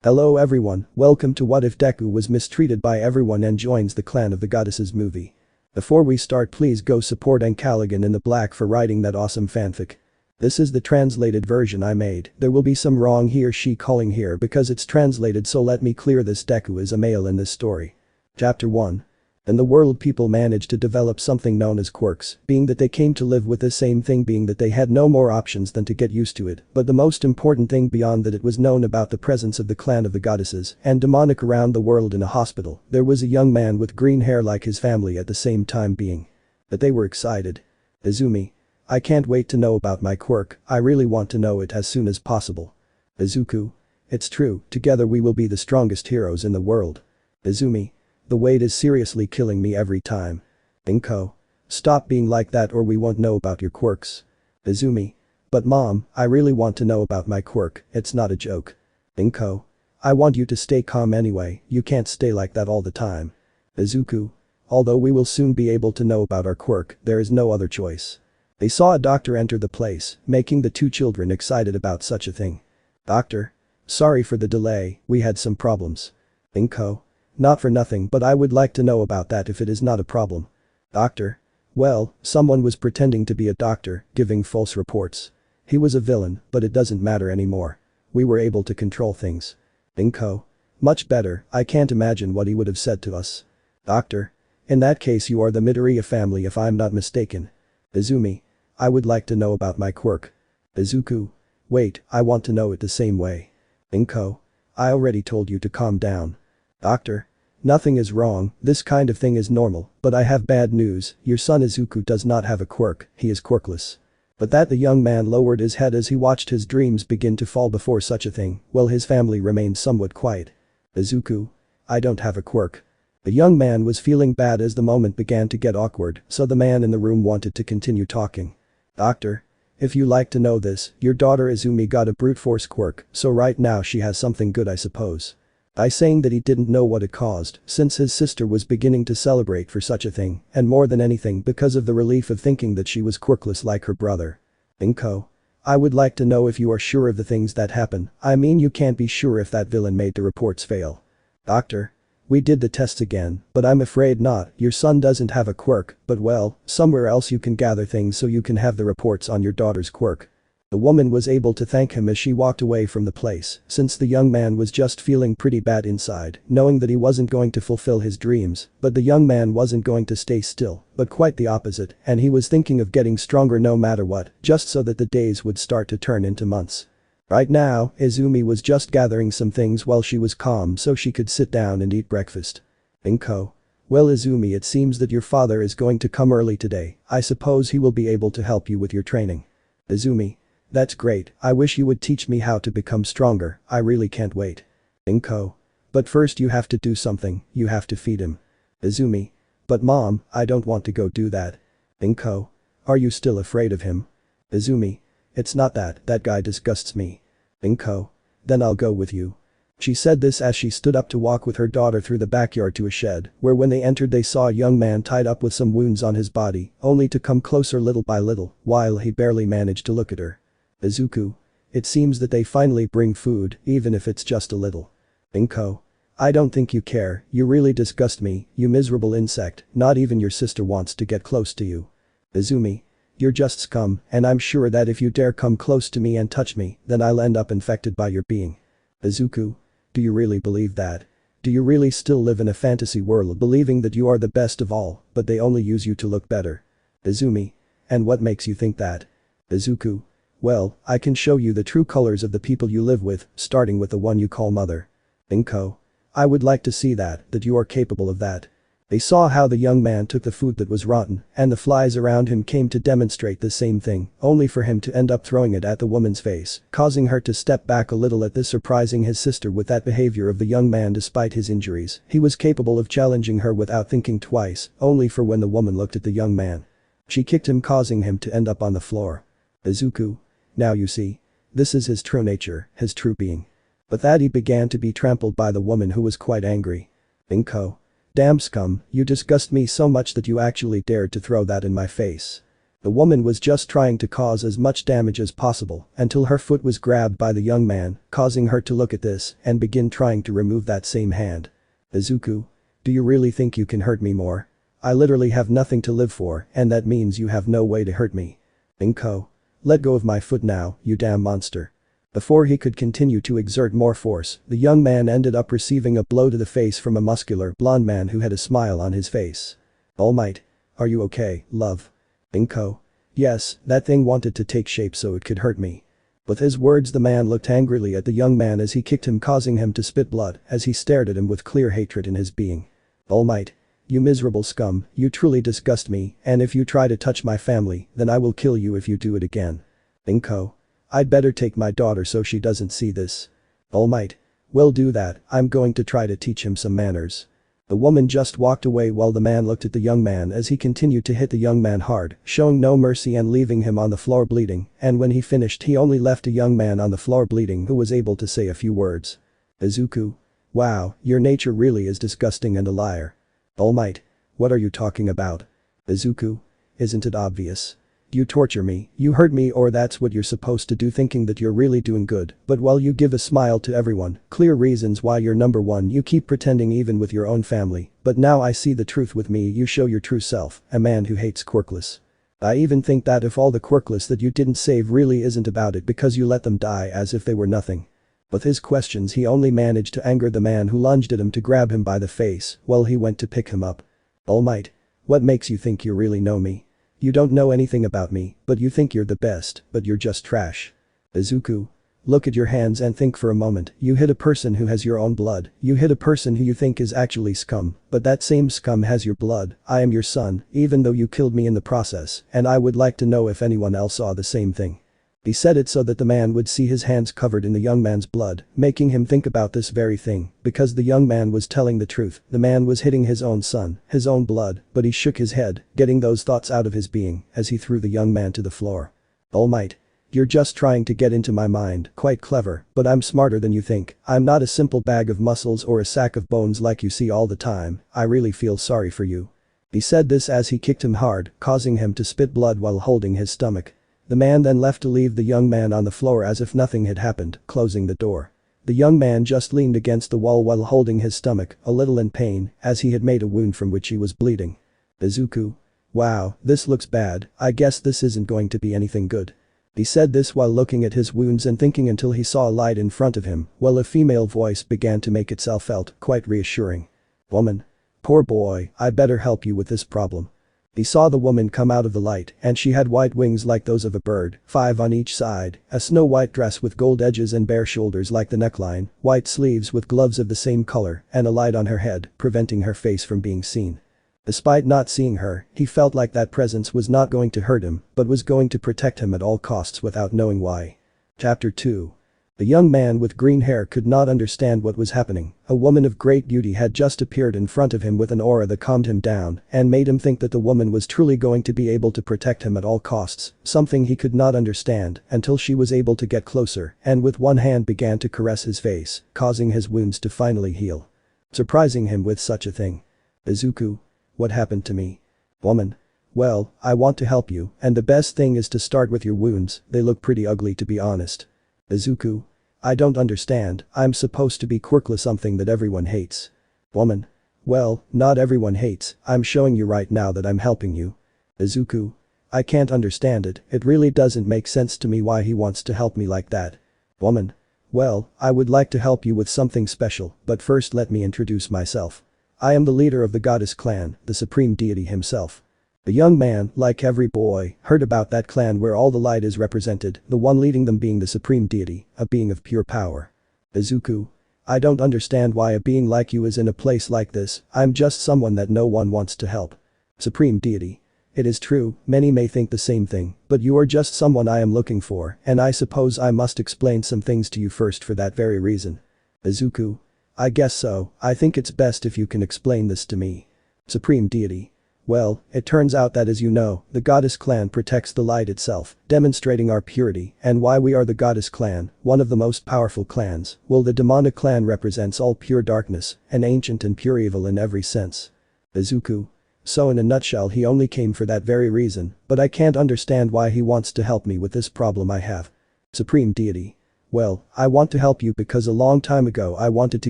Hello everyone, welcome to What If Deku Was Mistreated by Everyone and Joins the Clan of the Goddesses movie. Before we start, please go support ancalagonintheblack for writing that awesome fanfic. This is the translated version I made. There will be some wrong he or she calling here because it's translated, so let me clear this. Deku is a male in this story. Chapter 1. In the world, people managed to develop something known as quirks, being that they came to live with the same thing, being that they had no more options than to get used to it. But the most important thing beyond that, it was known about the presence of the clan of the goddesses and demonic around the world. In a hospital, there was a young man with green hair like his family at the same time, being that they were excited. Izumi. I can't wait to know about my quirk, I really want to know it as soon as possible. Izuku. It's true, together we will be the strongest heroes in the world. Izumi. The weight is seriously killing me every time. Inko. Stop being like that or we won't know about your quirks. Izumi. But mom, I really want to know about my quirk, it's not a joke. Inko. I want you to stay calm anyway, you can't stay like that all the time. Izuku. Although we will soon be able to know about our quirk, there is no other choice. They saw a doctor enter the place, making the two children excited about such a thing. Doctor. Sorry for the delay, we had some problems. Inko. Not for nothing, but I would like to know about that if it is not a problem. Doctor. Well, someone was pretending to be a doctor, giving false reports. He was a villain, but it doesn't matter anymore. We were able to control things. Inko. Much better, I can't imagine what he would have said to us. Doctor. In that case you are the Midoriya family if I'm not mistaken. Izumi. I would like to know about my quirk. Izuku. Wait, I want to know it the same way. Inko. I already told you to calm down. Doctor. Nothing is wrong, this kind of thing is normal, but I have bad news, your son Izuku does not have a quirk, he is quirkless. But that the young man lowered his head as he watched his dreams begin to fall before such a thing, while his family remained somewhat quiet. Izuku. I don't have a quirk. The young man was feeling bad as the moment began to get awkward, so the man in the room wanted to continue talking. Doctor. If you like to know this, your daughter Izumi got a brute force quirk, so right now she has something good, I suppose. By saying that he didn't know what it caused, since his sister was beginning to celebrate for such a thing, and more than anything because of the relief of thinking that she was quirkless like her brother. Inko. I would like to know if you are sure of the things that happen, I mean you can't be sure if that villain made the reports fail. Doctor. We did the tests again, but I'm afraid not, your son doesn't have a quirk, but well, somewhere else you can gather things so you can have the reports on your daughter's quirk. The woman was able to thank him as she walked away from the place, since the young man was just feeling pretty bad inside, knowing that he wasn't going to fulfill his dreams, but the young man wasn't going to stay still, but quite the opposite, and he was thinking of getting stronger no matter what, just so that the days would start to turn into months. Right now, Izumi was just gathering some things while she was calm so she could sit down and eat breakfast. Inko. Well Izumi, it seems that your father is going to come early today, I suppose he will be able to help you with your training. Izumi. That's great, I wish you would teach me how to become stronger, I really can't wait. Inko. But first you have to do something, you have to feed him. Izumi. But mom, I don't want to go do that. Inko. Are you still afraid of him? Izumi. It's not that guy disgusts me. Inko. Then I'll go with you. She said this as she stood up to walk with her daughter through the backyard to a shed, where when they entered they saw a young man tied up with some wounds on his body, only to come closer little by little, while he barely managed to look at her. Izuku. It seems that they finally bring food, even if it's just a little. Inko. I don't think you care, you really disgust me, you miserable insect, not even your sister wants to get close to you. Izumi. You're just scum, and I'm sure that if you dare come close to me and touch me, then I'll end up infected by your being. Izuku. Do you really believe that? Do you really still live in a fantasy world believing that you are the best of all, but they only use you to look better? Izumi. And what makes you think that? Izuku. Well, I can show you the true colors of the people you live with, starting with the one you call mother. Inko. I would like to see that you are capable of that. They saw how the young man took the food that was rotten, and the flies around him came to demonstrate the same thing, only for him to end up throwing it at the woman's face, causing her to step back a little at this, surprising his sister with that behavior of the young man despite his injuries. He was capable of challenging her without thinking twice, only for when the woman looked at the young man. She kicked him, causing him to end up on the floor. Izuku. Now you see. This is his true nature, his true being. But that he began to be trampled by the woman who was quite angry. Inko. Damn scum, you disgust me so much that you actually dared to throw that in my face. The woman was just trying to cause as much damage as possible until her foot was grabbed by the young man, causing her to look at this and begin trying to remove that same hand. Izuku, do you really think you can hurt me more? I literally have nothing to live for, and that means you have no way to hurt me. Inko. Let go of my foot now, you damn monster. Before he could continue to exert more force, the young man ended up receiving a blow to the face from a muscular, blonde man who had a smile on his face. All Might. Are you okay, love? Inko. Yes, that thing wanted to take shape so it could hurt me. With his words, the man looked angrily at the young man as he kicked him, causing him to spit blood as he stared at him with clear hatred in his being. All Might. You miserable scum, you truly disgust me, and if you try to touch my family, then I will kill you if you do it again. Inko. I'd better take my daughter so she doesn't see this. All Might. Well, do that, I'm going to try to teach him some manners. The woman just walked away while the man looked at the young man as he continued to hit the young man hard, showing no mercy and leaving him on the floor bleeding, and when he finished he only left a young man on the floor bleeding who was able to say a few words. Izuku. Wow, your nature really is disgusting and a liar. All Might. What are you talking about? Izuku. Isn't it obvious? You torture me, you hurt me, or that's what you're supposed to do, thinking that you're really doing good, but while you give a smile to everyone, clear reasons why you're number one, you keep pretending even with your own family, but now I see the truth with me, you show your true self, a man who hates quirkless. I even think that if all the quirkless that you didn't save really isn't about it because you let them die as if they were nothing. With his questions he only managed to anger the man who lunged at him to grab him by the face while he went to pick him up. All Might. What makes you think you really know me? You don't know anything about me, but you think you're the best, but you're just trash. Izuku. Look at your hands and think for a moment, you hit a person who has your own blood, you hit a person who you think is actually scum, but that same scum has your blood. I am your son, even though you killed me in the process, and I would like to know if anyone else saw the same thing. He said it so that the man would see his hands covered in the young man's blood, making him think about this very thing, because the young man was telling the truth, the man was hitting his own son, his own blood, but he shook his head, getting those thoughts out of his being, as he threw the young man to the floor. All Might. You're just trying to get into my mind, quite clever, but I'm smarter than you think, I'm not a simple bag of muscles or a sack of bones like you see all the time, I really feel sorry for you. He said this as he kicked him hard, causing him to spit blood while holding his stomach. The man then left to leave the young man on the floor as if nothing had happened, closing the door. The young man just leaned against the wall while holding his stomach, a little in pain, as he had made a wound from which he was bleeding. Izuku. Wow, this looks bad, I guess this isn't going to be anything good. He said this while looking at his wounds and thinking until he saw a light in front of him, while a female voice began to make itself felt, quite reassuring. Woman. Poor boy, I better help you with this problem. He saw the woman come out of the light and she had white wings like those of a bird, 5 on each side, a snow-white dress with gold edges and bare shoulders like the neckline, white sleeves with gloves of the same color, and a light on her head, preventing her face from being seen. Despite not seeing her, he felt like that presence was not going to hurt him, but was going to protect him at all costs without knowing why. Chapter 2. The young man with green hair could not understand what was happening. A woman of great beauty had just appeared in front of him with an aura that calmed him down and made him think that the woman was truly going to be able to protect him at all costs, something he could not understand until she was able to get closer and with one hand began to caress his face, causing his wounds to finally heal. Surprising him with such a thing. Izuku. What happened to me? Woman. Well, I want to help you, and the best thing is to start with your wounds, they look pretty ugly to be honest. Izuku. I don't understand, I'm supposed to be quirkless, something that everyone hates. Woman. Well, not everyone hates, I'm showing you right now that I'm helping you. Izuku. I can't understand it, it really doesn't make sense to me why he wants to help me like that. Woman. Well, I would like to help you with something special, but first let me introduce myself. I am the leader of the goddess clan, the supreme deity himself. The young man, like every boy, heard about that clan where all the light is represented, the one leading them being the supreme deity, a being of pure power. Izuku. I don't understand why a being like you is in a place like this, I'm just someone that no one wants to help. Supreme deity. It is true, many may think the same thing, but you are just someone I am looking for, and I suppose I must explain some things to you first for that very reason. Izuku. I guess so, I think it's best if you can explain this to me. Supreme deity. Well, it turns out that as you know, the goddess clan protects the light itself, demonstrating our purity and why we are the goddess clan, one of the most powerful clans, while the demonic clan represents all pure darkness, an ancient and pure evil in every sense. Izuku. So in a nutshell he only came for that very reason, but I can't understand why he wants to help me with this problem I have. Supreme Deity. Well, I want to help you because a long time ago I wanted to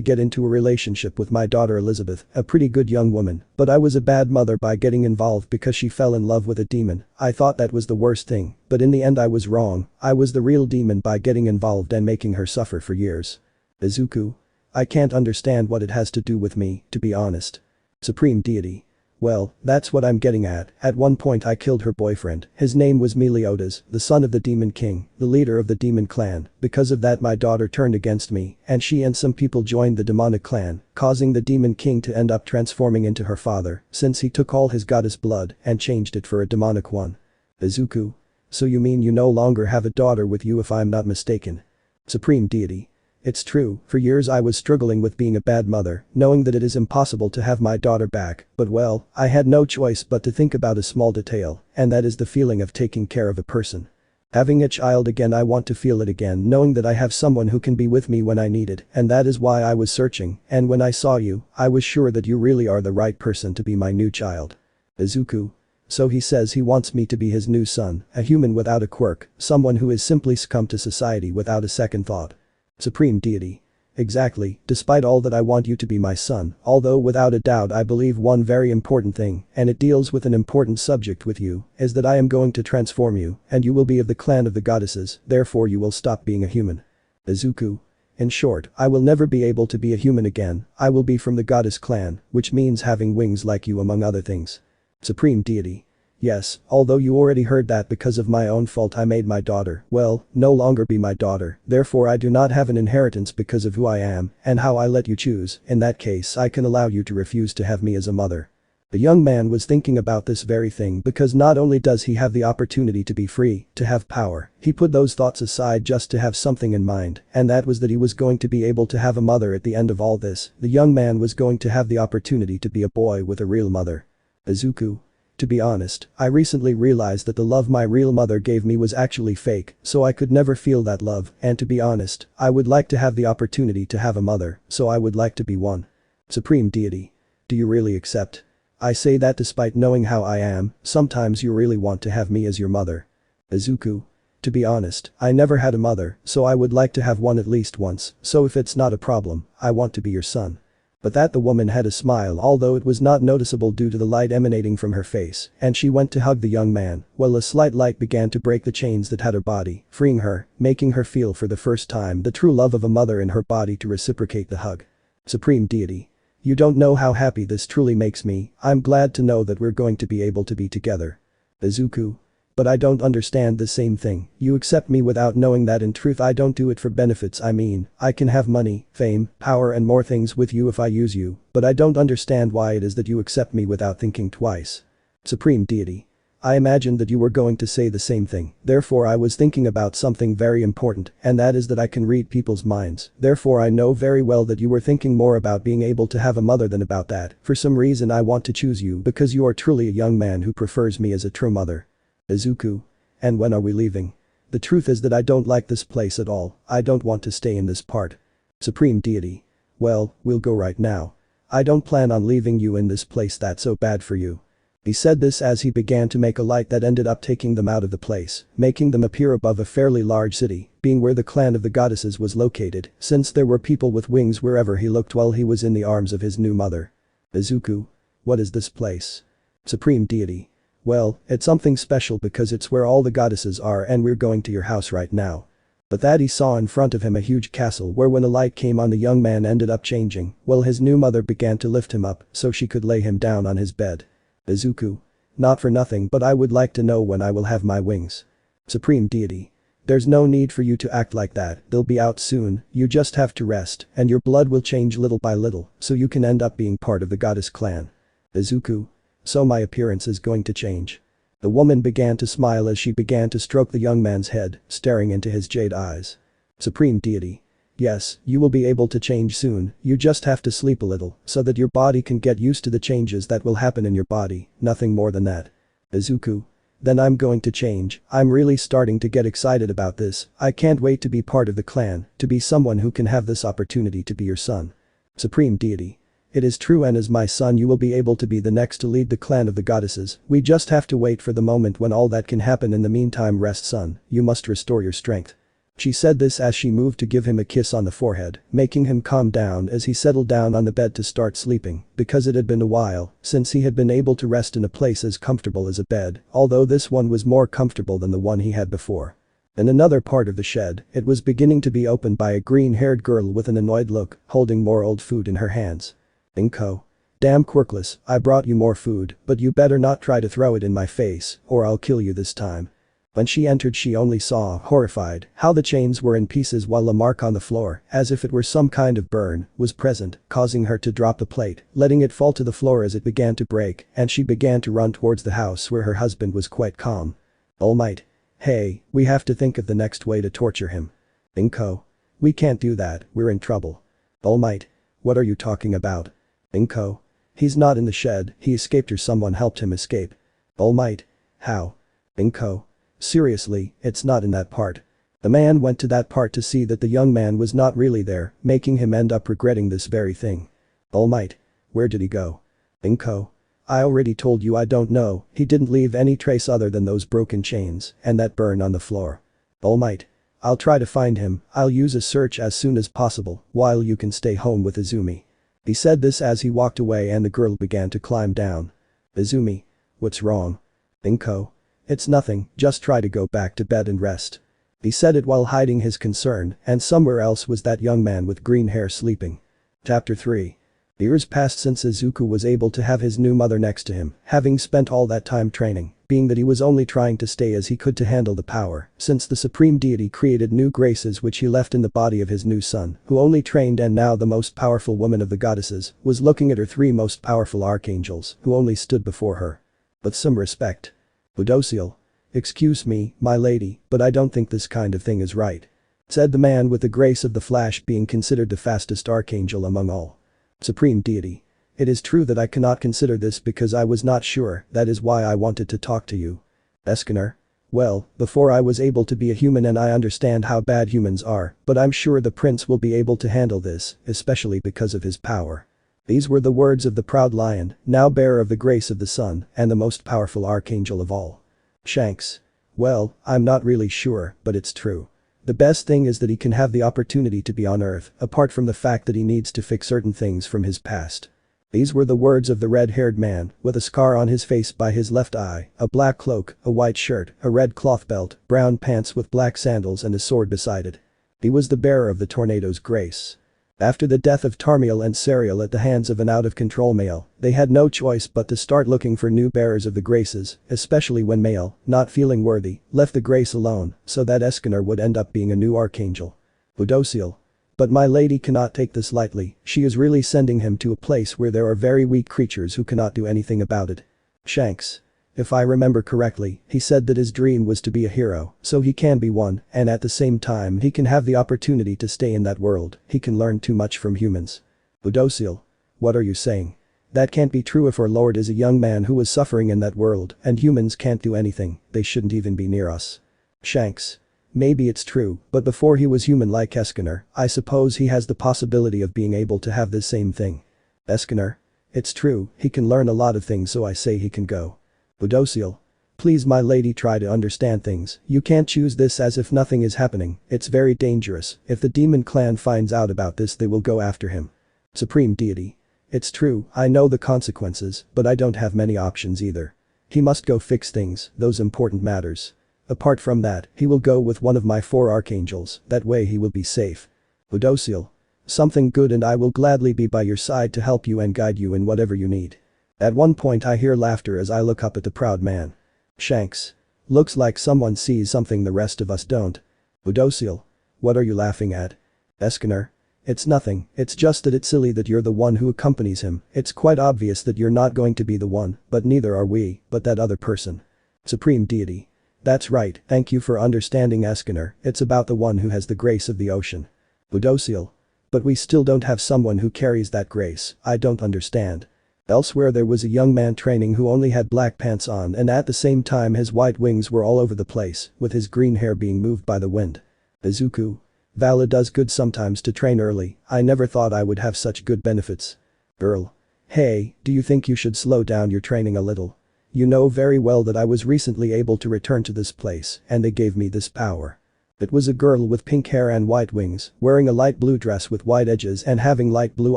get into a relationship with my daughter Elizabeth, a pretty good young woman, but I was a bad mother by getting involved because she fell in love with a demon. I thought that was the worst thing, but in the end I was wrong. I was the real demon by getting involved and making her suffer for years. Izuku. I can't understand what it has to do with me, to be honest. Supreme Deity. Well, that's what I'm getting at. At one point I killed her boyfriend. His name was Meliodas, the son of the Demon King, the leader of the demon clan. Because of that my daughter turned against me, and she and some people joined the demonic clan, causing the Demon King to end up transforming into her father, since he took all his goddess blood and changed it for a demonic one. Izuku. So you mean you no longer have a daughter with you if I'm not mistaken? Supreme Deity. It's true, for years I was struggling with being a bad mother, knowing that it is impossible to have my daughter back, but well, I had no choice but to think about a small detail, and that is the feeling of taking care of a person. Having a child again, I want to feel it again, knowing that I have someone who can be with me when I need it, and that is why I was searching, and when I saw you, I was sure that you really are the right person to be my new child. Izuku. So he says he wants me to be his new son, a human without a quirk, someone who has simply succumbed to society without a second thought. Supreme Deity. Exactly, despite all that I want you to be my son, although without a doubt I believe one very important thing, and it deals with an important subject with you, is that I am going to transform you, and you will be of the clan of the goddesses, therefore you will stop being a human. Izuku. In short, I will never be able to be a human again, I will be from the goddess clan, which means having wings like you among other things. Supreme Deity. Yes, although you already heard that because of my own fault I made my daughter, well, no longer be my daughter, therefore I do not have an inheritance because of who I am and how I let you choose. In that case I can allow you to refuse to have me as a mother. The young man was thinking about this very thing because not only does he have the opportunity to be free, to have power, he put those thoughts aside just to have something in mind, and that was that he was going to be able to have a mother at the end of all this. The young man was going to have the opportunity to be a boy with a real mother. Izuku. To be honest, I recently realized that the love my real mother gave me was actually fake, so I could never feel that love, and to be honest, I would like to have the opportunity to have a mother, so I would like to be one. Supreme Deity. Do you really accept? I say that despite knowing how I am, sometimes you really want to have me as your mother. Izuku. To be honest, I never had a mother, so I would like to have one at least once, so if it's not a problem, I want to be your son. But that the woman had a smile, although it was not noticeable due to the light emanating from her face, and she went to hug the young man, while a slight light began to break the chains that had her body, freeing her, making her feel for the first time the true love of a mother in her body to reciprocate the hug. Supreme Deity. You don't know how happy this truly makes me, I'm glad to know that we're going to be able to be together. Izuku. But I don't understand the same thing. You accept me without knowing that in truth I don't do it for benefits. I mean, I can have money, fame, power and more things with you if I use you, but I don't understand why it is that you accept me without thinking twice. Supreme Deity. I imagined that you were going to say the same thing, therefore I was thinking about something very important, and that is that I can read people's minds, therefore I know very well that you were thinking more about being able to have a mother than about that. For some reason I want to choose you because you are truly a young man who prefers me as a true mother. Izuku. And when are we leaving? The truth is that I don't like this place at all, I don't want to stay in this part. Supreme Deity. Well, we'll go right now. I don't plan on leaving you in this place that's so bad for you. He said this as he began to make a light that ended up taking them out of the place, making them appear above a fairly large city, being where the clan of the goddesses was located, since there were people with wings wherever he looked while he was in the arms of his new mother. Izuku. What is this place? Supreme Deity. Well, it's something special because it's where all the goddesses are and we're going to your house right now. But that he saw in front of him a huge castle where when the light came on the young man ended up changing, while his new mother began to lift him up so she could lay him down on his bed. Izuku. Not for nothing but I would like to know when I will have my wings. Supreme Deity. There's no need for you to act like that, they'll be out soon, you just have to rest, and your blood will change little by little, so you can end up being part of the goddess clan. Izuku. So my appearance is going to change. The woman began to smile as she began to stroke the young man's head, staring into his jade eyes. Supreme Deity. Yes, you will be able to change soon, you just have to sleep a little, so that your body can get used to the changes that will happen in your body, nothing more than that. Izuku. Then I'm going to change, I'm really starting to get excited about this, I can't wait to be part of the clan, to be someone who can have this opportunity to be your son. Supreme Deity. It is true, and as my son you will be able to be the next to lead the clan of the goddesses. We just have to wait for the moment when all that can happen. In the meantime, rest, son, you must restore your strength." She said this as she moved to give him a kiss on the forehead, making him calm down as he settled down on the bed to start sleeping, because it had been a while since he had been able to rest in a place as comfortable as a bed, although this one was more comfortable than the one he had before. In another part of the shed, it was beginning to be opened by a green-haired girl with an annoyed look, holding more old food in her hands. "Inko. Damn quirkless, I brought you more food, but you better not try to throw it in my face, or I'll kill you this time." When she entered, she only saw, horrified, how the chains were in pieces while a mark on the floor, as if it were some kind of burn, was present, causing her to drop the plate, letting it fall to the floor as it began to break, and she began to run towards the house where her husband was quite calm. "All Might. Hey, we have to think of the next way to torture him." "Inko. We can't do that, we're in trouble." "All Might. What are you talking about?" "Inko. He's not in the shed, he escaped or someone helped him escape." "All Might. How?" "Inko. Seriously, it's not in that part." The man went to that part to see that the young man was not really there, making him end up regretting this very thing. "All Might. Where did he go?" "Inko. I already told you I don't know, he didn't leave any trace other than those broken chains and that burn on the floor." "All Might. I'll try to find him, I'll use a search as soon as possible, while you can stay home with Izumi." He said this as he walked away and the girl began to climb down. "Izumi. What's wrong?" "Inko. It's nothing, just try to go back to bed and rest." He said it while hiding his concern, and somewhere else was that young man with green hair sleeping. Chapter 3. Years passed since Izuku was able to have his new mother next to him, having spent all that time training, being that he was only trying to stay as he could to handle the power, since the supreme deity created new graces which he left in the body of his new son, who only trained, and now the most powerful woman of the goddesses was looking at her three most powerful archangels, who only stood before her with some respect. "Udosiel. Excuse me, my lady, but I don't think this kind of thing is right," said the man with the grace of the Flash, being considered the fastest archangel among all. "Supreme deity. It is true that I cannot consider this because I was not sure, that is why I wanted to talk to you." "Eskener. Well, before I was able to be a human and I understand how bad humans are, but I'm sure the prince will be able to handle this, especially because of his power." These were the words of the proud lion, now bearer of the grace of the sun and the most powerful archangel of all. Shanks. "Well, I'm not really sure, but it's true. The best thing is that he can have the opportunity to be on Earth, apart from the fact that he needs to fix certain things from his past." These were the words of the red-haired man, with a scar on his face by his left eye, a black cloak, a white shirt, a red cloth belt, brown pants with black sandals and a sword beside it. He was the bearer of the tornado's grace. After the death of Tarmiel and Serial at the hands of an out-of-control male, they had no choice but to start looking for new bearers of the graces, especially when male, not feeling worthy, left the grace alone, so that Eskener would end up being a new archangel. "Udosiel. But my lady cannot take this lightly, she is really sending him to a place where there are very weak creatures who cannot do anything about it." Shanks. "If I remember correctly, he said that his dream was to be a hero, so he can be one, and at the same time he can have the opportunity to stay in that world, he can learn too much from humans." "Udosiel. What are you saying? That can't be true. If our lord is a young man who was suffering in that world and humans can't do anything, they shouldn't even be near us." Shanks. "Maybe it's true, but before he was human like Eskener, I suppose he has the possibility of being able to have this same thing." Eskener. "It's true, he can learn a lot of things, so I say he can go." Udosiel. "Please my lady, try to understand things, you can't choose this as if nothing is happening, it's very dangerous, if the demon clan finds out about this they will go after him." Supreme deity. "It's true, I know the consequences, but I don't have many options either. He must go fix things, those important matters. Apart from that, he will go with one of my 4 archangels, that way he will be safe." Udosiel. "Something good, and I will gladly be by your side to help you and guide you in whatever you need." At one point I hear laughter as I look up at the proud man. Shanks. "Looks like someone sees something the rest of us don't." Udosiel. "What are you laughing at?" Eskener. "It's nothing, it's just that it's silly that you're the one who accompanies him, it's quite obvious that you're not going to be the one, but neither are we, but that other person." Supreme deity. "That's right, thank you for understanding Eskener, it's about the one who has the grace of the ocean." Udosiel. "But we still don't have someone who carries that grace, I don't understand." Elsewhere there was a young man training who only had black pants on, and at the same time his white wings were all over the place, with his green hair being moved by the wind. Izuku. "Vala does good sometimes to train early, I never thought I would have such good benefits." Girl. Hey, do you think you should slow down your training a little? You know very well that I was recently able to return to this place and they gave me this power. It was a girl with pink hair and white wings, wearing a light blue dress with white edges and having light blue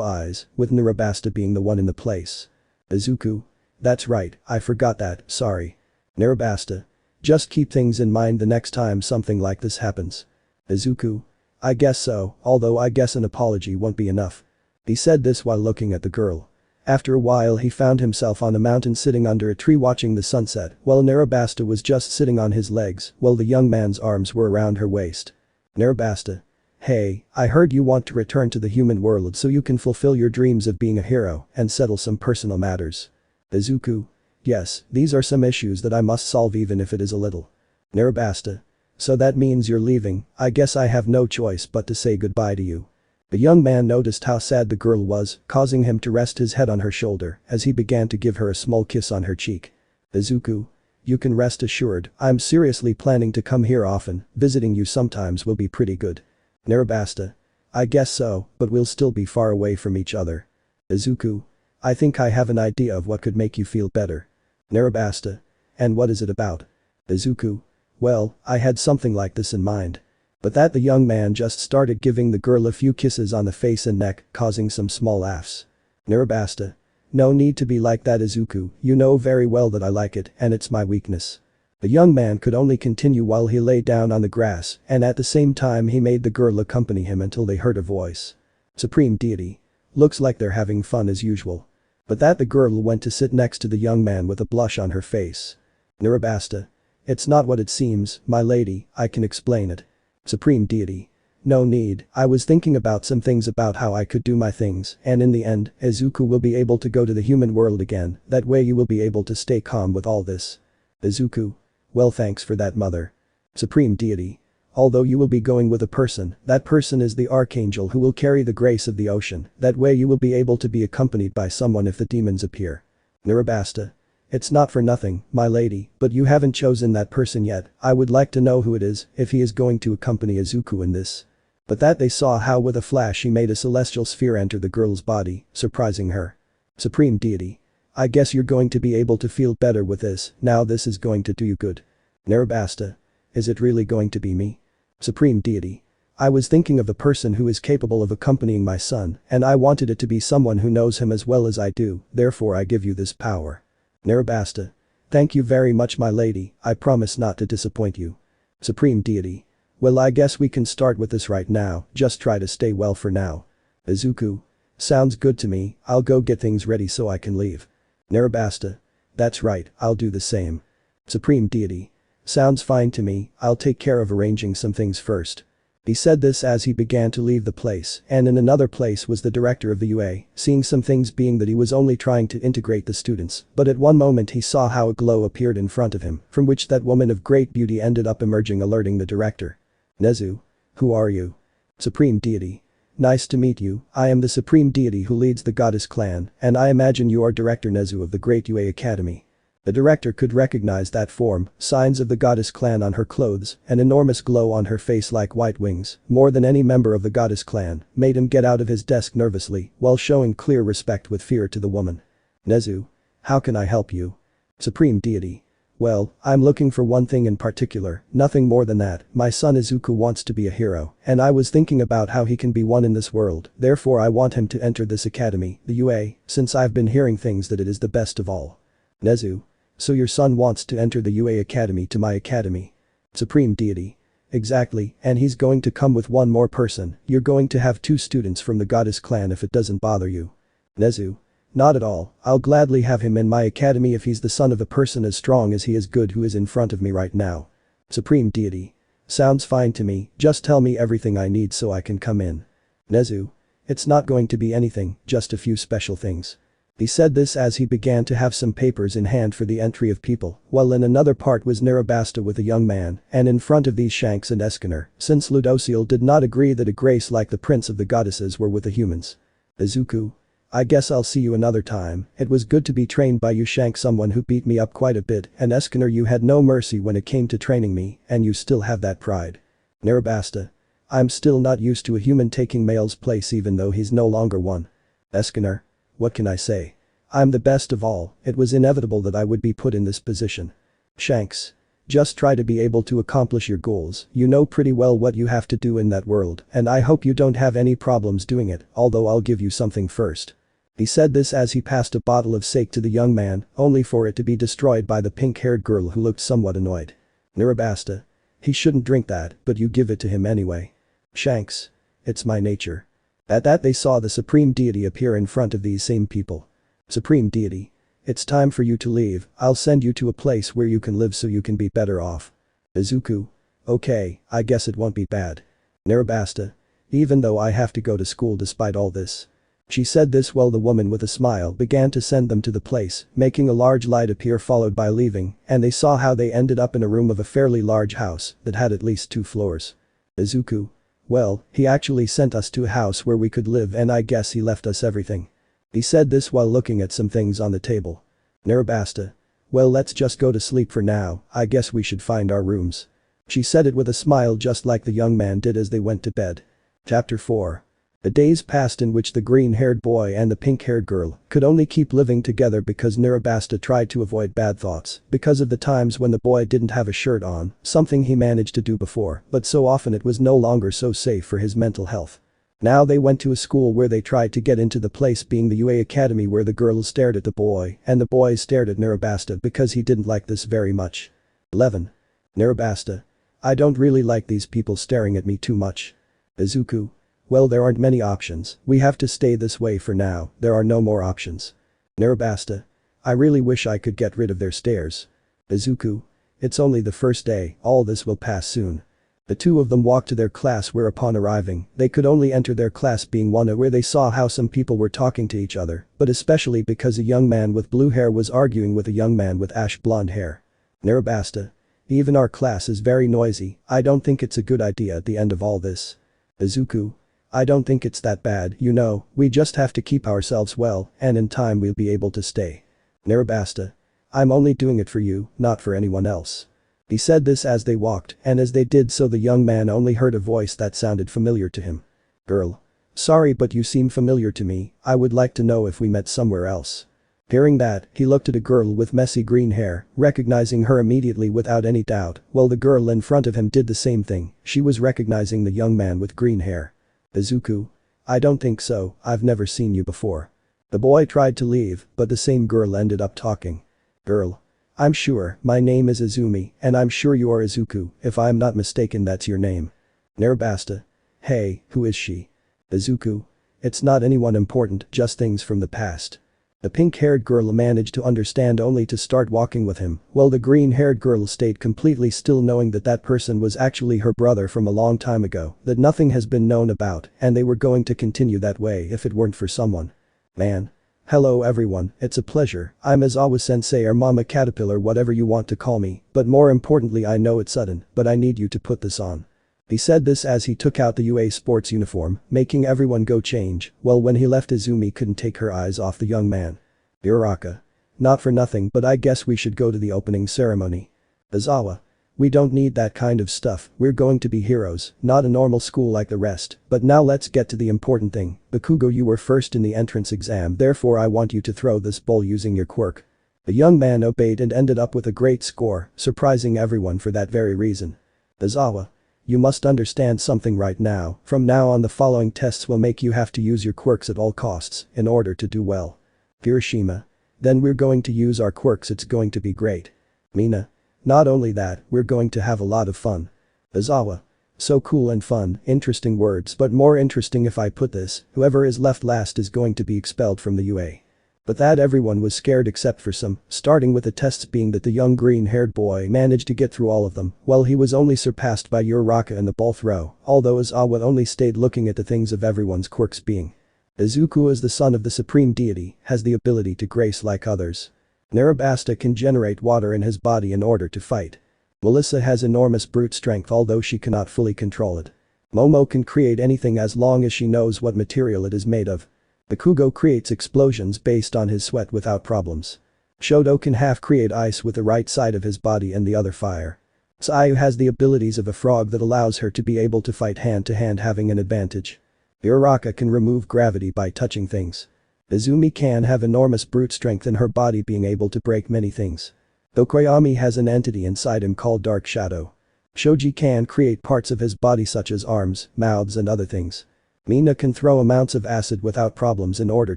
eyes, with Narabasta being the one in the place. Izuku. That's right, I forgot that, sorry. Narabasta. Just keep things in mind the next time something like this happens. Izuku. I guess so, although I guess an apology won't be enough. He said this while looking at the girl. After a while he found himself on a mountain sitting under a tree watching the sunset while Narabasta was just sitting on his legs while the young man's arms were around her waist. Narabasta. Hey, I heard you want to return to the human world so you can fulfill your dreams of being a hero and settle some personal matters. Izuku. Yes, these are some issues that I must solve even if it is a little. Narabasta. So that means you're leaving, I guess I have no choice but to say goodbye to you. The young man noticed how sad the girl was, causing him to rest his head on her shoulder as he began to give her a small kiss on her cheek. Izuku. You can rest assured, I'm seriously planning to come here often, visiting you sometimes will be pretty good. Narabasta. I guess so, but we'll still be far away from each other. Izuku. I think I have an idea of what could make you feel better. Narabasta. And what is it about? Izuku. Well, I had something like this in mind. But that the young man just started giving the girl a few kisses on the face and neck, causing some small laughs. Narabasta. No need to be like that, Izuku, you know very well that I like it and it's my weakness. The young man could only continue while he lay down on the grass and at the same time he made the girl accompany him until they heard a voice. Supreme Deity. Looks like they're having fun as usual. But that the girl went to sit next to the young man with a blush on her face. Narabasta. It's not what it seems, my lady, I can explain it. Supreme Deity. No need, I was thinking about some things about how I could do my things and in the end, Izuku will be able to go to the human world again, that way you will be able to stay calm with all this. Izuku. Well thanks for that mother. Supreme Deity. Although you will be going with a person, that person is the archangel who will carry the grace of the ocean, that way you will be able to be accompanied by someone if the demons appear. Narabasta. It's not for nothing, my lady, but you haven't chosen that person yet, I would like to know who it is, if he is going to accompany Izuku in this. But that they saw how with a flash he made a celestial sphere enter the girl's body, surprising her. Supreme Deity. I guess you're going to be able to feel better with this, now this is going to do you good. Narabasta. Is it really going to be me? Supreme Deity. I was thinking of a person who is capable of accompanying my son, and I wanted it to be someone who knows him as well as I do, therefore I give you this power. Narabasta. Thank you very much, my lady, I promise not to disappoint you. Supreme Deity. Well, I guess we can start with this right now, just try to stay well for now. Izuku. Sounds good to me, I'll go get things ready so I can leave. Narabasta. That's right, I'll do the same. Supreme Deity. Sounds fine to me, I'll take care of arranging some things first. He said this as he began to leave the place and in another place was the director of the UA, seeing some things being that he was only trying to integrate the students, but at one moment he saw how a glow appeared in front of him, from which that woman of great beauty ended up emerging alerting the director. Nezu. Who are you? Supreme Deity. Nice to meet you, I am the Supreme Deity who leads the Goddess Clan, and I imagine you are Director Nezu of the Great UA Academy. The director could recognize that form, signs of the Goddess Clan on her clothes, an enormous glow on her face like white wings, more than any member of the Goddess Clan, made him get out of his desk nervously while showing clear respect with fear to the woman. Nezu. How can I help you? Supreme Deity. Well, I'm looking for one thing in particular, nothing more than that, my son Izuku wants to be a hero, and I was thinking about how he can be one in this world, therefore I want him to enter this academy, the UA, since I've been hearing things that it is the best of all. Nezu. So your son wants to enter the UA Academy to my academy. Supreme Deity. Exactly, and he's going to come with one more person, you're going to have 2 students from the Goddess Clan if it doesn't bother you. Nezu. Not at all, I'll gladly have him in my academy if he's the son of a person as strong as he is good who is in front of me right now. Supreme Deity. Sounds fine to me, just tell me everything I need so I can come in. Nezu. It's not going to be anything, just a few special things. He said this as he began to have some papers in hand for the entry of people, while in another part was Narabasta with a young man, and in front of these Shanks and Eskener, since Ludociel did not agree that a grace like the Prince of the Goddesses were with the humans. Izuku. I guess I'll see you another time, it was good to be trained by you Shank, someone who beat me up quite a bit, and Eskener, you had no mercy when it came to training me, and you still have that pride. Narabasta. I'm still not used to a human taking male's place even though he's no longer one. Eskener. What can I say? I'm the best of all, it was inevitable that I would be put in this position. Shanks. Just try to be able to accomplish your goals, you know pretty well what you have to do in that world, and I hope you don't have any problems doing it, although I'll give you something first. He said this as he passed a bottle of sake to the young man, only for it to be destroyed by the pink-haired girl who looked somewhat annoyed. Narabasta. He shouldn't drink that, but you give it to him anyway. Shanks. It's my nature. At that they saw the supreme deity appear in front of these same people. Supreme deity. It's time for you to leave, I'll send you to a place where you can live so you can be better off. Izuku. Okay, I guess it won't be bad. Narabasta. Even though I have to go to school despite all this. She said this while the woman with a smile began to send them to the place, making a large light appear followed by leaving, and they saw how they ended up in a room of a fairly large house that had at least 2 floors. Izuku. Well, he actually sent us to a house where we could live and I guess he left us everything. He said this while looking at some things on the table. Narabasta. Well, let's just go to sleep for now, I guess we should find our rooms. She said it with a smile just like the young man did as they went to bed. Chapter 4. The days passed in which the green-haired boy and the pink-haired girl could only keep living together because Narabasta tried to avoid bad thoughts because of the times when the boy didn't have a shirt on, something he managed to do before, but so often it was no longer so safe for his mental health. Now they went to a school where they tried to get into the place being the UA Academy where the girls stared at the boy and the boys stared at Narabasta because he didn't like this very much. 11. Narabasta. I don't really like these people staring at me too much. Izuku. Well, there aren't many options, we have to stay this way for now, there are no more options. Narabasta. I really wish I could get rid of their stares. Izuku. It's only the first day, all this will pass soon. The two of them walked to their class where upon arriving, they could only enter their class being one where they saw how some people were talking to each other, but especially because a young man with blue hair was arguing with a young man with ash blonde hair. Narabasta. Even our class is very noisy, I don't think it's a good idea at the end of all this. Izuku. I don't think it's that bad, you know, we just have to keep ourselves well, and in time we'll be able to stay. Narabasta. I'm only doing it for you, not for anyone else. He said this as they walked, and as they did so the young man only heard a voice that sounded familiar to him. Girl. Sorry but you seem familiar to me, I would like to know if we met somewhere else. Hearing that, he looked at a girl with messy green hair, recognizing her immediately without any doubt, while the girl in front of him did the same thing, she was recognizing the young man with green hair. Izuku. I don't think so, I've never seen you before. The boy tried to leave, but the same girl ended up talking. Girl. I'm sure, my name is Izumi, and I'm sure you are Izuku, if I'm not mistaken that's your name. Narabasta. Hey, who is she? Izuku. It's not anyone important, just things from the past. The pink-haired girl managed to understand only to start walking with him, while the green-haired girl stayed completely still knowing that that person was actually her brother from a long time ago, that nothing has been known about, and they were going to continue that way if it weren't for someone. Man. Hello everyone, it's a pleasure, I'm Izawa-sensei or Mama Caterpillar whatever you want to call me, but more importantly I know it's sudden, but I need you to put this on. He said this as he took out the UA sports uniform, making everyone go change, while when he left Izumi couldn't take her eyes off the young man. Uraraka. Not for nothing but I guess we should go to the opening ceremony. Izawa. We don't need that kind of stuff, we're going to be heroes, not a normal school like the rest, but now let's get to the important thing, Bakugo you were first in the entrance exam therefore I want you to throw this bowl using your quirk. The young man obeyed and ended up with a great score, surprising everyone for that very reason. Izawa. You must understand something right now, from now on the following tests will make you have to use your quirks at all costs, in order to do well. Hiroshima. Then we're going to use our quirks it's going to be great. Mina. Not only that, we're going to have a lot of fun. Izawa. So cool and fun, interesting words but more interesting if I put this, whoever is left last is going to be expelled from the UA. But that everyone was scared except for some, starting with the tests being that the young green-haired boy managed to get through all of them, while he was only surpassed by Uraraka in the ball throw, although Izawa only stayed looking at the things of everyone's quirks being. Izuku is the son of the supreme deity, has the ability to grace like others. Narabasta can generate water in his body in order to fight. Melissa has enormous brute strength although she cannot fully control it. Momo can create anything as long as she knows what material it is made of. Bakugo creates explosions based on his sweat without problems. Shoto can half create ice with the right side of his body and the other fire. Tsuyu has the abilities of a frog that allows her to be able to fight hand to hand having an advantage. Uraraka can remove gravity by touching things. Izumi can have enormous brute strength in her body, being able to break many things. Though Koyami has an entity inside him called Dark Shadow. Shoji can create parts of his body such as arms, mouths and other things. Mina can throw amounts of acid without problems in order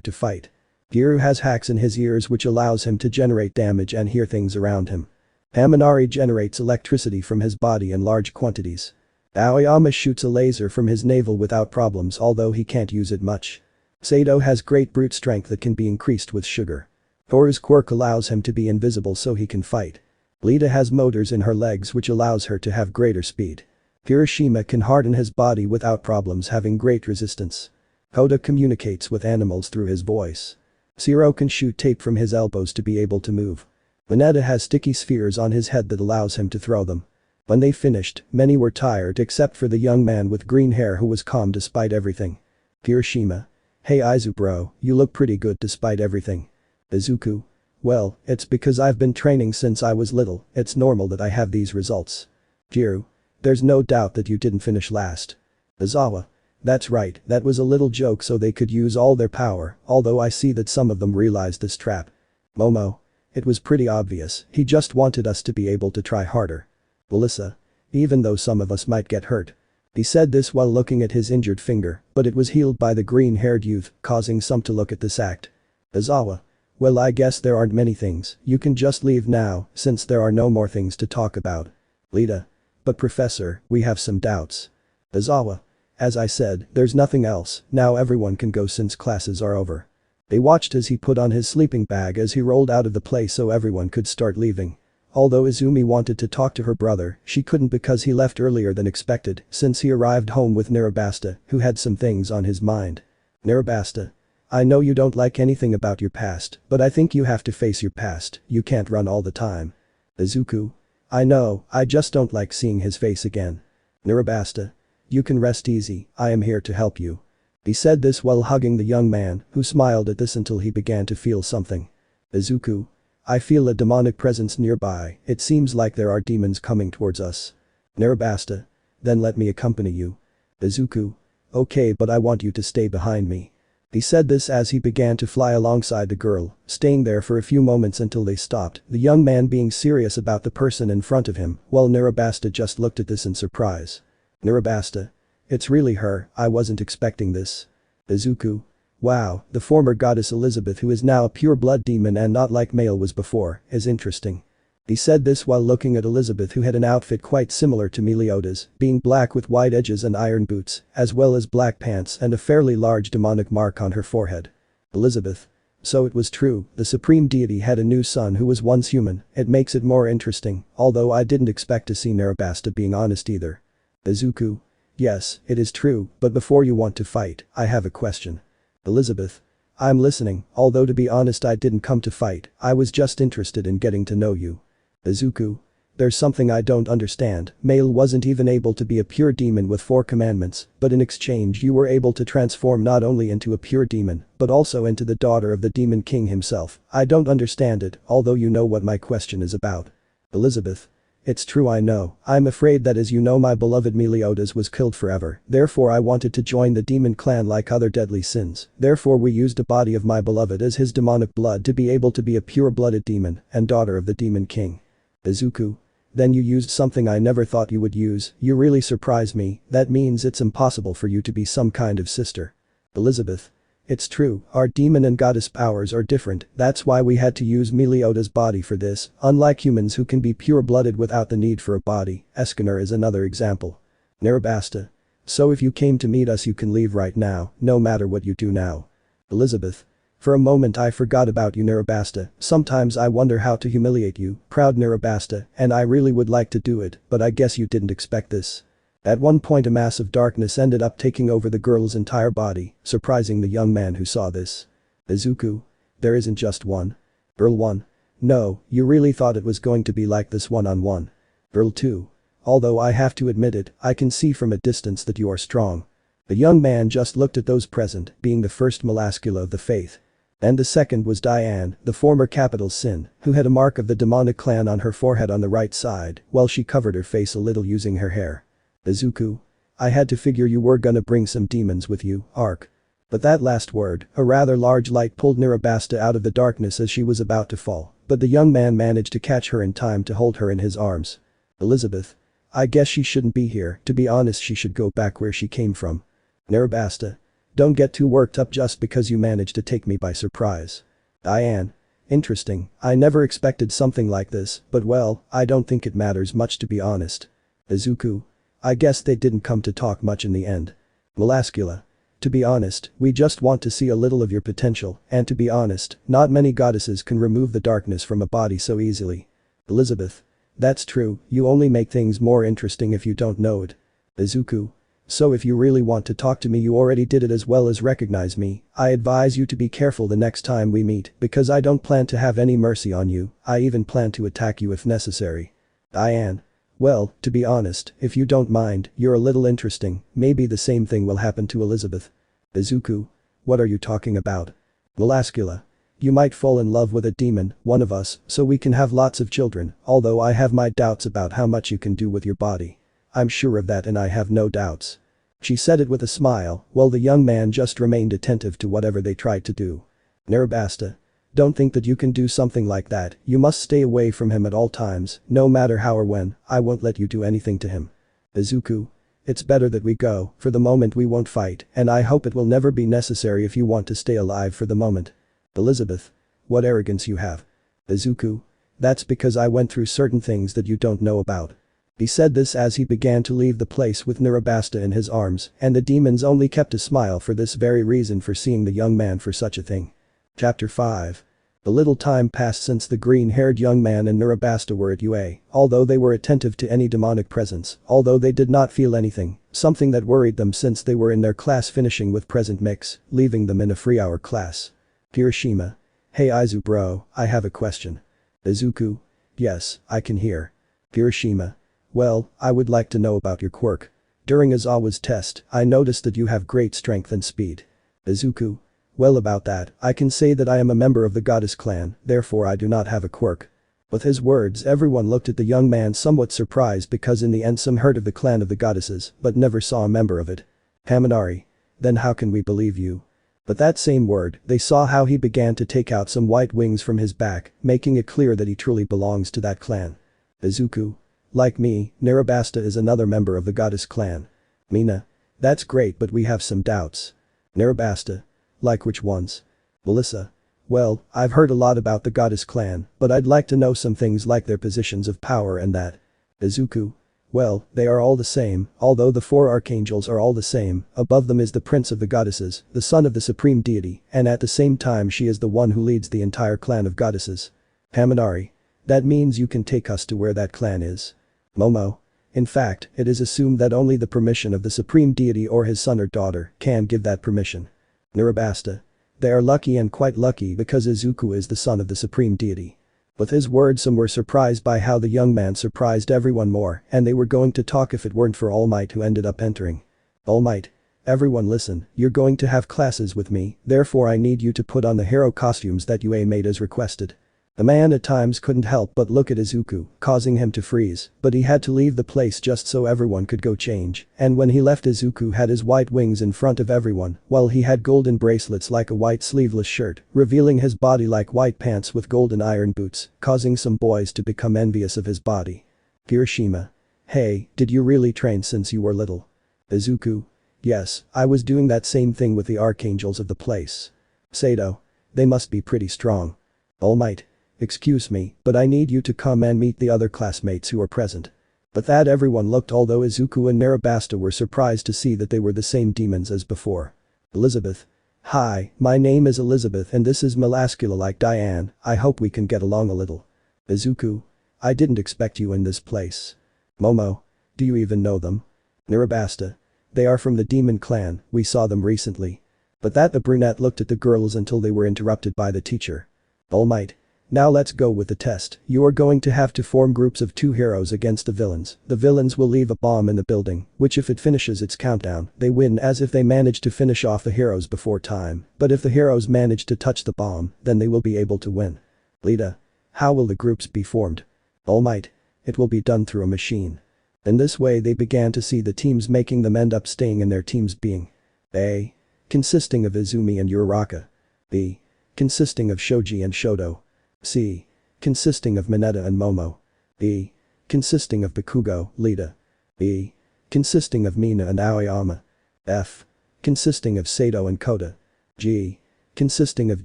to fight. Giru has hacks in his ears which allows him to generate damage and hear things around him. Haminari generates electricity from his body in large quantities. Aoyama shoots a laser from his navel without problems, although he can't use it much. Sato has great brute strength that can be increased with sugar. Toru's quirk allows him to be invisible so he can fight. Lita has motors in her legs which allows her to have greater speed. Kirishima can harden his body without problems, having great resistance. Hoda communicates with animals through his voice. Zero can shoot tape from his elbows to be able to move. Mineta has sticky spheres on his head that allows him to throw them. When they finished, many were tired except for the young man with green hair who was calm despite everything. Kirishima. Hey Izu bro, you look pretty good despite everything. Izuku. Well, it's because I've been training since I was little, it's normal that I have these results. Jiru. There's no doubt that you didn't finish last. Izawa. That's right, that was a little joke so they could use all their power, although I see that some of them realized this trap. Momo. It was pretty obvious, he just wanted us to be able to try harder. Melissa. Even though some of us might get hurt. He said this while looking at his injured finger, but it was healed by the green-haired youth, causing some to look at this act. Izawa. Well, I guess there aren't many things, you can just leave now, since there are no more things to talk about. Lita. But professor, we have some doubts. Izawa. As I said, there's nothing else, now everyone can go since classes are over. They watched as he put on his sleeping bag as he rolled out of the place so everyone could start leaving. Although Izumi wanted to talk to her brother, she couldn't because he left earlier than expected since he arrived home with Narabasta, who had some things on his mind. Narabasta. I know you don't like anything about your past, but I think you have to face your past, you can't run all the time. Izuku. I know, I just don't like seeing his face again. Narabasta. You can rest easy, I am here to help you. He said this while hugging the young man, who smiled at this until he began to feel something. Izuku. I feel a demonic presence nearby, it seems like there are demons coming towards us. Narabasta. Then let me accompany you. Izuku. Okay, but I want you to stay behind me. He said this as he began to fly alongside the girl, staying there for a few moments until they stopped, the young man being serious about the person in front of him, while Narabasta just looked at this in surprise. Narabasta. It's really her, I wasn't expecting this. Izuku. Wow, the former goddess Elizabeth, who is now a pure blood demon and not like male was before, is interesting. He said this while looking at Elizabeth, who had an outfit quite similar to Meliodas, being black with white edges and iron boots, as well as black pants and a fairly large demonic mark on her forehead. Elizabeth. So it was true, the supreme deity had a new son who was once human, it makes it more interesting, although I didn't expect to see Narabasta being honest either. Izuku. Yes, it is true, but before you want to fight, I have a question. Elizabeth. I'm listening, although to be honest I didn't come to fight, I was just interested in getting to know you. Izuku. There's something I don't understand, Male wasn't even able to be a pure demon with 4 commandments, but in exchange you were able to transform not only into a pure demon, but also into the daughter of the demon king himself, I don't understand it, although you know what my question is about. Elizabeth. It's true, I know, I'm afraid that as you know my beloved Meliodas was killed forever, therefore I wanted to join the demon clan like other deadly sins, therefore we used a body of my beloved as his demonic blood to be able to be a pure-blooded demon and daughter of the demon king. Izuku. Then you used something I never thought you would use, you really surprise me, that means it's impossible for you to be some kind of sister. Elizabeth. It's true, our demon and goddess powers are different, that's why we had to use Meliodas' body for this, unlike humans who can be pure-blooded without the need for a body, Escanor is another example. Narabasta. So if you came to meet us you can leave right now, no matter what you do now. Elizabeth. For a moment I forgot about you Narabasta, sometimes I wonder how to humiliate you, proud Narabasta, and I really would like to do it, but I guess you didn't expect this. At one point a mass of darkness ended up taking over the girl's entire body, surprising the young man who saw this. Izuku. There isn't just one. Girl 1. No, you really thought it was going to be like this one-on-one. Girl 2. Although I have to admit it, I can see from a distance that you are strong. The young man just looked at those present, being the first Melascula of the faith. And the second was Diane, the former capital sin, who had a mark of the demonic clan on her forehead on the right side, while she covered her face a little using her hair. Izuku. I had to figure you were gonna bring some demons with you, Ark. But that last word, a rather large light pulled Nirabasta out of the darkness as she was about to fall, but the young man managed to catch her in time to hold her in his arms. Elizabeth. I guess she shouldn't be here, to be honest she should go back where she came from. Nirabasta. Don't get too worked up just because you managed to take me by surprise. Diane. Interesting, I never expected something like this, but well, I don't think it matters much to be honest. Izuku. I guess they didn't come to talk much in the end. Melascula. To be honest, we just want to see a little of your potential, and to be honest, not many goddesses can remove the darkness from a body so easily. Elizabeth. That's true, you only make things more interesting if you don't know it. Izuku. So if you really want to talk to me you already did it as well as recognize me, I advise you to be careful the next time we meet because I don't plan to have any mercy on you, I even plan to attack you if necessary. Diane. Well, to be honest, if you don't mind, you're a little interesting, maybe the same thing will happen to Elizabeth. Izuku. What are you talking about? Melascula. You might fall in love with a demon, one of us, so we can have lots of children, although I have my doubts about how much you can do with your body. I'm sure of that and I have no doubts. She said it with a smile, while the young man just remained attentive to whatever they tried to do. Nirabasta. Don't think that you can do something like that, you must stay away from him at all times, no matter how or when, I won't let you do anything to him. Izuku. It's better that we go, for the moment we won't fight, and I hope it will never be necessary if you want to stay alive for the moment. Elizabeth. What arrogance you have. Izuku. That's because I went through certain things that you don't know about. He said this as he began to leave the place with Nirabasta in his arms, and the demons only kept a smile for this very reason for seeing the young man for such a thing. Chapter 5. A little time passed since the green-haired young man and Nirabasta were at UA, although they were attentive to any demonic presence, although they did not feel anything, something that worried them since they were in their class finishing with present mix, leaving them in a free-hour class. Kirishima. Hey Izu bro, I have a question. Izuku. Yes, I can hear. Kirishima. Well, I would like to know about your quirk. During Izawa's test, I noticed that you have great strength and speed. Izuku. Well about that, I can say that I am a member of the goddess clan, therefore I do not have a quirk. With his words everyone looked at the young man somewhat surprised because in the end some heard of the clan of the goddesses, but never saw a member of it. Haminari. Then how can we believe you? But that same word, they saw how he began to take out some white wings from his back, making it clear that he truly belongs to that clan. Izuku. Like me, Nirabasta is another member of the goddess clan. Mina. That's great but we have some doubts. Nirabasta. Like which ones? Melissa. Well, I've heard a lot about the goddess clan, but I'd like to know some things like their positions of power and that. Izuku. Well, they are all the same, although the four archangels are all the same, above them is the prince of the goddesses, the son of the supreme deity, and at the same time she is the one who leads the entire clan of goddesses. Haminari. That means you can take us to where that clan is. Momo. In fact, it is assumed that only the permission of the supreme deity or his son or daughter can give that permission. Nirabasta. They are lucky and quite lucky because Izuku is the son of the supreme deity. With his words some were surprised by how the young man surprised everyone more and they were going to talk if it weren't for All Might who ended up entering. All Might. Everyone listen, you're going to have classes with me, therefore I need you to put on the hero costumes that UA made as requested. The man at times couldn't help but look at Izuku, causing him to freeze, but he had to leave the place just so everyone could go change, and when he left Izuku had his white wings in front of everyone, while he had golden bracelets like a white sleeveless shirt, revealing his body like white pants with golden iron boots, causing some boys to become envious of his body. Kirishima. Hey, did you really train since you were little? Izuku. Yes, I was doing that same thing with the archangels of the place. Sato. They must be pretty strong. All Might. Excuse me, but I need you to come and meet the other classmates who are present. But that everyone looked although Izuku and Nirabasta were surprised to see that they were the same demons as before. Elizabeth. Hi, my name is Elizabeth and this is Melascula like Diane, I hope we can get along a little. Izuku. I didn't expect you in this place. Momo. Do you even know them? Nirabasta. They are from the demon clan, we saw them recently. But that the brunette looked at the girls until they were interrupted by the teacher. All Might. Now let's go with the test, you are going to have to form groups of 2 heroes against the villains will leave a bomb in the building, which if it finishes its countdown, they win as if they manage to finish off the heroes before time, but if the heroes manage to touch the bomb, then they will be able to win. Lita. How will the groups be formed? All Might. It will be done through a machine. In this way they began to see the teams making them end up staying in their teams being A. Consisting of Izumi and Uraraka. B. Consisting of Shoji and Shoto. C. Consisting of Mineta and Momo. D. Consisting of Bakugo, Lita. E. Consisting of Mina and Aoyama. F. Consisting of Sato and Kota. G. Consisting of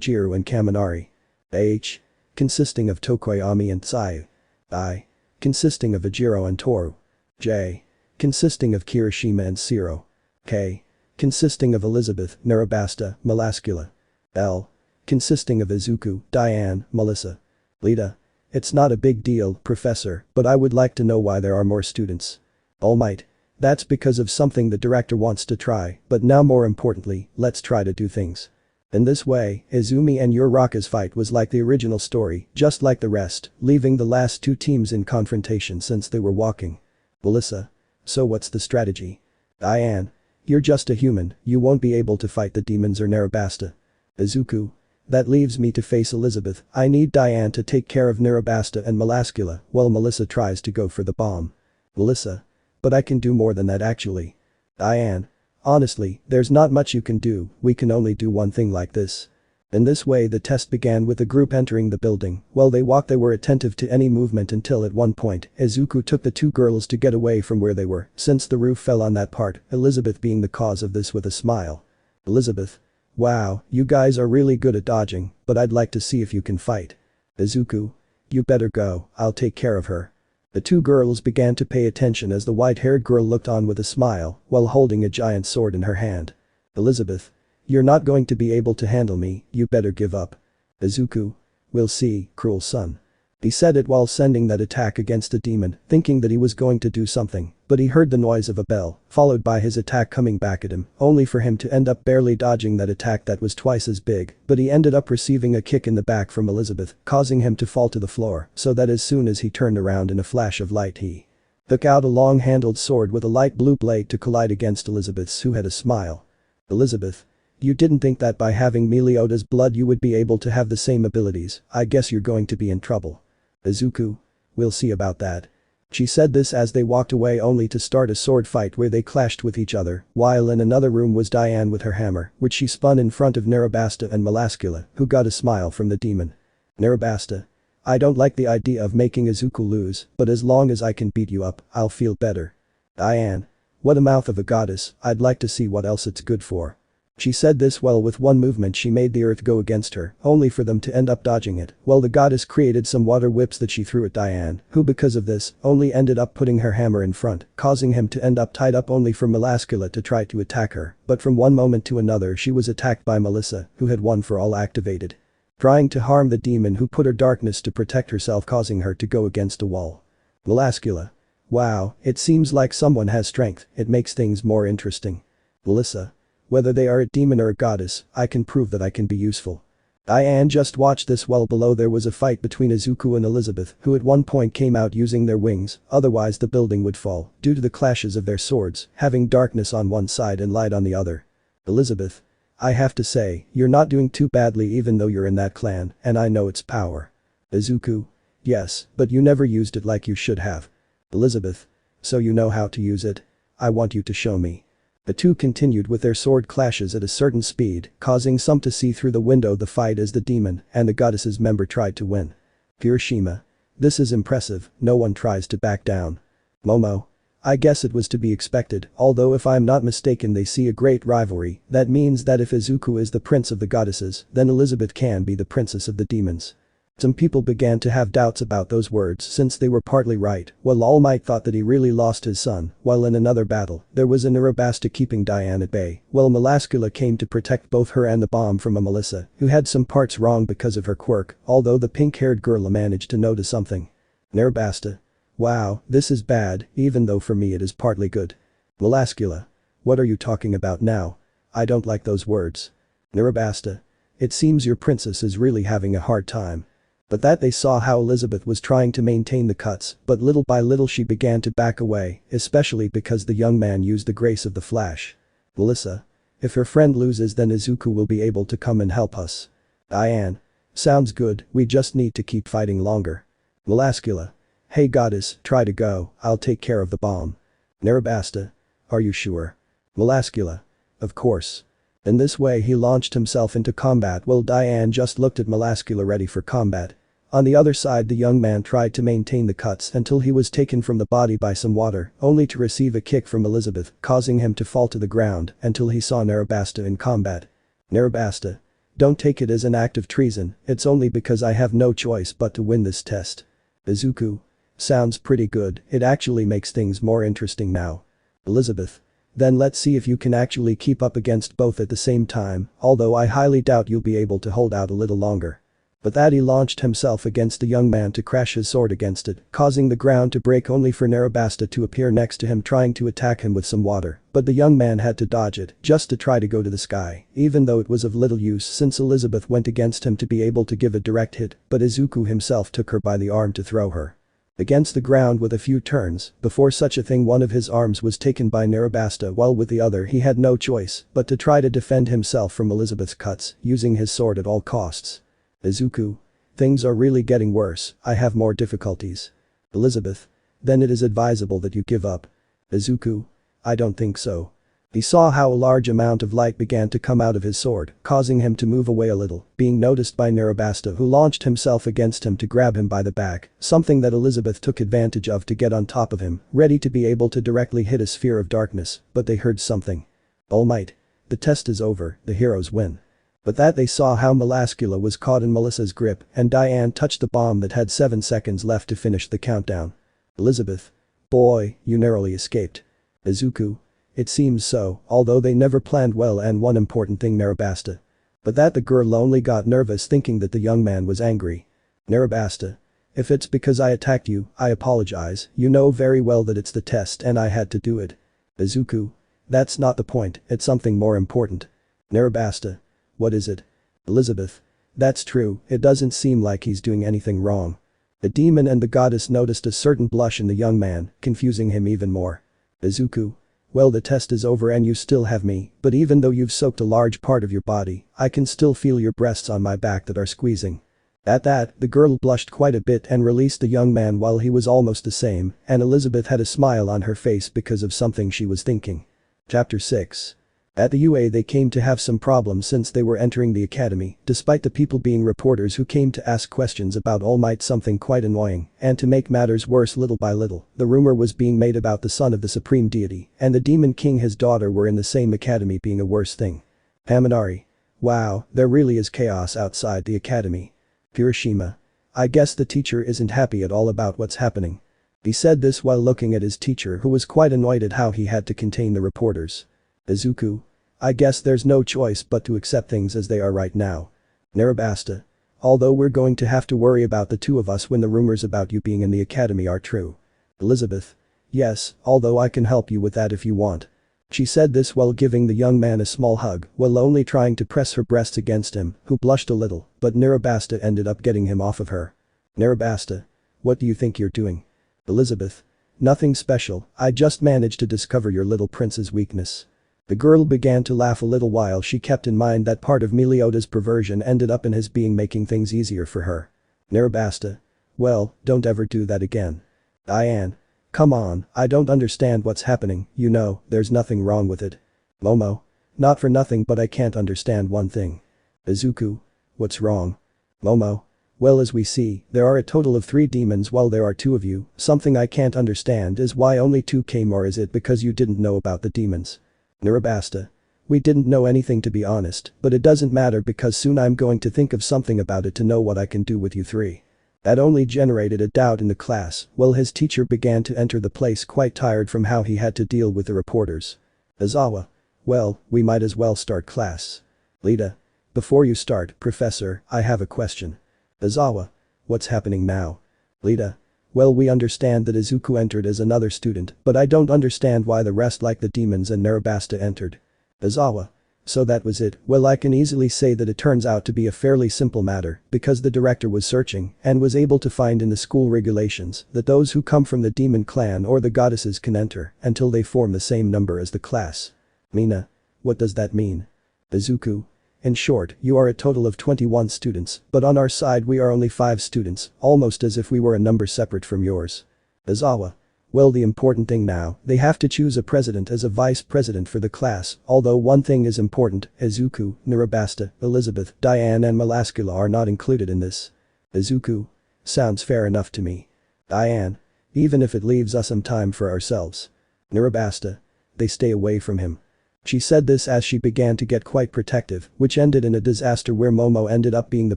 Jiro and Kaminari. H. Consisting of Tokoyami and Tsuyu. I. Consisting of Ejiro and Toru. J. Consisting of Kirishima and Shiro. K. Consisting of Elizabeth, Narabasta, Melascula. L. Consisting of Izuku, Diane, Melissa. Lita. It's not a big deal, Professor, but I would like to know why there are more students. All Might. That's because of something the director wants to try, but now more importantly, let's try to do things. In this way, Izumi and Uraraka's fight was like the original story, just like the rest, leaving the last two teams in confrontation since they were walking. Melissa. So what's the strategy? Diane. You're just a human, you won't be able to fight the demons or Narabasta. Izuku. That leaves me to face Elizabeth. I need Diane to take care of Narabasta and Melascula while Melissa tries to go for the bomb. Melissa. But I can do more than that actually. Diane. Honestly, there's not much you can do, we can only do one thing like this. In this way the test began with the group entering the building. While they walked they were attentive to any movement until at one point, Izuku took the two girls to get away from where they were, since the roof fell on that part, Elizabeth being the cause of this with a smile. Elizabeth. Wow, you guys are really good at dodging, but I'd like to see if you can fight. Izuku. You better go, I'll take care of her. The two girls began to pay attention as the white-haired girl looked on with a smile while holding a giant sword in her hand. Elizabeth. You're not going to be able to handle me, you better give up. Izuku. We'll see, cruel son. He said it while sending that attack against the demon, thinking that he was going to do something, but he heard the noise of a bell, followed by his attack coming back at him, only for him to end up barely dodging that attack that was twice as big, but he ended up receiving a kick in the back from Elizabeth, causing him to fall to the floor, so that as soon as he turned around in a flash of light he took out a long-handled sword with a light blue blade to collide against Elizabeth's, who had a smile. Elizabeth. You didn't think that by having Melioda's blood you would be able to have the same abilities, I guess you're going to be in trouble. Izuku. We'll see about that. She said this as they walked away only to start a sword fight where they clashed with each other, while in another room was Diane with her hammer, which she spun in front of Narabasta and Melascula, who got a smile from the demon. Narabasta. I don't like the idea of making Izuku lose, but as long as I can beat you up, I'll feel better. Diane. What a mouth of a goddess, I'd like to see what else it's good for. She said this while with one movement she made the earth go against her, only for them to end up dodging it, while the goddess created some water whips that she threw at Diane, who because of this, only ended up putting her hammer in front, causing him to end up tied up only for Melascula to try to attack her, but from one moment to another she was attacked by Melissa, who had One for All activated. Trying to harm the demon who put her darkness to protect herself, causing her to go against a wall. Melascula. Wow, it seems like someone has strength, it makes things more interesting. Melissa. Whether they are a demon or a goddess, I can prove that I can be useful. Diane just watched this while below there was a fight between Izuku and Elizabeth, who at one point came out using their wings, otherwise the building would fall, due to the clashes of their swords, having darkness on one side and light on the other. Elizabeth. I have to say, you're not doing too badly even though you're in that clan, and I know its power. Izuku. Yes, but you never used it like you should have. Elizabeth. So you know how to use it? I want you to show me. The two continued with their sword clashes at a certain speed, causing some to see through the window the fight as the demon and the goddess's member tried to win. Kirishima. This is impressive, no one tries to back down. Momo. I guess it was to be expected, although if I'm not mistaken they see a great rivalry, that means that if Izuku is the prince of the goddesses, then Elizabeth can be the princess of the demons. Some people began to have doubts about those words since they were partly right, while All Might thought that he really lost his son, while in another battle, there was a Narabasta keeping Diane at bay, while Melascula came to protect both her and the bomb from a Melissa, who had some parts wrong because of her quirk, although the pink-haired girl managed to notice something. Narabasta. Wow, this is bad, even though for me it is partly good. Melascula. What are you talking about now? I don't like those words. Narabasta. It seems your princess is really having a hard time. But that they saw how Elizabeth was trying to maintain the cuts, but little by little she began to back away, especially because the young man used the grace of the flash. Melissa. If her friend loses then Izuku will be able to come and help us. Diane. Sounds good, we just need to keep fighting longer. Melascula. Hey goddess, try to go, I'll take care of the bomb. Narabasta. Are you sure? Melascula. Of course. In this way he launched himself into combat while Diane just looked at Melascula ready for combat. On the other side the young man tried to maintain the cuts until he was taken from the body by some water, only to receive a kick from Elizabeth, causing him to fall to the ground until he saw Narabasta in combat. Narabasta. Don't take it as an act of treason, it's only because I have no choice but to win this test. Izuku. Sounds pretty good, it actually makes things more interesting now. Elizabeth. Then let's see if you can actually keep up against both at the same time, although I highly doubt you'll be able to hold out a little longer. But that he launched himself against the young man to crash his sword against it, causing the ground to break only for Narabasta to appear next to him trying to attack him with some water, but the young man had to dodge it just to try to go to the sky, even though it was of little use since Elizabeth went against him to be able to give a direct hit, but Izuku himself took her by the arm to throw her against the ground with a few turns. Before such a thing one of his arms was taken by Narabasta while with the other he had no choice but to try to defend himself from Elizabeth's cuts, using his sword at all costs. Izuku. Things are really getting worse, I have more difficulties. Elizabeth. Then it is advisable that you give up. Izuku. I don't think so. He saw how a large amount of light began to come out of his sword, causing him to move away a little, being noticed by Narabasta who launched himself against him to grab him by the back, something that Elizabeth took advantage of to get on top of him, ready to be able to directly hit a sphere of darkness, but they heard something. All might. The test is over, the heroes win. But that they saw how Melascula was caught in Melissa's grip and Diane touched the bomb that had 7 seconds left to finish the countdown. Elizabeth. Boy, you narrowly escaped. Izuku. It seems so, although they never planned well and one important thing Narabasta. But that the girl only got nervous thinking that the young man was angry. Narabasta. If it's because I attacked you, I apologize, you know very well that it's the test and I had to do it. Izuku. That's not the point, it's something more important. Narabasta. What is it? Elizabeth. That's true, it doesn't seem like he's doing anything wrong. The demon and the goddess noticed a certain blush in the young man, confusing him even more. Izuku. Well, the test is over and you still have me, but even though you've soaked a large part of your body, I can still feel your breasts on my back that are squeezing. At that, the girl blushed quite a bit and released the young man while he was almost the same, and Elizabeth had a smile on her face because of something she was thinking. Chapter 6. At the UA they came to have some problems since they were entering the academy, despite the people being reporters who came to ask questions about All Might, something quite annoying, and to make matters worse little by little, the rumor was being made about the son of the supreme deity and the demon king his daughter were in the same academy being a worse thing. Haminari. Wow, there really is chaos outside the academy. Hiroshima. I guess the teacher isn't happy at all about what's happening. He said this while looking at his teacher who was quite annoyed at how he had to contain the reporters. Izuku. I guess there's no choice but to accept things as they are right now. Narabasta. Although we're going to have to worry about the two of us when the rumors about you being in the academy are true. Elizabeth. Yes, although I can help you with that if you want. She said this while giving the young man a small hug while only trying to press her breasts against him, who blushed a little, but Narabasta ended up getting him off of her. Narabasta. What do you think you're doing? Elizabeth. Nothing special, I just managed to discover your little prince's weakness. The girl began to laugh a little while she kept in mind that part of Melioda's perversion ended up in his being making things easier for her. Narabasta. Well, don't ever do that again. Diane. Come on, I don't understand what's happening, you know, there's nothing wrong with it. Momo. Not for nothing but I can't understand one thing. Izuku. What's wrong? Momo. Well, as we see, there are a total of 3 demons while there are 2 of you, something I can't understand is why only 2 came, or is it because you didn't know about the demons? Narabasta. We didn't know anything to be honest, but it doesn't matter because soon I'm going to think of something about it to know what I can do with you 3. That only generated a doubt in the class, while his teacher began to enter the place quite tired from how he had to deal with the reporters. Izawa. Well, we might as well start class. Lita. Before you start, Professor, I have a question. Izawa. What's happening now? Lita. Well, we understand that Izuku entered as another student, but I don't understand why the rest like the demons and Narabasta entered. Izawa. So that was it. Well, I can easily say that it turns out to be a fairly simple matter because the director was searching and was able to find in the school regulations that those who come from the demon clan or the goddesses can enter until they form the same number as the class. Mina. What does that mean? Izuku. In short, you are a total of 21 students, but on our side we are only 5 students, almost as if we were a number separate from yours. Izawa. Well, the important thing now, they have to choose a president as a vice president for the class, although one thing is important, Izuku, Narabasta, Elizabeth, Diane and Melascula are not included in this. Izuku. Sounds fair enough to me. Diane. Even if it leaves us some time for ourselves. Narabasta. They stay away from him. She said this as she began to get quite protective, which ended in a disaster where Momo ended up being the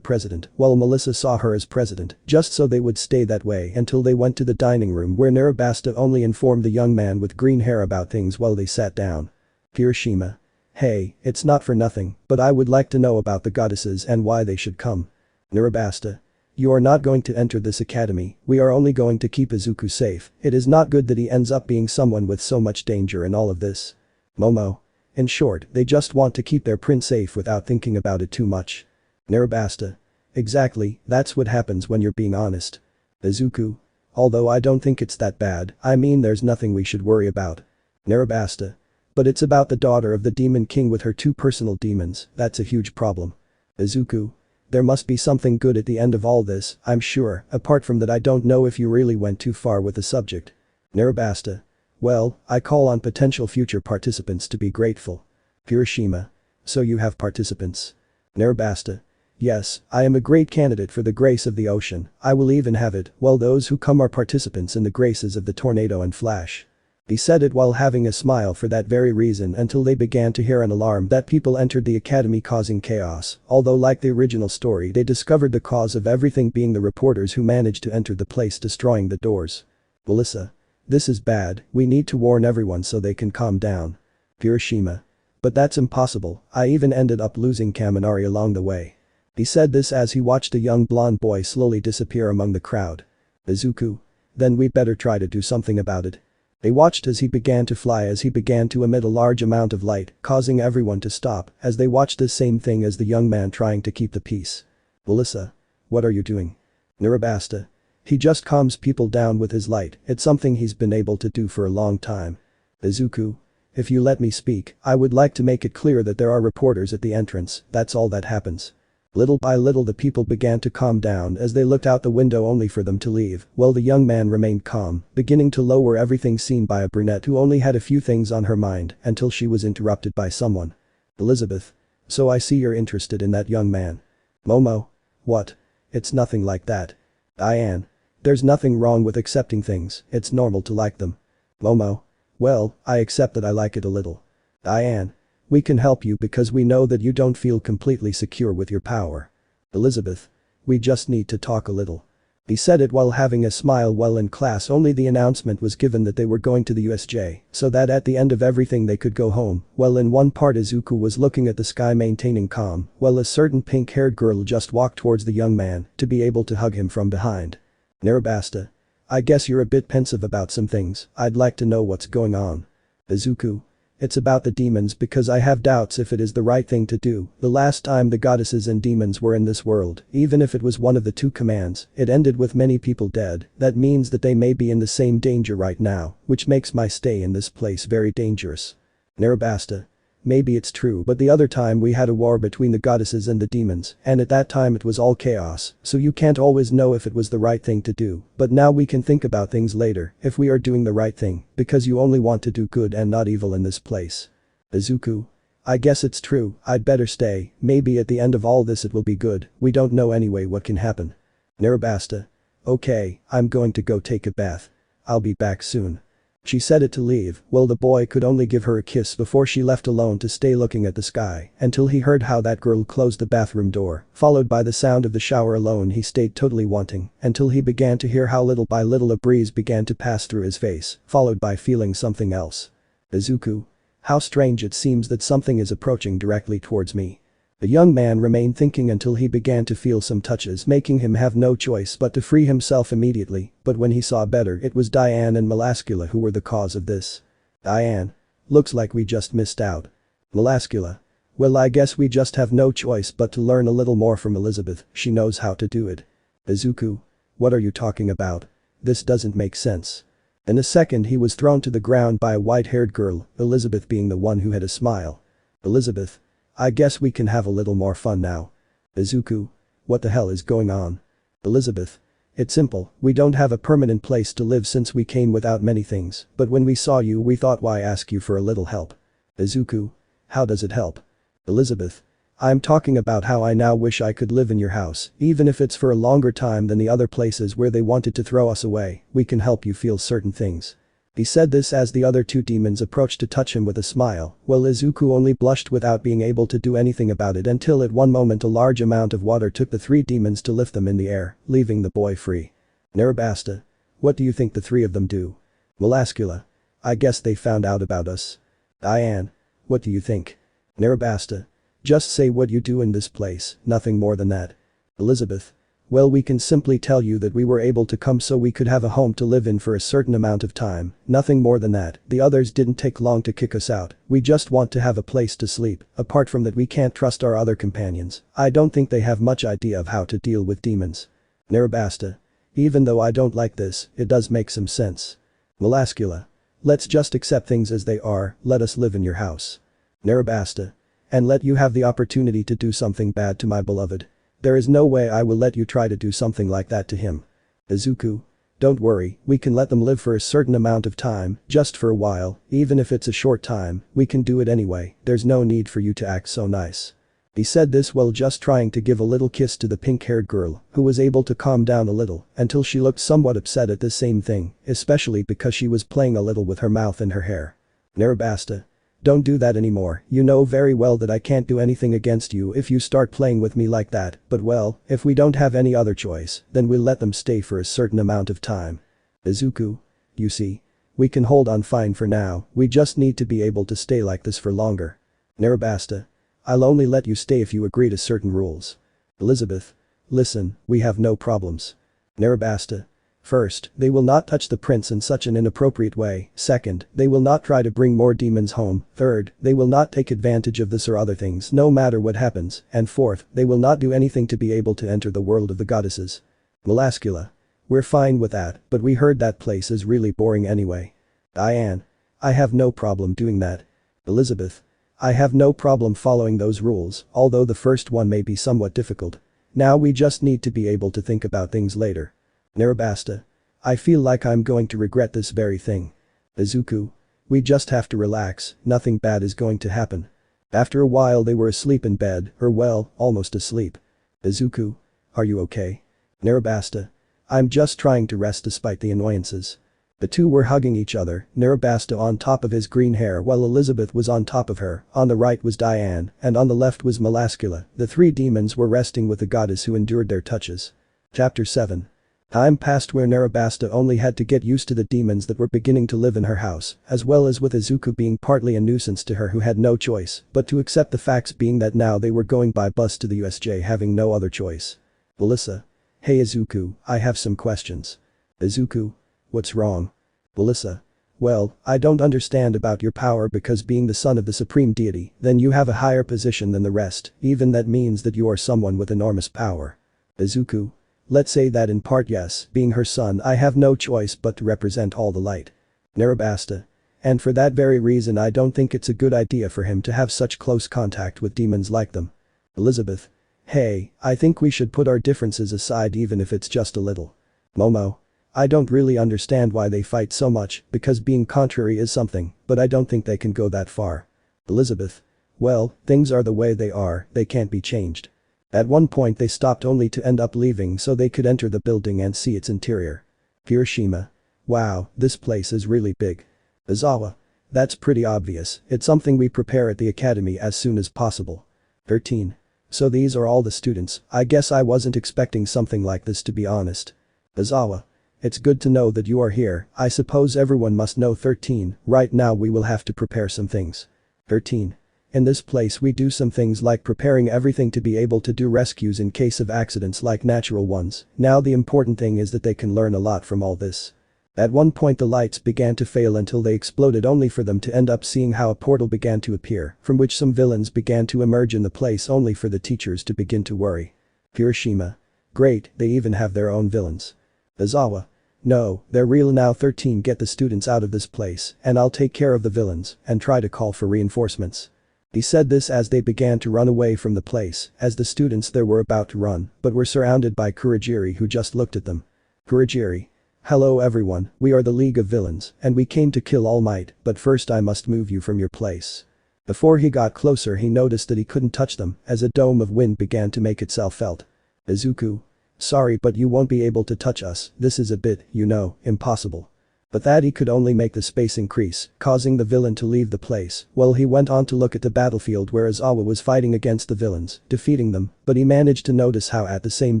president, while Melissa saw her as president, just so they would stay that way until they went to the dining room where Narabasta only informed the young man with green hair about things while they sat down. Kirishima. Hey, it's not for nothing, but I would like to know about the goddesses and why they should come. Narabasta. You are not going to enter this academy, we are only going to keep Izuku safe, it is not good that he ends up being someone with so much danger in all of this. Momo. In short, they just want to keep their prince safe without thinking about it too much. Narabasta. Exactly, that's what happens when you're being honest. Izuku. Although I don't think it's that bad, I mean there's nothing we should worry about. Narabasta. But it's about the daughter of the demon king with her two personal demons, that's a huge problem. Izuku. There must be something good at the end of all this, I'm sure, apart from that I don't know if you really went too far with the subject. Narabasta. Well, I call on potential future participants to be grateful. Kirishima. So you have participants. Narabasta. Yes, I am a great candidate for the grace of the ocean, I will even have it, while those who come are participants in the graces of the tornado and flash. He said it while having a smile for that very reason until they began to hear an alarm that people entered the academy causing chaos, although like the original story they discovered the cause of everything being the reporters who managed to enter the place destroying the doors. Melissa. This is bad, we need to warn everyone so they can calm down. Kirishima. But that's impossible, I even ended up losing Kaminari along the way. He said this as he watched a young blonde boy slowly disappear among the crowd. Izuku. Then we better try to do something about it. They watched as he began to fly as he began to emit a large amount of light, causing everyone to stop as they watched the same thing as the young man trying to keep the peace. Melissa. What are you doing? Narabasta. He just calms people down with his light, it's something he's been able to do for a long time. Izuku. If you let me speak, I would like to make it clear that there are reporters at the entrance, that's all that happens. Little by little the people began to calm down as they looked out the window only for them to leave, while the young man remained calm, beginning to lower everything seen by a brunette who only had a few things on her mind until she was interrupted by someone. Elizabeth. So I see you're interested in that young man. Momo. What? It's nothing like that. Diane. There's nothing wrong with accepting things, it's normal to like them. Momo. Well, I accept that I like it a little. Diane. We can help you because we know that you don't feel completely secure with your power. Elizabeth. We just need to talk a little. He said it while having a smile while in class only the announcement was given that they were going to the USJ, so that at the end of everything they could go home, while in one part Izuku was looking at the sky maintaining calm, while a certain pink-haired girl just walked towards the young man to be able to hug him from behind. Narabasta. I guess you're a bit pensive about some things, I'd like to know what's going on. Izuku. It's about the demons because I have doubts if it is the right thing to do, the last time the goddesses and demons were in this world, even if it was one of the two commands, it ended with many people dead, that means that they may be in the same danger right now, which makes my stay in this place very dangerous. Narabasta. Maybe it's true but the other time we had a war between the goddesses and the demons, and at that time it was all chaos, so you can't always know if it was the right thing to do, but now we can think about things later, if we are doing the right thing, because you only want to do good and not evil in this place. Izuku. I guess it's true, I'd better stay, maybe at the end of all this it will be good, we don't know anyway what can happen. Narabasta. Okay, I'm going to go take a bath. I'll be back soon. She said it to leave, while the boy could only give her a kiss before she left alone to stay looking at the sky until he heard how that girl closed the bathroom door, followed by the sound of the shower alone he stayed totally wanting until he began to hear how little by little a breeze began to pass through his face, followed by feeling something else. Izuku. How strange it seems that something is approaching directly towards me. The young man remained thinking until he began to feel some touches making him have no choice but to free himself immediately, but when he saw better it was Diane and Melascula who were the cause of this. Diane. Looks like we just missed out. Melascula. Well I guess we just have no choice but to learn a little more from Elizabeth, she knows how to do it. Izuku. What are you talking about? This doesn't make sense. In a second he was thrown to the ground by a white-haired girl, Elizabeth being the one who had a smile. Elizabeth. I guess we can have a little more fun now. Izuku. What the hell is going on? Elizabeth. It's simple, we don't have a permanent place to live since we came without many things, but when we saw you we thought why ask you for a little help. Izuku. How does it help? Elizabeth. I'm talking about how I now wish I could live in your house, even if it's for a longer time than the other places where they wanted to throw us away, we can help you feel certain things. He said this as the other two demons approached to touch him with a smile, while Izuku only blushed without being able to do anything about it until at one moment a large amount of water took the three demons to lift them in the air, leaving the boy free. Narabasta. What do you think the three of them do? Melascula. I guess they found out about us. Diane. What do you think? Narabasta. Just say what you do in this place, nothing more than that. Elizabeth. Well, we can simply tell you that we were able to come so we could have a home to live in for a certain amount of time, nothing more than that. The others didn't take long to kick us out, we just want to have a place to sleep, apart from that we can't trust our other companions. I don't think they have much idea of how to deal with demons. Narabasta. Even though I don't like this, it does make some sense. Melascula. Let's just accept things as they are, let us live in your house. Narabasta. And let you have the opportunity to do something bad to my beloved. There is no way I will let you try to do something like that to him. Izuku. Don't worry, we can let them live for a certain amount of time, just for a while, even if it's a short time, we can do it anyway, there's no need for you to act so nice. He said this while just trying to give a little kiss to the pink-haired girl, who was able to calm down a little, until she looked somewhat upset at this same thing, especially because she was playing a little with her mouth and her hair. Narabasta. Don't do that anymore, you know very well that I can't do anything against you if you start playing with me like that, but well, if we don't have any other choice, then we'll let them stay for a certain amount of time. Izuku. You see. We can hold on fine for now, we just need to be able to stay like this for longer. Narabasta. I'll only let you stay if you agree to certain rules. Elizabeth. Listen, we have no problems. Narabasta. First, they will not touch the prince in such an inappropriate way. Second, they will not try to bring more demons home. Third, they will not take advantage of this or other things no matter what happens. And fourth, they will not do anything to be able to enter the world of the goddesses. Melascula. We're fine with that, but we heard that place is really boring anyway. Diane. I have no problem doing that. Elizabeth. I have no problem following those rules, although the first one may be somewhat difficult. Now we just need to be able to think about things later. Narabasta. I feel like I'm going to regret this very thing. Izuku. We just have to relax, nothing bad is going to happen. After a while they were asleep in bed, or well, almost asleep. Izuku. Are you okay? Narabasta. I'm just trying to rest despite the annoyances. The two were hugging each other, Narabasta on top of his green hair while Elizabeth was on top of her, on the right was Diane, and on the left was Melascula. The three demons were resting with the goddess who endured their touches. Chapter 7. Time passed where Narabasta only had to get used to the demons that were beginning to live in her house, as well as with Izuku being partly a nuisance to her who had no choice, but to accept the facts being that now they were going by bus to the USJ having no other choice. Melissa. Hey Izuku, I have some questions. Izuku. What's wrong? Melissa. Well, I don't understand about your power because being the son of the supreme deity, then you have a higher position than the rest, even that means that you are someone with enormous power. Izuku. Let's say that in part yes, being her son I have no choice but to represent all the light. Narabasta. And for that very reason I don't think it's a good idea for him to have such close contact with demons like them. Elizabeth. Hey, I think we should put our differences aside even if it's just a little. Momo. I don't really understand why they fight so much, because being contrary is something, but I don't think they can go that far. Elizabeth. Well, things are the way they are, they can't be changed. At one point they stopped only to end up leaving so they could enter the building and see its interior. Hiroshima. Wow, this place is really big. Izawa. That's pretty obvious, it's something we prepare at the academy as soon as possible. 13. So these are all the students, I guess I wasn't expecting something like this to be honest. Izawa. It's good to know that you are here, I suppose everyone must know. 13. Right now we will have to prepare some things. 13. In this place we do some things like preparing everything to be able to do rescues in case of accidents like natural ones. Now the important thing is that they can learn a lot from all this. At one point the lights began to fail until they exploded only for them to end up seeing how a portal began to appear, from which some villains began to emerge in the place only for the teachers to begin to worry. Hiroshima. Great, they even have their own villains. Izawa. No, they're real now. 13. Get the students out of this place, and I'll take care of the villains, and try to call for reinforcements. He said this as they began to run away from the place, as the students there were about to run, but were surrounded by Kurogiri who just looked at them. Kurogiri. Hello everyone, we are the League of Villains, and we came to kill All Might, but first I must move you from your place. Before he got closer he noticed that he couldn't touch them as a dome of wind began to make itself felt. Izuku. Sorry but you won't be able to touch us, this is a bit, impossible. But that he could only make the space increase, causing the villain to leave the place, while he went on to look at the battlefield where Aizawa was fighting against the villains, defeating them, but he managed to notice how at the same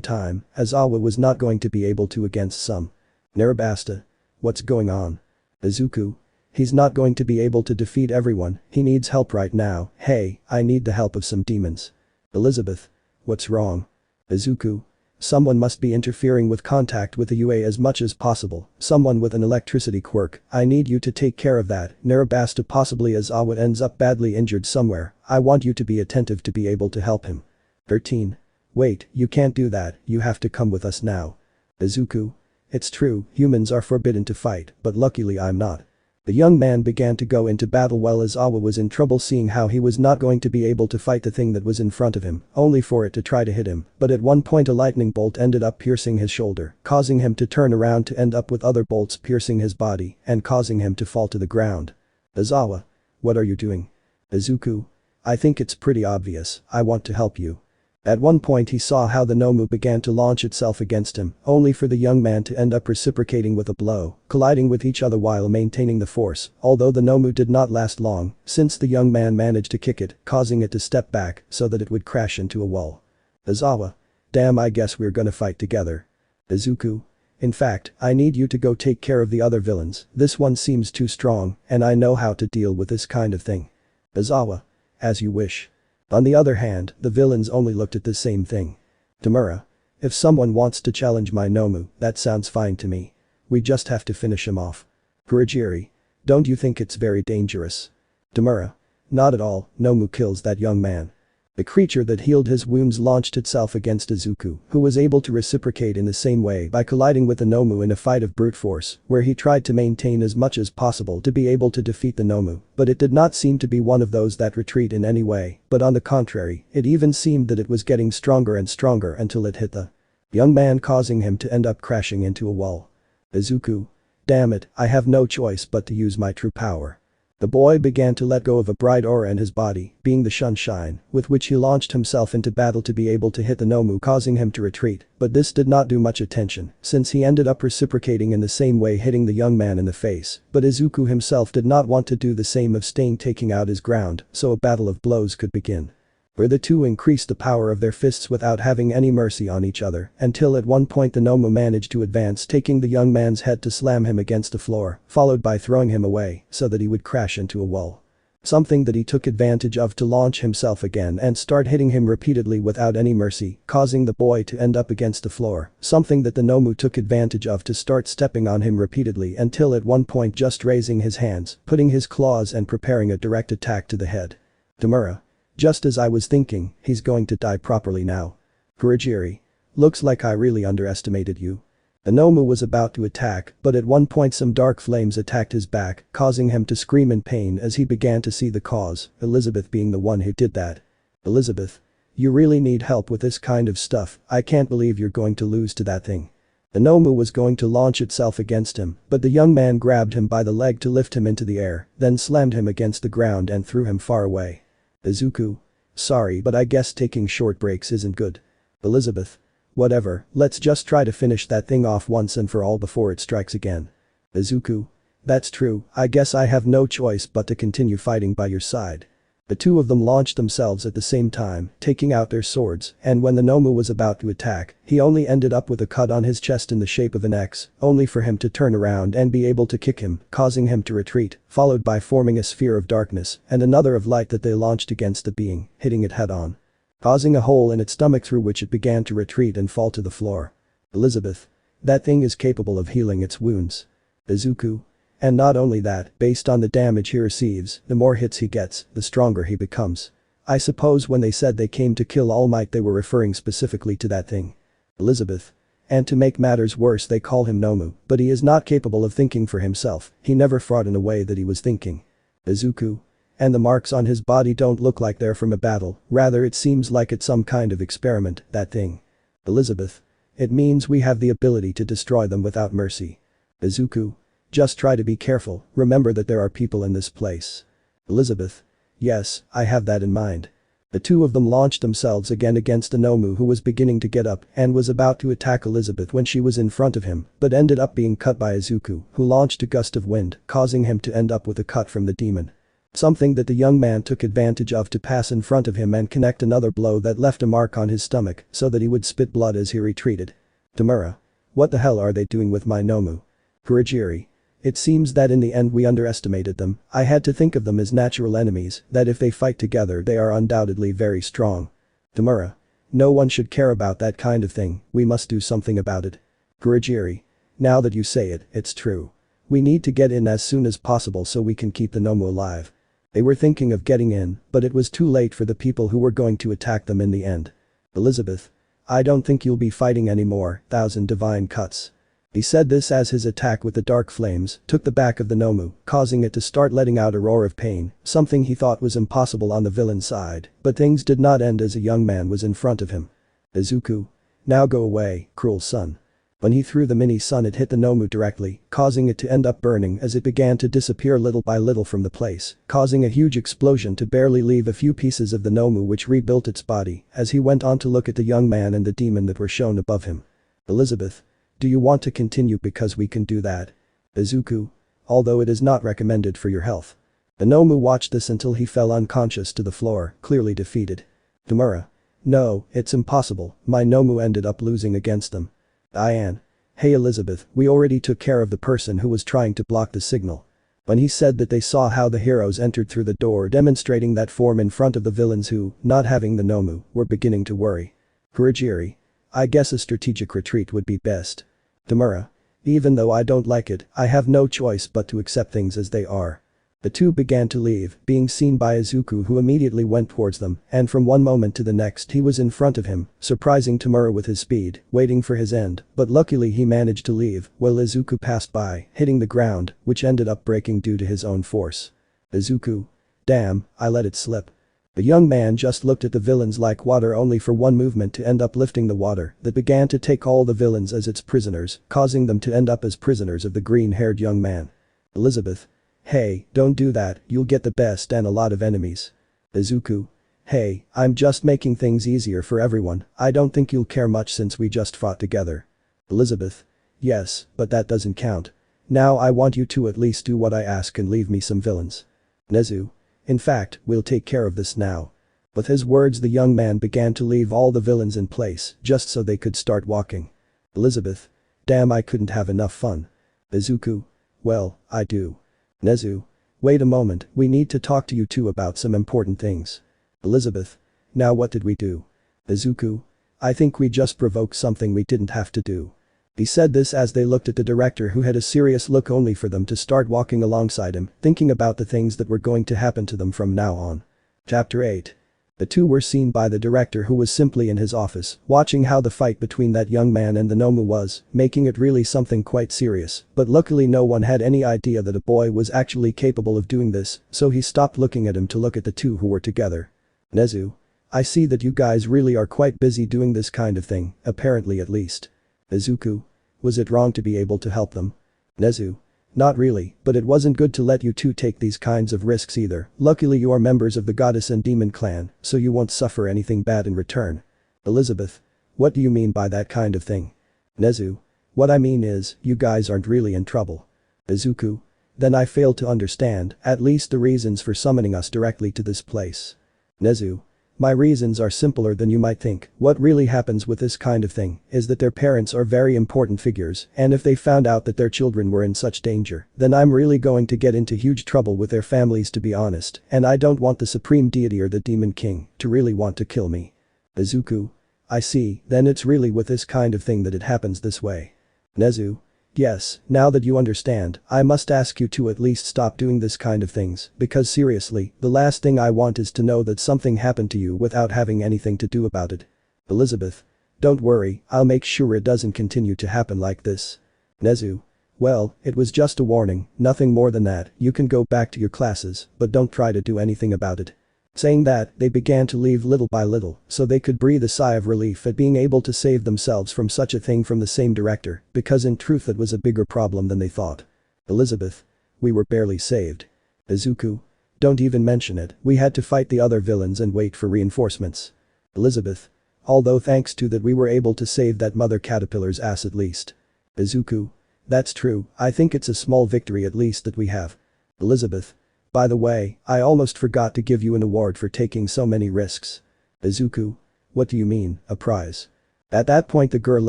time, Aizawa was not going to be able to against some. Narabasta. What's going on? Izuku. He's not going to be able to defeat everyone, he needs help right now, hey, I need the help of some demons. Elizabeth. What's wrong? Izuku. Someone must be interfering with contact with the UA as much as possible, someone with an electricity quirk, I need you to take care of that, Narabasta possibly Aizawa ends up badly injured somewhere, I want you to be attentive to be able to help him. 13. Wait, you can't do that, you have to come with us now. Izuku. It's true, humans are forbidden to fight, but luckily I'm not. The young man began to go into battle while Aizawa was in trouble seeing how he was not going to be able to fight the thing that was in front of him, only for it to try to hit him, but at one point a lightning bolt ended up piercing his shoulder, causing him to turn around to end up with other bolts piercing his body and causing him to fall to the ground. Aizawa. What are you doing? Izuku. I think it's pretty obvious, I want to help you. At one point he saw how the Nomu began to launch itself against him, only for the young man to end up reciprocating with a blow, colliding with each other while maintaining the force, although the Nomu did not last long, since the young man managed to kick it, causing it to step back so that it would crash into a wall. Aizawa. Damn, I guess we're gonna fight together. Izuku. In fact, I need you to go take care of the other villains, this one seems too strong, and I know how to deal with this kind of thing. Aizawa. As you wish. On the other hand, the villains only looked at the same thing. Tamura. If someone wants to challenge my Nomu, that sounds fine to me. We just have to finish him off. Kurogiri. Don't you think it's very dangerous? Tamura. Not at all, Nomu kills that young man. The creature that healed his wounds launched itself against Izuku, who was able to reciprocate in the same way by colliding with the Nomu in a fight of brute force, where he tried to maintain as much as possible to be able to defeat the Nomu, but it did not seem to be one of those that retreat in any way, but on the contrary, it even seemed that it was getting stronger and stronger until it hit the young man, causing him to end up crashing into a wall. Izuku. Damn it, I have no choice but to use my true power. The boy began to let go of a bright aura in his body, being the sunshine, with which he launched himself into battle to be able to hit the Nomu, causing him to retreat, but this did not do much attention, since he ended up reciprocating in the same way, hitting the young man in the face, but Izuku himself did not want to do the same of staying taking out his ground, so a battle of blows could begin. Where the two increased the power of their fists without having any mercy on each other, until at one point the Nomu managed to advance, taking the young man's head to slam him against the floor, followed by throwing him away so that he would crash into a wall. Something that he took advantage of to launch himself again and start hitting him repeatedly without any mercy, causing the boy to end up against the floor, something that the Nomu took advantage of to start stepping on him repeatedly until at one point just raising his hands, putting his claws and preparing a direct attack to the head. Tamura. Just as I was thinking, he's going to die properly now. Kurogiri. Looks like I really underestimated you. The Nomu was about to attack, but at one point some dark flames attacked his back, causing him to scream in pain as he began to see the cause, Elizabeth being the one who did that. Elizabeth. You really need help with this kind of stuff, I can't believe you're going to lose to that thing. The Nomu was going to launch itself against him, but the young man grabbed him by the leg to lift him into the air, then slammed him against the ground and threw him far away. Izuku. Sorry but I guess taking short breaks isn't good. Elizabeth. Whatever, let's just try to finish that thing off once and for all before it strikes again. Izuku. That's true, I guess I have no choice but to continue fighting by your side. The two of them launched themselves at the same time, taking out their swords, and when the Nomu was about to attack, he only ended up with a cut on his chest in the shape of an X, only for him to turn around and be able to kick him, causing him to retreat, followed by forming a sphere of darkness and another of light that they launched against the being, hitting it head-on, causing a hole in its stomach through which it began to retreat and fall to the floor. Elizabeth. That thing is capable of healing its wounds. Izuku. And not only that, based on the damage he receives, the more hits he gets, the stronger he becomes. I suppose when they said they came to kill All Might they were referring specifically to that thing. Elizabeth. And to make matters worse they call him Nomu, but he is not capable of thinking for himself, he never fought in a way that he was thinking. Izuku. And the marks on his body don't look like they're from a battle, rather it seems like it's some kind of experiment, that thing. Elizabeth. It means we have the ability to destroy them without mercy. Izuku. Just try to be careful, remember that there are people in this place. Elizabeth. Yes, I have that in mind. The two of them launched themselves again against Anomu, who was beginning to get up and was about to attack Elizabeth when she was in front of him, but ended up being cut by Izuku, who launched a gust of wind, causing him to end up with a cut from the demon. Something that the young man took advantage of to pass in front of him and connect another blow that left a mark on his stomach so that he would spit blood as he retreated. Tamura. What the hell are they doing with my Nomu? Kurogiri. It seems that in the end we underestimated them. I had to think of them as natural enemies, that if they fight together they are undoubtedly very strong. Tamura. No one should care about that kind of thing, we must do something about it. Kurogiri. Now that you say it, it's true. We need to get in as soon as possible so we can keep the Nomu alive. They were thinking of getting in, but it was too late for the people who were going to attack them in the end. Elizabeth. I don't think you'll be fighting anymore, 1,000 divine cuts. He said this as his attack with the dark flames took the back of the Nomu, causing it to start letting out a roar of pain, something he thought was impossible on the villain side, but things did not end as a young man was in front of him. Izuku. Now go away, cruel son. When he threw the mini-sun it hit the Nomu directly, causing it to end up burning as it began to disappear little by little from the place, causing a huge explosion to barely leave a few pieces of the Nomu, which rebuilt its body as he went on to look at the young man and the demon that were shown above him. Elizabeth. Do you want to continue because we can do that? Izuku. Although it is not recommended for your health. The Nomu watched this until he fell unconscious to the floor, clearly defeated. Tamura. No, it's impossible, my Nomu ended up losing against them. Diane. Hey Elizabeth, we already took care of the person who was trying to block the signal. When he said that they saw how the heroes entered through the door, demonstrating that form in front of the villains who, not having the Nomu, were beginning to worry. Kurogiri. I guess a strategic retreat would be best. Tamura. Even though I don't like it, I have no choice but to accept things as they are. The two began to leave, being seen by Izuku, who immediately went towards them, and from one moment to the next he was in front of him, surprising Tamura with his speed, waiting for his end, but luckily he managed to leave while Izuku passed by, hitting the ground, which ended up breaking due to his own force. Izuku. Damn, I let it slip. The young man just looked at the villains like water, only for one movement to end up lifting the water that began to take all the villains as its prisoners, causing them to end up as prisoners of the green-haired young man. Elizabeth. Hey, don't do that, you'll get the best and a lot of enemies. Izuku. Hey, I'm just making things easier for everyone, I don't think you'll care much since we just fought together. Elizabeth. Yes, but that doesn't count. Now I want you to at least do what I ask and leave me some villains. Nezu. In fact, we'll take care of this now. With his words the young man began to leave all the villains in place just so they could start walking. Elizabeth. Damn, I couldn't have enough fun. Izuku. Well, I do. Nezu. Wait a moment, we need to talk to you two about some important things. Elizabeth. Now what did we do? Izuku. I think we just provoked something we didn't have to do. He said this as they looked at the director, who had a serious look, only for them to start walking alongside him, thinking about the things that were going to happen to them from now on. Chapter 8. The two were seen by the director, who was simply in his office, watching how the fight between that young man and the Nomu was, making it really something quite serious, but luckily no one had any idea that a boy was actually capable of doing this, so he stopped looking at him to look at the two who were together. Nezu. I see that you guys really are quite busy doing this kind of thing, apparently at least. Izuku. Was it wrong to be able to help them? Nezu. Not really, but it wasn't good to let you two take these kinds of risks either. Luckily you are members of the goddess and demon clan, so you won't suffer anything bad in return. Elizabeth. What do you mean by that kind of thing? Nezu. What I mean is, you guys aren't really in trouble. Izuku. Then I fail to understand, at least the reasons for summoning us directly to this place. Nezu. My reasons are simpler than you might think. What really happens with this kind of thing is that their parents are very important figures, and if they found out that their children were in such danger, then I'm really going to get into huge trouble with their families, to be honest, and I don't want the supreme deity or the demon king to really want to kill me. Izuku. I see, then it's really with this kind of thing that it happens this way. Nezu. Yes, now that you understand, I must ask you to at least stop doing this kind of things, because seriously, the last thing I want is to know that something happened to you without having anything to do about it. Elizabeth. Don't worry, I'll make sure it doesn't continue to happen like this. Nezu. Well, it was just a warning, nothing more than that. You can go back to your classes, but don't try to do anything about it. Saying that, they began to leave little by little, so they could breathe a sigh of relief at being able to save themselves from such a thing from the same director, because in truth it was a bigger problem than they thought. Elizabeth. We were barely saved. Izuku. Don't even mention it, we had to fight the other villains and wait for reinforcements. Elizabeth. Although thanks to that we were able to save that mother caterpillar's ass at least. Izuku. That's true, I think it's a small victory at least that we have. Elizabeth. By the way, I almost forgot to give you an award for taking so many risks. Izuku. What do you mean, a prize? At that point the girl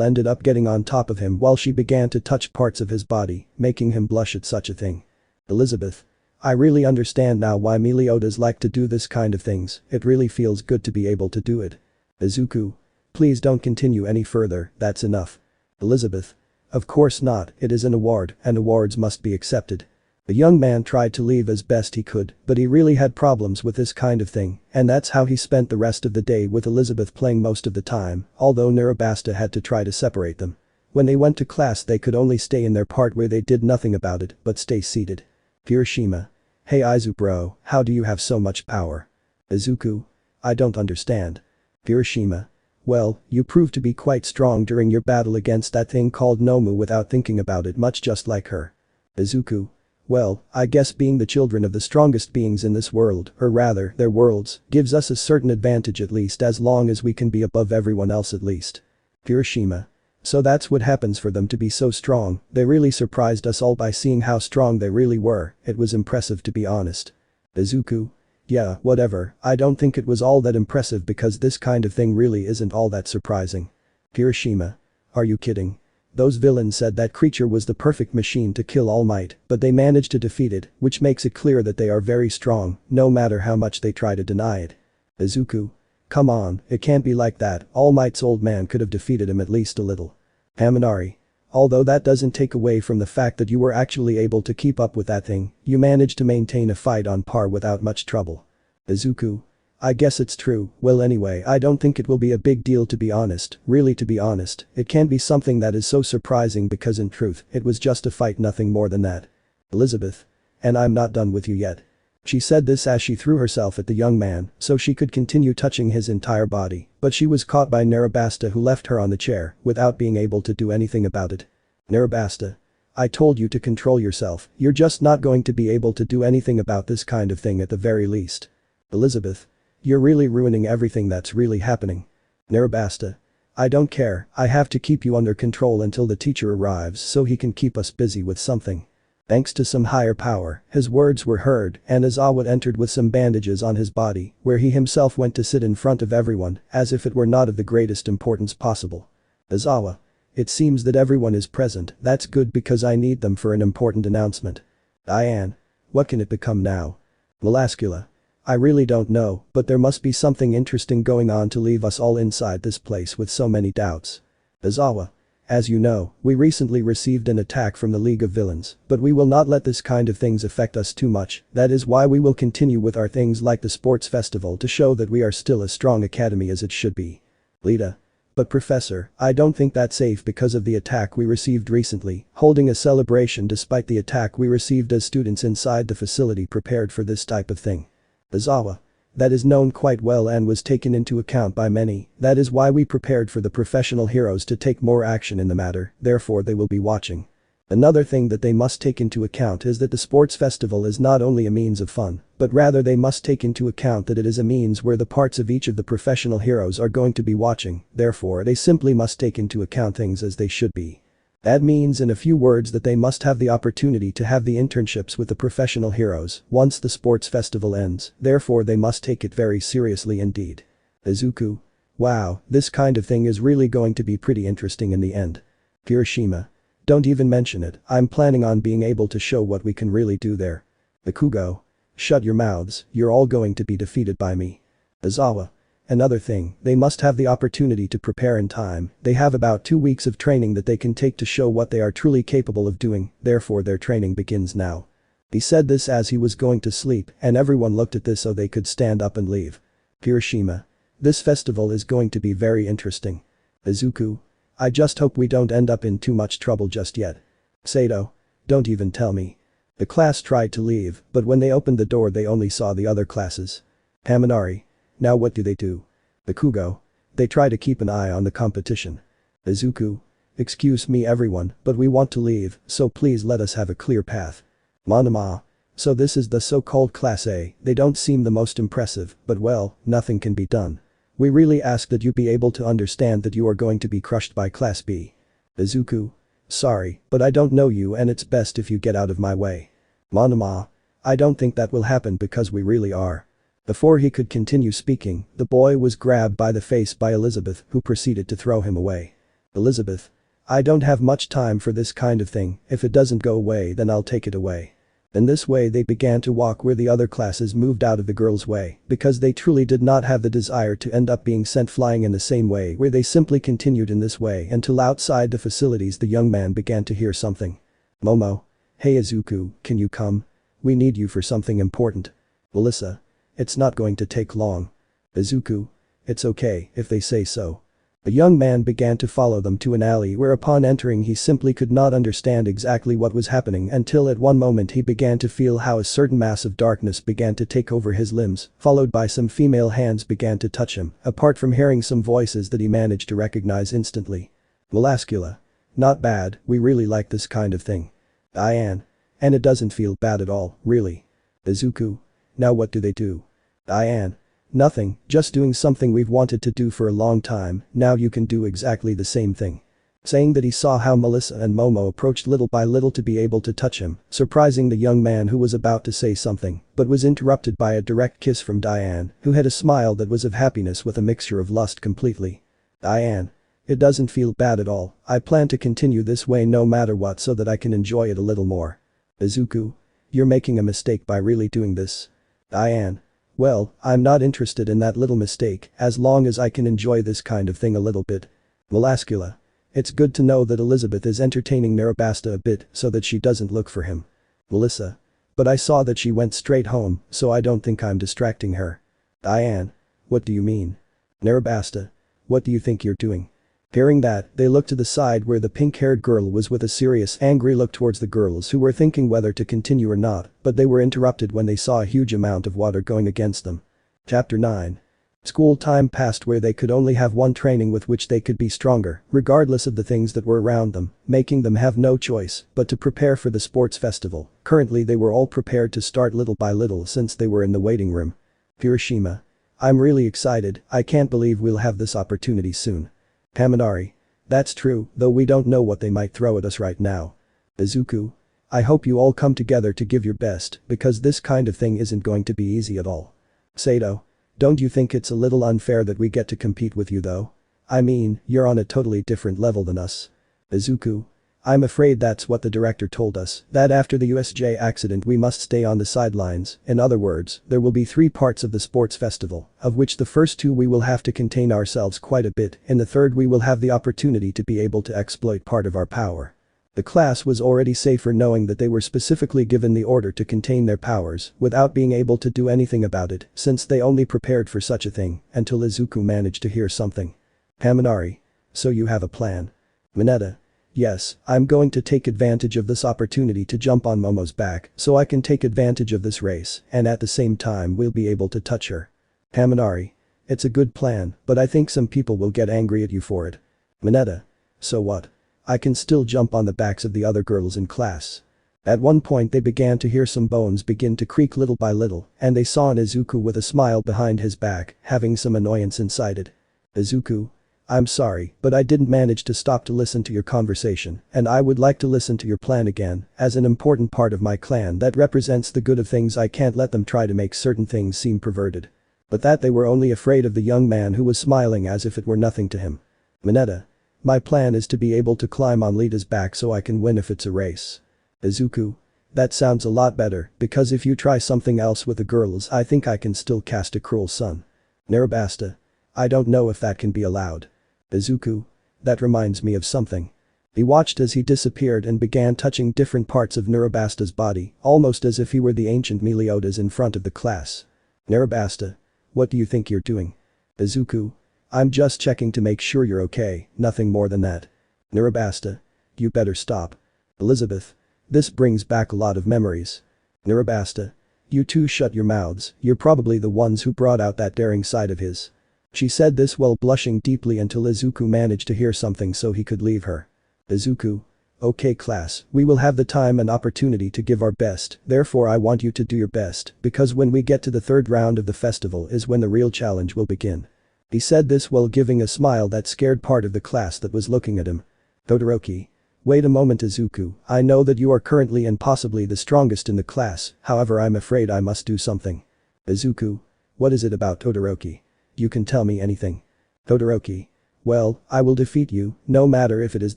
ended up getting on top of him while she began to touch parts of his body, making him blush at such a thing. Elizabeth. I really understand now why Meliodas like to do this kind of things, it really feels good to be able to do it. Izuku. Please don't continue any further, that's enough. Elizabeth. Of course not, it is an award, and awards must be accepted. The young man tried to leave as best he could, but he really had problems with this kind of thing, and that's how he spent the rest of the day with Elizabeth playing most of the time, although Narabasta had to try to separate them. When they went to class they could only stay in their part where they did nothing about it but stay seated. Kirishima. Hey Izuku bro, how do you have so much power? Izuku. I don't understand. Kirishima. Well, you proved to be quite strong during your battle against that thing called Nomu without thinking about it much just like her. Izuku. Well, I guess being the children of the strongest beings in this world, or rather, their worlds, gives us a certain advantage at least as long as we can be above everyone else at least. Kirishima. So that's what happens for them to be so strong, they really surprised us all by seeing how strong they really were, it was impressive to be honest. Izuku. Yeah, whatever, I don't think it was all that impressive because this kind of thing really isn't all that surprising. Kirishima. Are you kidding? Those villains said that creature was the perfect machine to kill All Might, but they managed to defeat it, which makes it clear that they are very strong, no matter how much they try to deny it. Izuku. Come on, it can't be like that, All Might's old man could have defeated him at least a little. Haminari. Although that doesn't take away from the fact that you were actually able to keep up with that thing, you managed to maintain a fight on par without much trouble. Izuku. I guess it's true, well anyway I don't think it will be a big deal to be honest, really to be honest, it can't be something that is so surprising because in truth, it was just a fight nothing more than that. Elizabeth. And I'm not done with you yet. She said this as she threw herself at the young man so she could continue touching his entire body, but she was caught by Narabasta who left her on the chair without being able to do anything about it. Narabasta. I told you to control yourself, you're just not going to be able to do anything about this kind of thing at the very least. Elizabeth. You're really ruining everything that's really happening. Narabasta. I don't care, I have to keep you under control until the teacher arrives so he can keep us busy with something. Thanks to some higher power, his words were heard and Izawa entered with some bandages on his body, where he himself went to sit in front of everyone as if it were not of the greatest importance possible. Izawa. It seems that everyone is present, that's good because I need them for an important announcement. Diane. What can it become now? Melascula. I really don't know, but there must be something interesting going on to leave us all inside this place with so many doubts. Izawa. As you know, we recently received an attack from the League of Villains, but we will not let this kind of things affect us too much, that is why we will continue with our things like the sports festival to show that we are still a strong academy as it should be. Lita. But Professor, I don't think that's safe because of the attack we received recently, holding a celebration despite the attack we received as students inside the facility prepared for this type of thing. Izawa. That is known quite well and was taken into account by many, that is why we prepared for the professional heroes to take more action in the matter, therefore they will be watching. Another thing that they must take into account is that the sports festival is not only a means of fun, but rather they must take into account that it is a means where the parts of each of the professional heroes are going to be watching, therefore they simply must take into account things as they should be. That means in a few words that they must have the opportunity to have the internships with the professional heroes once the sports festival ends, therefore they must take it very seriously indeed. Izuku. Wow, this kind of thing is really going to be pretty interesting in the end. Kirishima. Don't even mention it, I'm planning on being able to show what we can really do there. Bakugo. Shut your mouths, you're all going to be defeated by me. Izawa. Another thing, they must have the opportunity to prepare in time, they have about 2 weeks of training that they can take to show what they are truly capable of doing, therefore their training begins now. He said this as he was going to sleep and everyone looked at this so they could stand up and leave. Kirishima. This festival is going to be very interesting. Izuku. I just hope we don't end up in too much trouble just yet. Sato. Don't even tell me. The class tried to leave, but when they opened the door they only saw the other classes. Haminari. Now what do they do? Bakugo. They try to keep an eye on the competition. Izuku. Excuse me everyone, but we want to leave, so please let us have a clear path. Monoma. So this is the so-called Class A, they don't seem the most impressive, but well, nothing can be done. We really ask that you be able to understand that you are going to be crushed by Class B. Izuku. Sorry, but I don't know you and it's best if you get out of my way. Monoma. I don't think that will happen because we really are. Before he could continue speaking, the boy was grabbed by the face by Elizabeth, who proceeded to throw him away. Elizabeth. I don't have much time for this kind of thing, if it doesn't go away then I'll take it away. In this way they began to walk where the other classes moved out of the girls' way, because they truly did not have the desire to end up being sent flying in the same way where they simply continued in this way until outside the facilities the young man began to hear something. Momo. Hey Izuku, can you come? We need you for something important. Melissa. It's not going to take long. Izuku. It's okay, if they say so. The young man began to follow them to an alley where upon entering he simply could not understand exactly what was happening until at one moment he began to feel how a certain mass of darkness began to take over his limbs, followed by some female hands began to touch him, apart from hearing some voices that he managed to recognize instantly. Velascula. Not bad, we really like this kind of thing. Diane. And it doesn't feel bad at all, really. Izuku. Now what do they do? Diane. Nothing, just doing something we've wanted to do for a long time, now you can do exactly the same thing. Saying that he saw how Melissa and Momo approached little by little to be able to touch him, surprising the young man who was about to say something, but was interrupted by a direct kiss from Diane, who had a smile that was of happiness with a mixture of lust completely. Diane. It doesn't feel bad at all, I plan to continue this way no matter what so that I can enjoy it a little more. Izuku. You're making a mistake by really doing this. Diane. Well, I'm not interested in that little mistake, as long as I can enjoy this kind of thing a little bit. Velascula. It's good to know that Elizabeth is entertaining Narabasta a bit so that she doesn't look for him. Melissa. But I saw that she went straight home, so I don't think I'm distracting her. Diane. What do you mean? Narabasta. What do you think you're doing? Hearing that, they looked to the side where the pink-haired girl was with a serious, angry look towards the girls who were thinking whether to continue or not, but they were interrupted when they saw a huge amount of water going against them. Chapter 9. School time passed where they could only have one training with which they could be stronger, regardless of the things that were around them, making them have no choice but to prepare for the sports festival. Currently they were all prepared to start little by little since they were in the waiting room. Hiroshima. I'm really excited, I can't believe we'll have this opportunity soon. Haminari. That's true, though we don't know what they might throw at us right now. Izuku. I hope you all come together to give your best, because this kind of thing isn't going to be easy at all. Sato. Don't you think it's a little unfair that we get to compete with you though? I mean, you're on a totally different level than us. Izuku. I'm afraid that's what the director told us, that after the USJ accident we must stay on the sidelines. In other words, there will be 3 parts of the sports festival, of which the first 2 we will have to contain ourselves quite a bit, in the third we will have the opportunity to be able to exploit part of our power. The class was already safer knowing that they were specifically given the order to contain their powers without being able to do anything about it since they only prepared for such a thing until Izuku managed to hear something. Haminari. So you have a plan. Mineta. Yes, I'm going to take advantage of this opportunity to jump on Momo's back so I can take advantage of this race and at the same time we'll be able to touch her. Haminari. It's a good plan, but I think some people will get angry at you for it. Mineta. So what? I can still jump on the backs of the other girls in class. At one point they began to hear some bones begin to creak little by little and they saw an Izuku with a smile behind his back, having some annoyance inside it. Izuku. I'm sorry, but I didn't manage to stop to listen to your conversation, and I would like to listen to your plan again, as an important part of my clan that represents the good of things. I can't let them try to make certain things seem perverted. But that they were only afraid of the young man who was smiling as if it were nothing to him. Mineta. My plan is to be able to climb on Lita's back so I can win if it's a race. Izuku. That sounds a lot better, because if you try something else with the girls I think I can still cast a cruel sun. Narabasta. I don't know if that can be allowed. Izuku. That reminds me of something. He watched as he disappeared and began touching different parts of Narabasta's body, almost as if he were the ancient Meliodas in front of the class. Narabasta. What do you think you're doing? Izuku. I'm just checking to make sure you're okay, nothing more than that. Narabasta. You better stop. Elizabeth. This brings back a lot of memories. Narabasta. You two shut your mouths, you're probably the ones who brought out that daring side of his. She said this while blushing deeply until Izuku managed to hear something so he could leave her. Izuku. Okay class, we will have the time and opportunity to give our best, therefore I want you to do your best, because when we get to the third round of the festival is when the real challenge will begin. He said this while giving a smile that scared part of the class that was looking at him. Todoroki. Wait a moment Izuku, I know that you are currently and possibly the strongest in the class, however I'm afraid I must do something. Izuku. What is it about Todoroki? You can tell me anything. Todoroki. Well, I will defeat you, no matter if it is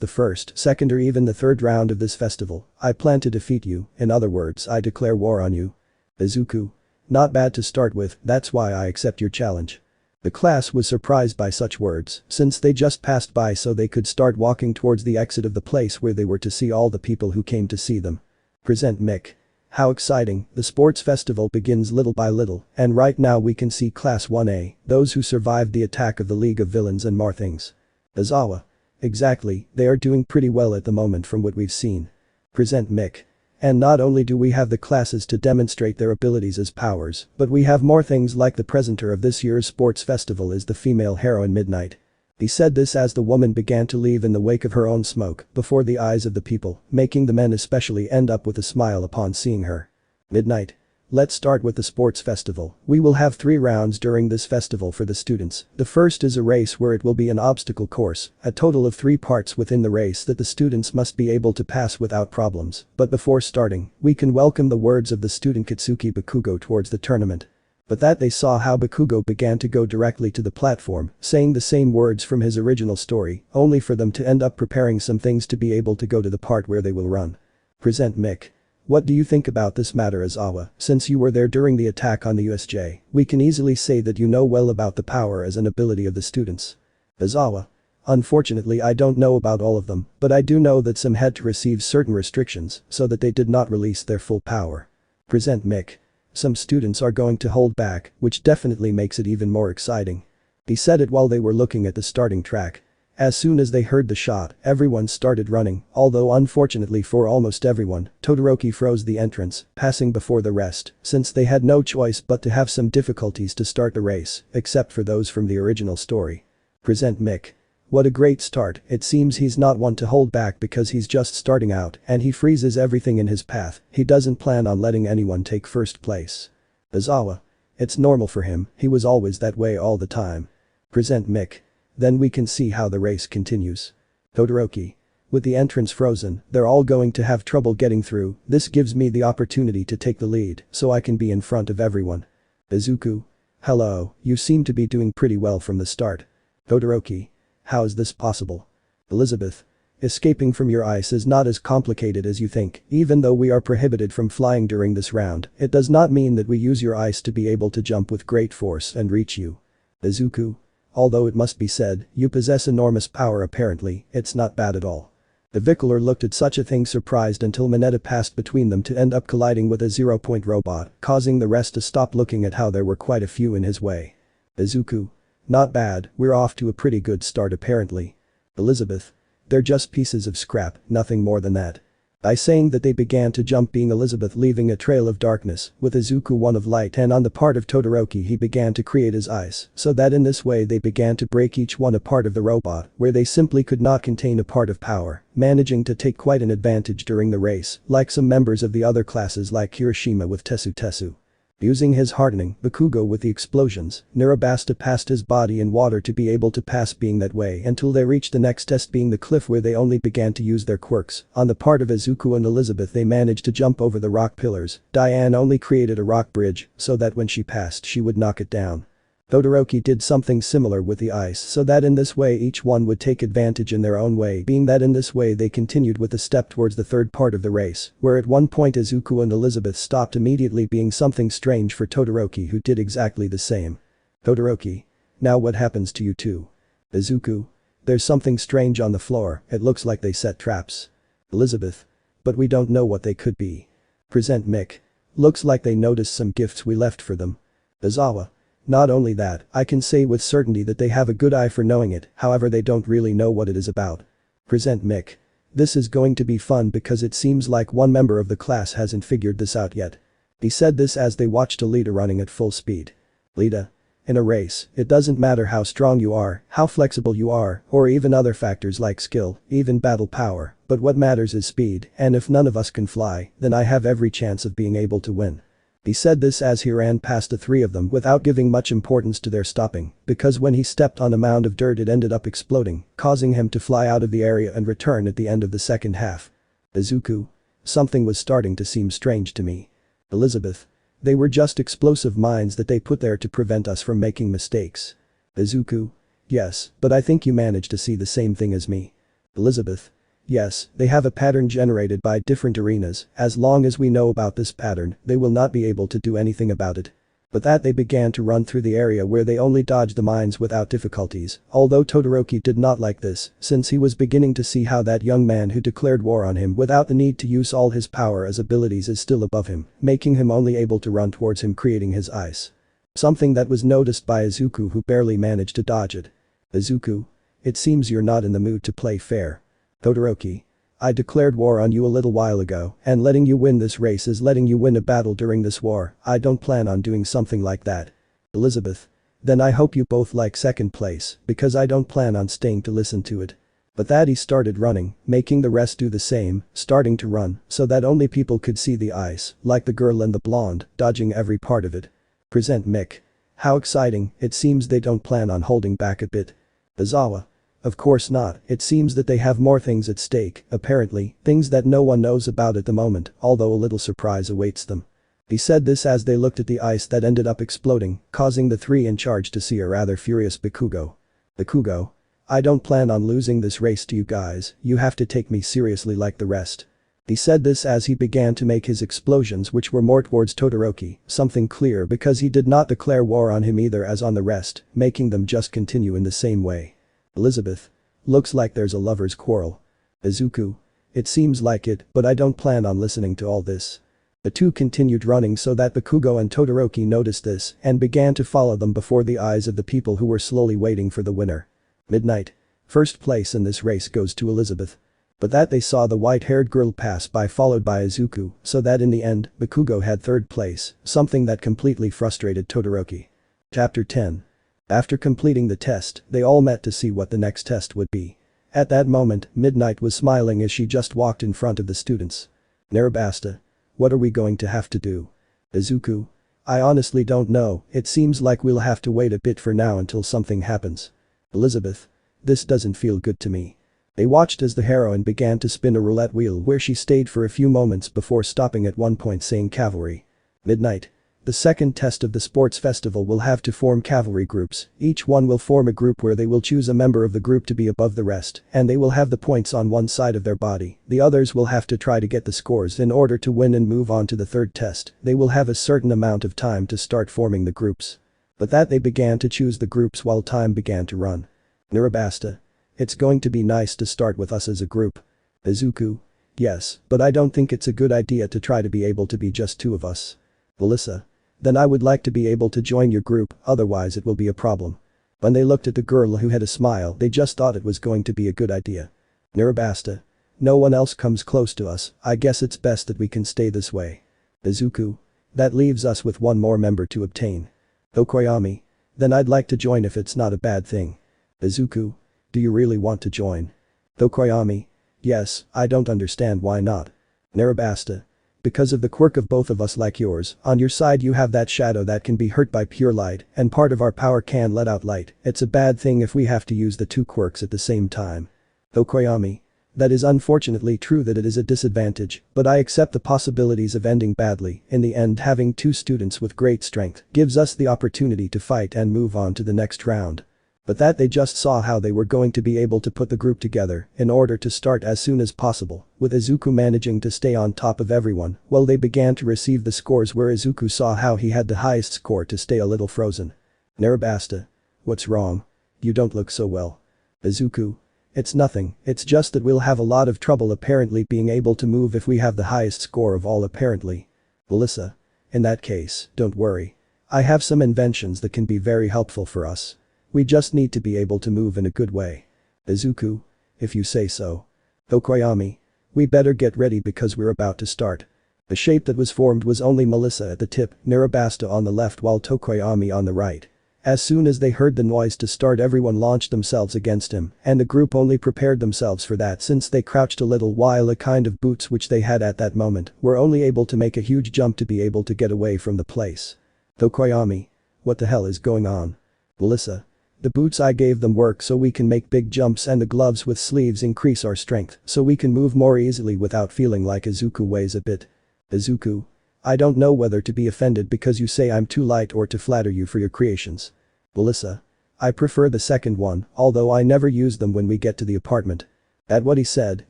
the first, second or even the third round of this festival, I plan to defeat you, in other words I declare war on you. Izuku. Not bad to start with, that's why I accept your challenge. The class was surprised by such words, since they just passed by so they could start walking towards the exit of the place where they were to see all the people who came to see them. Present Mick. How exciting, the sports festival begins little by little, and right now we can see Class 1A, those who survived the attack of the League of Villains and more things. Aizawa. Exactly, they are doing pretty well at the moment from what we've seen. Present Mick. And not only do we have the classes to demonstrate their abilities as powers, but we have more things like the presenter of this year's sports festival is the female heroine Midnight. He said this as the woman began to leave in the wake of her own smoke before the eyes of the people, making the men especially end up with a smile upon seeing her. Midnight. Let's start with the sports festival. We will have 3 rounds during this festival for the students. The first is a race where it will be an obstacle course, a total of 3 parts within the race that the students must be able to pass without problems. But before starting, we can welcome the words of the student Katsuki Bakugo towards the tournament. But that they saw how Bakugo began to go directly to the platform, saying the same words from his original story, only for them to end up preparing some things to be able to go to the part where they will run. Present Mick. What do you think about this matter Aizawa, since you were there during the attack on the USJ, we can easily say that you know well about the power as an ability of the students. Aizawa. Unfortunately I don't know about all of them, but I do know that some had to receive certain restrictions so that they did not release their full power. Present Mick. Some students are going to hold back, which definitely makes it even more exciting. He said it while they were looking at the starting track. As soon as they heard the shot, everyone started running, although unfortunately for almost everyone, Todoroki froze the entrance, passing before the rest, since they had no choice but to have some difficulties to start the race, except for those from the original story. Present Mick. What a great start, it seems he's not one to hold back because he's just starting out and he freezes everything in his path, he doesn't plan on letting anyone take first place. Aizawa. It's normal for him, he was always that way all the time. Present Mick. Then we can see how the race continues. Todoroki. With the entrance frozen, they're all going to have trouble getting through, this gives me the opportunity to take the lead so I can be in front of everyone. Izuku. Hello, you seem to be doing pretty well from the start. Todoroki. How is this possible? Elizabeth. Escaping from your ice is not as complicated as you think, even though we are prohibited from flying during this round, it does not mean that we use your ice to be able to jump with great force and reach you. Izuku. Although it must be said, you possess enormous power apparently, it's not bad at all. The Vicaler looked at such a thing surprised until Mineta passed between them to end up colliding with a 0-point robot, causing the rest to stop looking at how there were quite a few in his way. Izuku. Not bad, we're off to a pretty good start apparently. Elizabeth. They're just pieces of scrap, nothing more than that. By saying that they began to jump being Elizabeth leaving a trail of darkness, with Izuku one of light and on the part of Todoroki he began to create his ice, so that in this way they began to break each one a part of the robot, where they simply could not contain a part of power, managing to take quite an advantage during the race, like some members of the other classes like Kirishima with Tesu. Using his hardening, Bakugo with the explosions, Nirabasta passed his body in water to be able to pass being that way until they reached the next test being the cliff where they only began to use their quirks. On the part of Izuku and Elizabeth they managed to jump over the rock pillars, Diane only created a rock bridge so that when she passed she would knock it down. Todoroki did something similar with the ice so that in this way each one would take advantage in their own way being that in this way they continued with the step towards the third part of the race, where at one point Izuku and Elizabeth stopped immediately being something strange for Todoroki who did exactly the same. Todoroki. Now what happens to you two? Izuku. There's something strange on the floor, it looks like they set traps. Elizabeth. But we don't know what they could be. Present Mick. Looks like they noticed some gifts we left for them. Aizawa. Not only that, I can say with certainty that they have a good eye for knowing it, however they don't really know what it is about. Present Mick. This is going to be fun because it seems like one member of the class hasn't figured this out yet. He said this as they watched Alita running at full speed. Lita. In a race, it doesn't matter how strong you are, how flexible you are, or even other factors like skill, even battle power, but what matters is speed, and if none of us can fly, then I have every chance of being able to win. He said this as he ran past the three of them without giving much importance to their stopping, because when he stepped on a mound of dirt it ended up exploding, causing him to fly out of the area and return at the end of the second half. Izuku. Something was starting to seem strange to me. Elizabeth. They were just explosive mines that they put there to prevent us from making mistakes. Izuku. Yes, but I think you managed to see the same thing as me. Elizabeth. Yes, they have a pattern generated by different arenas, as long as we know about this pattern, they will not be able to do anything about it. But that they began to run through the area where they only dodged the mines without difficulties, although Todoroki did not like this, since he was beginning to see how that young man who declared war on him without the need to use all his power as abilities is still above him, making him only able to run towards him, creating his ice. Something that was noticed by Izuku, who barely managed to dodge it. Izuku. It seems you're not in the mood to play fair. Todoroki. I declared war on you a little while ago, and letting you win this race is letting you win a battle during this war. I don't plan on doing something like that. Elizabeth. Then I hope you both like second place, because I don't plan on staying to listen to it. But that he started running, making the rest do the same, starting to run, so that only people could see the ice, like the girl and the blonde, dodging every part of it. Present Mick. How exciting, it seems they don't plan on holding back a bit. Izawa. Of course not, it seems that they have more things at stake, apparently, things that no one knows about at the moment, although a little surprise awaits them. He said this as they looked at the ice that ended up exploding, causing the three in charge to see a rather furious Bakugo. Bakugo. I don't plan on losing this race to you guys, you have to take me seriously like the rest. He said this as he began to make his explosions, which were more towards Todoroki, something clear because he did not declare war on him either as on the rest, making them just continue in the same way. Elizabeth. Looks like there's a lover's quarrel. Izuku. It seems like it, but I don't plan on listening to all this. The two continued running so that Bakugo and Todoroki noticed this and began to follow them before the eyes of the people who were slowly waiting for the winner. Midnight. First place in this race goes to Elizabeth. But that they saw the white-haired girl pass by, followed by Izuku, so that in the end, Bakugo had third place, something that completely frustrated Todoroki. Chapter 10. After completing the test, they all met to see what the next test would be. At that moment, Midnight was smiling as she just walked in front of the students. Narabasta. What are we going to have to do? Izuku. I honestly don't know, it seems like we'll have to wait a bit for now until something happens. Elizabeth. This doesn't feel good to me. They watched as the heroine began to spin a roulette wheel where she stayed for a few moments before stopping at one point saying cavalry. Midnight. The second test of the sports festival will have to form cavalry groups, each one will form a group where they will choose a member of the group to be above the rest, and they will have the points on one side of their body, the others will have to try to get the scores in order to win and move on to the third test. They will have a certain amount of time to start forming the groups. But that they began to choose the groups while time began to run. Narabasta. It's going to be nice to start with us as a group. Izuku. Yes, but I don't think it's a good idea to try to be able to be just two of us. Melissa. Then I would like to be able to join your group, otherwise it will be a problem. When they looked at the girl who had a smile, they just thought it was going to be a good idea. Narabasta. No one else comes close to us, I guess it's best that we can stay this way. Izuku. That leaves us with one more member to obtain. Okoyami. Then I'd like to join if it's not a bad thing. Izuku. Do you really want to join? Okoyami. Yes, I don't understand why not. Narabasta. Because of the quirk of both of us like yours, on your side you have that shadow that can be hurt by pure light, and part of our power can let out light. It's a bad thing if we have to use the two quirks at the same time. Okoyami. That is unfortunately true that it is a disadvantage, but I accept the possibilities of ending badly. In the end, having two students with great strength gives us the opportunity to fight and move on to the next round. But that they just saw how they were going to be able to put the group together in order to start as soon as possible, with Izuku managing to stay on top of everyone while they began to receive the scores where Izuku saw how he had the highest score to stay a little frozen. Narabasta. What's wrong? You don't look so well. Izuku. It's nothing, it's just that we'll have a lot of trouble apparently being able to move if we have the highest score of all apparently. Melissa. In that case, don't worry. I have some inventions that can be very helpful for us. We just need to be able to move in a good way. Izuku. If you say so. Okoyami. We better get ready because we're about to start. The shape that was formed was only Melissa at the tip, Narabasta on the left while Tokoyami on the right. As soon as they heard the noise to start, everyone launched themselves against him, and the group only prepared themselves for that since they crouched a little while the kind of boots which they had at that moment were only able to make a huge jump to be able to get away from the place. Tokoyami. What the hell is going on? Melissa. The boots I gave them work so we can make big jumps, and the gloves with sleeves increase our strength so we can move more easily without feeling like Izuku weighs a bit. Izuku. I don't know whether to be offended because you say I'm too light or to flatter you for your creations. Melissa. I prefer the second one, although I never use them when we get to the apartment. At what he said,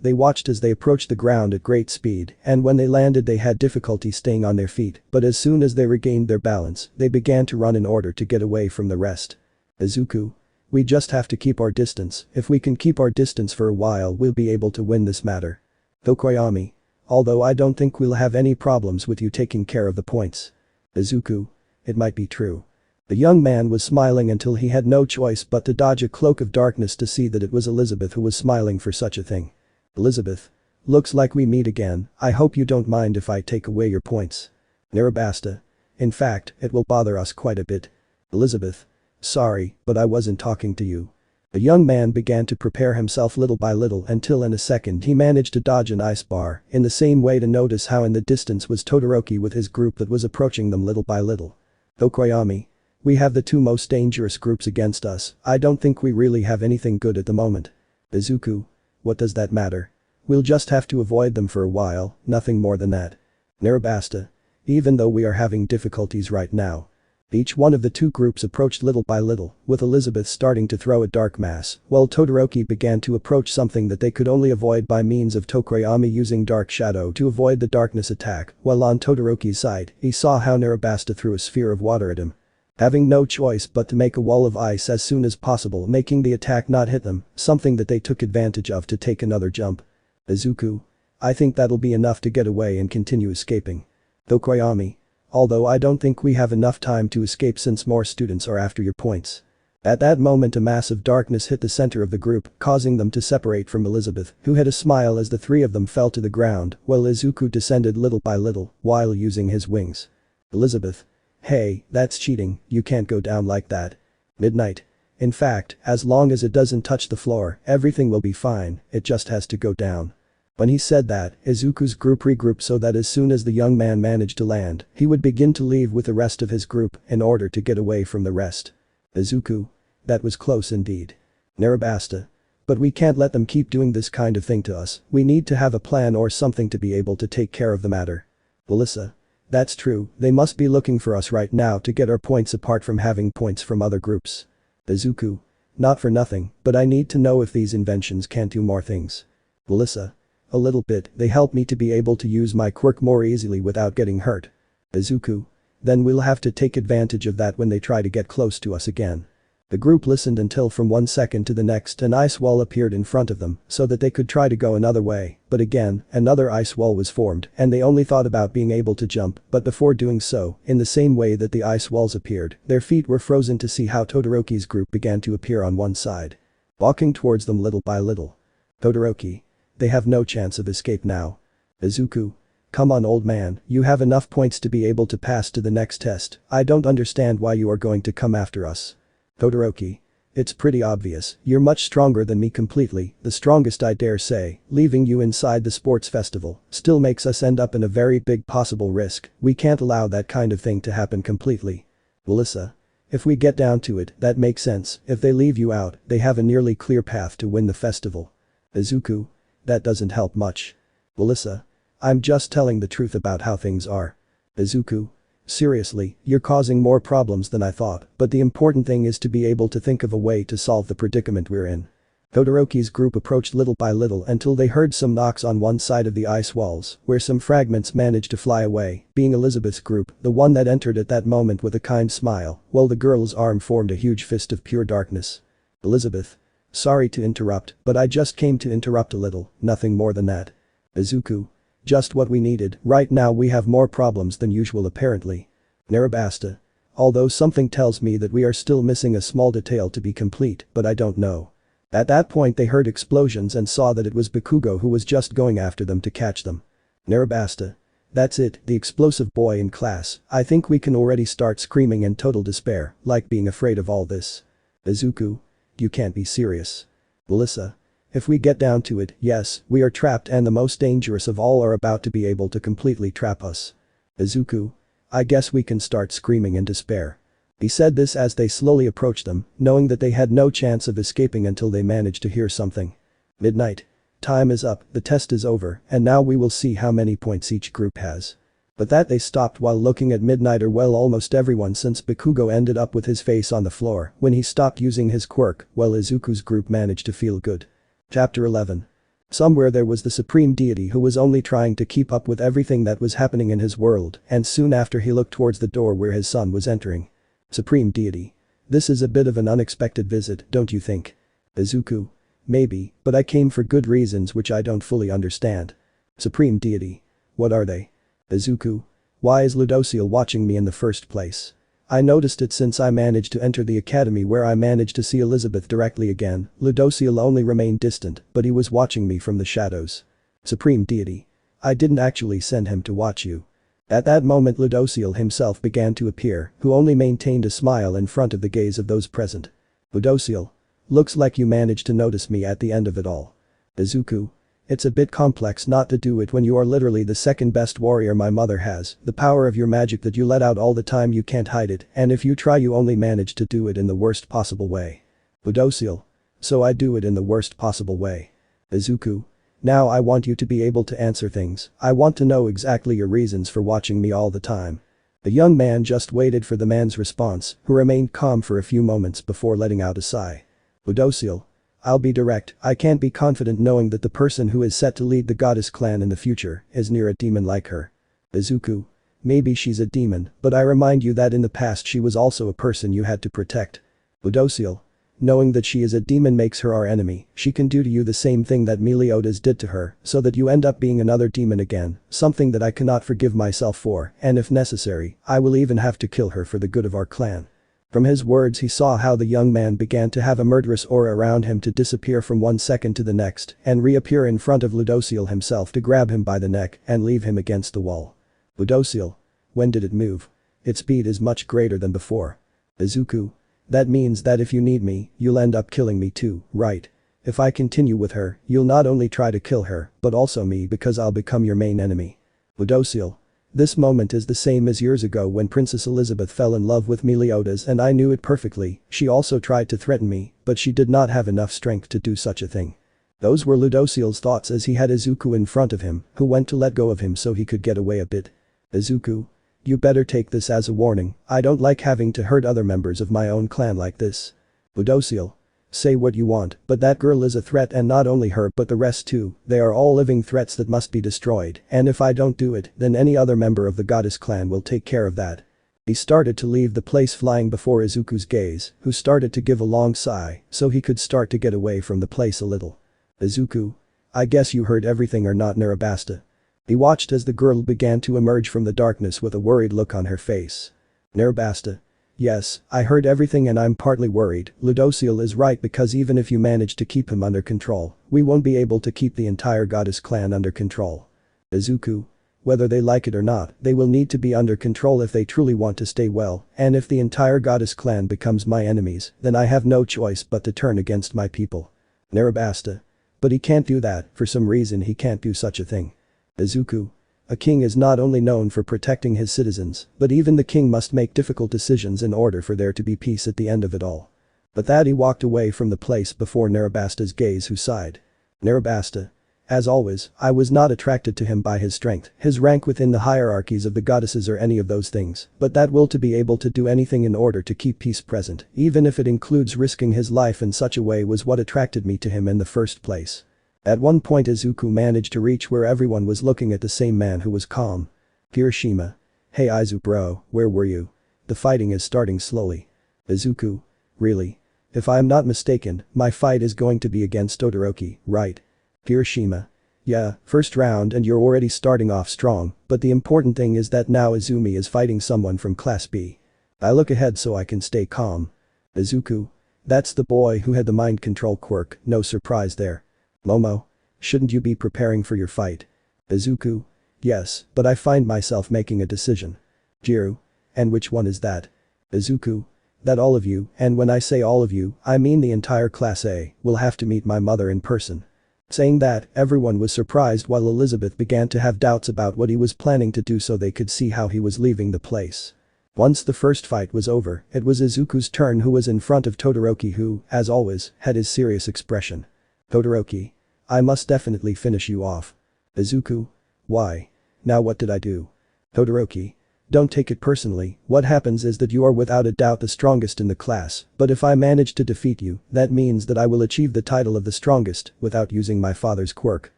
they watched as they approached the ground at great speed, and when they landed they had difficulty staying on their feet, but as soon as they regained their balance, they began to run in order to get away from the rest. Izuku. We just have to keep our distance. If we can keep our distance for a while, we'll be able to win this matter. Tokoyami. Although I don't think we'll have any problems with you taking care of the points. Izuku. It might be true. The young man was smiling until he had no choice but to dodge a cloak of darkness to see that it was Elizabeth who was smiling for such a thing. Elizabeth. Looks like we meet again. I hope you don't mind if I take away your points. Narabasta. In fact, it will bother us quite a bit. Elizabeth. Sorry, but I wasn't talking to you. The young man began to prepare himself little by little until in a second he managed to dodge an ice bar in the same way to notice how in the distance was Todoroki with his group that was approaching them little by little. Tokoyami. We have the two most dangerous groups against us. I don't think we really have anything good at the moment. Izuku. What does that matter? We'll just have to avoid them for a while, nothing more than that. Narabasta. Even though we are having difficulties right now. Each one of the two groups approached little by little, with Elizabeth starting to throw a dark mass, while Todoroki began to approach something that they could only avoid by means of Tokoyami using dark shadow to avoid the darkness attack, while on Todoroki's side, he saw how Narabasta threw a sphere of water at him. Having no choice but to make a wall of ice as soon as possible, making the attack not hit them, something that they took advantage of to take another jump. Izuku. I think that'll be enough to get away and continue escaping. Tokoyami. Although I don't think we have enough time to escape since more students are after your points. At that moment a mass of darkness hit the center of the group, causing them to separate from Elizabeth, who had a smile as the three of them fell to the ground, while Izuku descended little by little, while using his wings. Elizabeth. Hey, that's cheating, you can't go down like that. Midnight. In fact, as long as it doesn't touch the floor, everything will be fine, it just has to go down. When he said that, Izuku's group regrouped so that as soon as the young man managed to land, he would begin to leave with the rest of his group in order to get away from the rest. Izuku. That was close indeed. Narabasta. But we can't let them keep doing this kind of thing to us, we need to have a plan or something to be able to take care of the matter. Melissa. That's true, they must be looking for us right now to get our points apart from having points from other groups. Izuku. Not for nothing, but I need to know if these inventions can't do more things. Melissa. A little bit, they help me to be able to use my quirk more easily without getting hurt. Izuku. Then we'll have to take advantage of that when they try to get close to us again. The group listened until from 1 second to the next an ice wall appeared in front of them so that they could try to go another way, but again, another ice wall was formed and they only thought about being able to jump, but before doing so, in the same way that the ice walls appeared, their feet were frozen to see how Todoroki's group began to appear on one side. Walking towards them little by little. Todoroki. They have no chance of escape now. Izuku. Come on old man, you have enough points to be able to pass to the next test, I don't understand why you are going to come after us. Todoroki. It's pretty obvious, you're much stronger than me completely, the strongest I dare say, leaving you inside the sports festival still makes us end up in a very big possible risk, we can't allow that kind of thing to happen completely. Melissa. If we get down to it, that makes sense, if they leave you out, they have a nearly clear path to win the festival. Izuku. That doesn't help much. Melissa. I'm just telling the truth about how things are. Izuku. Seriously, you're causing more problems than I thought, but the important thing is to be able to think of a way to solve the predicament we're in. Todoroki's group approached little by little until they heard some knocks on one side of the ice walls, where some fragments managed to fly away, being Elizabeth's group, the one that entered at that moment with a kind smile, while the girl's arm formed a huge fist of pure darkness. Elizabeth. Sorry to interrupt, but I just came to interrupt a little, nothing more than that. Izuku. Just what we needed, right now we have more problems than usual apparently. Narabasta. Although something tells me that we are still missing a small detail to be complete, but I don't know. At that point they heard explosions and saw that it was Bakugo who was just going after them to catch them. Narabasta. That's it, the explosive boy in class. I think we can already start screaming in total despair, like being afraid of all this. Izuku? You can't be serious. Melissa? If we get down to it, yes, we are trapped and the most dangerous of all are about to be able to completely trap us. Izuku? I guess we can start screaming in despair. He said this as they slowly approached them, knowing that they had no chance of escaping until they managed to hear something. Midnight. Time is up, the test is over, and now we will see how many points each group has. But that they stopped while looking at Midnight, or well, almost everyone, since Bakugo ended up with his face on the floor when he stopped using his quirk, while Izuku's group managed to feel good. Chapter 11. Somewhere there was the supreme deity who was only trying to keep up with everything that was happening in his world, and soon after he looked towards the door where his son was entering. Supreme deity. This is a bit of an unexpected visit, don't you think? Izuku. Maybe, but I came for good reasons which I don't fully understand. Supreme deity. What are they? Izuku. Why is Ludociel watching me in the first place? I noticed it since I managed to enter the academy where I managed to see Elizabeth directly again. Ludociel only remained distant, but he was watching me from the shadows. Supreme deity. I didn't actually send him to watch you. At that moment Ludociel himself began to appear, who only maintained a smile in front of the gaze of those present. Ludociel. Looks like you managed to notice me at the end of it all. Izuku. It's a bit complex not to do it when you are literally the second best warrior my mother has, the power of your magic that you let out all the time, you can't hide it, and if you try you only manage to do it in the worst possible way. Ludociel. So I do it in the worst possible way. Izuku. Now I want you to be able to answer things, I want to know exactly your reasons for watching me all the time. The young man just waited for the man's response, who remained calm for a few moments before letting out a sigh. Ludociel. I'll be direct, I can't be confident knowing that the person who is set to lead the goddess clan in the future is near a demon like her. Izuku. Maybe she's a demon, but I remind you that in the past she was also a person you had to protect. Ludociel. Knowing that she is a demon makes her our enemy, she can do to you the same thing that Meliodas did to her, so that you end up being another demon again, something that I cannot forgive myself for, and if necessary, I will even have to kill her for the good of our clan. From his words he saw how the young man began to have a murderous aura around him to disappear from one second to the next and reappear in front of Ludociel himself to grab him by the neck and leave him against the wall. Ludociel. When did it move? Its speed is much greater than before. Izuku. That means that if you need me, you'll end up killing me too, right? If I continue with her, you'll not only try to kill her, but also me because I'll become your main enemy. Ludociel. This moment is the same as years ago when Princess Elizabeth fell in love with Meliodas and I knew it perfectly, she also tried to threaten me, but she did not have enough strength to do such a thing. Those were Ludociel's thoughts as he had Izuku in front of him, who went to let go of him so he could get away a bit. Izuku. You better take this as a warning, I don't like having to hurt other members of my own clan like this. Ludociel. Say what you want, but that girl is a threat, and not only her but the rest too, they are all living threats that must be destroyed, and if I don't do it, then any other member of the goddess clan will take care of that. He started to leave the place flying before Izuku's gaze, who started to give a long sigh, so he could start to get away from the place a little. Izuku. I guess you heard everything or not, Narabasta? He watched as the girl began to emerge from the darkness with a worried look on her face. Narabasta. Yes, I heard everything and I'm partly worried. Ludociel is right because even if you manage to keep him under control, we won't be able to keep the entire goddess clan under control. Izuku. Whether they like it or not, they will need to be under control if they truly want to stay well, and if the entire goddess clan becomes my enemies, then I have no choice but to turn against my people. Narabasta. But he can't do that, for some reason he can't do such a thing. Izuku. A king is not only known for protecting his citizens, but even the king must make difficult decisions in order for there to be peace at the end of it all. But that he walked away from the place before Narabasta's gaze, who sighed. Narabasta. As always, I was not attracted to him by his strength, his rank within the hierarchies of the goddesses or any of those things, but that will to be able to do anything in order to keep peace present, even if it includes risking his life in such a way, was what attracted me to him in the first place. At one point Izuku managed to reach where everyone was looking at the same man who was calm. Kirishima. Hey Izu bro, where were you? The fighting is starting slowly. Izuku. Really? If I am not mistaken, my fight is going to be against Todoroki, right? Kirishima. Yeah, first round and you're already starting off strong, but the important thing is that now Izumi is fighting someone from Class B. I look ahead so I can stay calm. Izuku. That's the boy who had the mind control quirk, no surprise there. Momo. Shouldn't you be preparing for your fight? Izuku. Yes, but I find myself making a decision. Jiru. And which one is that? Izuku. That all of you, and when I say all of you, I mean the entire class A, will have to meet my mother in person. Saying that, everyone was surprised while Elizabeth began to have doubts about what he was planning to do so they could see how he was leaving the place. Once the first fight was over, it was Izuku's turn who was in front of Todoroki who, as always, had his serious expression. Todoroki. I must definitely finish you off. Izuku. Why? Now what did I do? Todoroki. Don't take it personally, what happens is that you are without a doubt the strongest in the class, but if I manage to defeat you, that means that I will achieve the title of the strongest without using my father's quirk.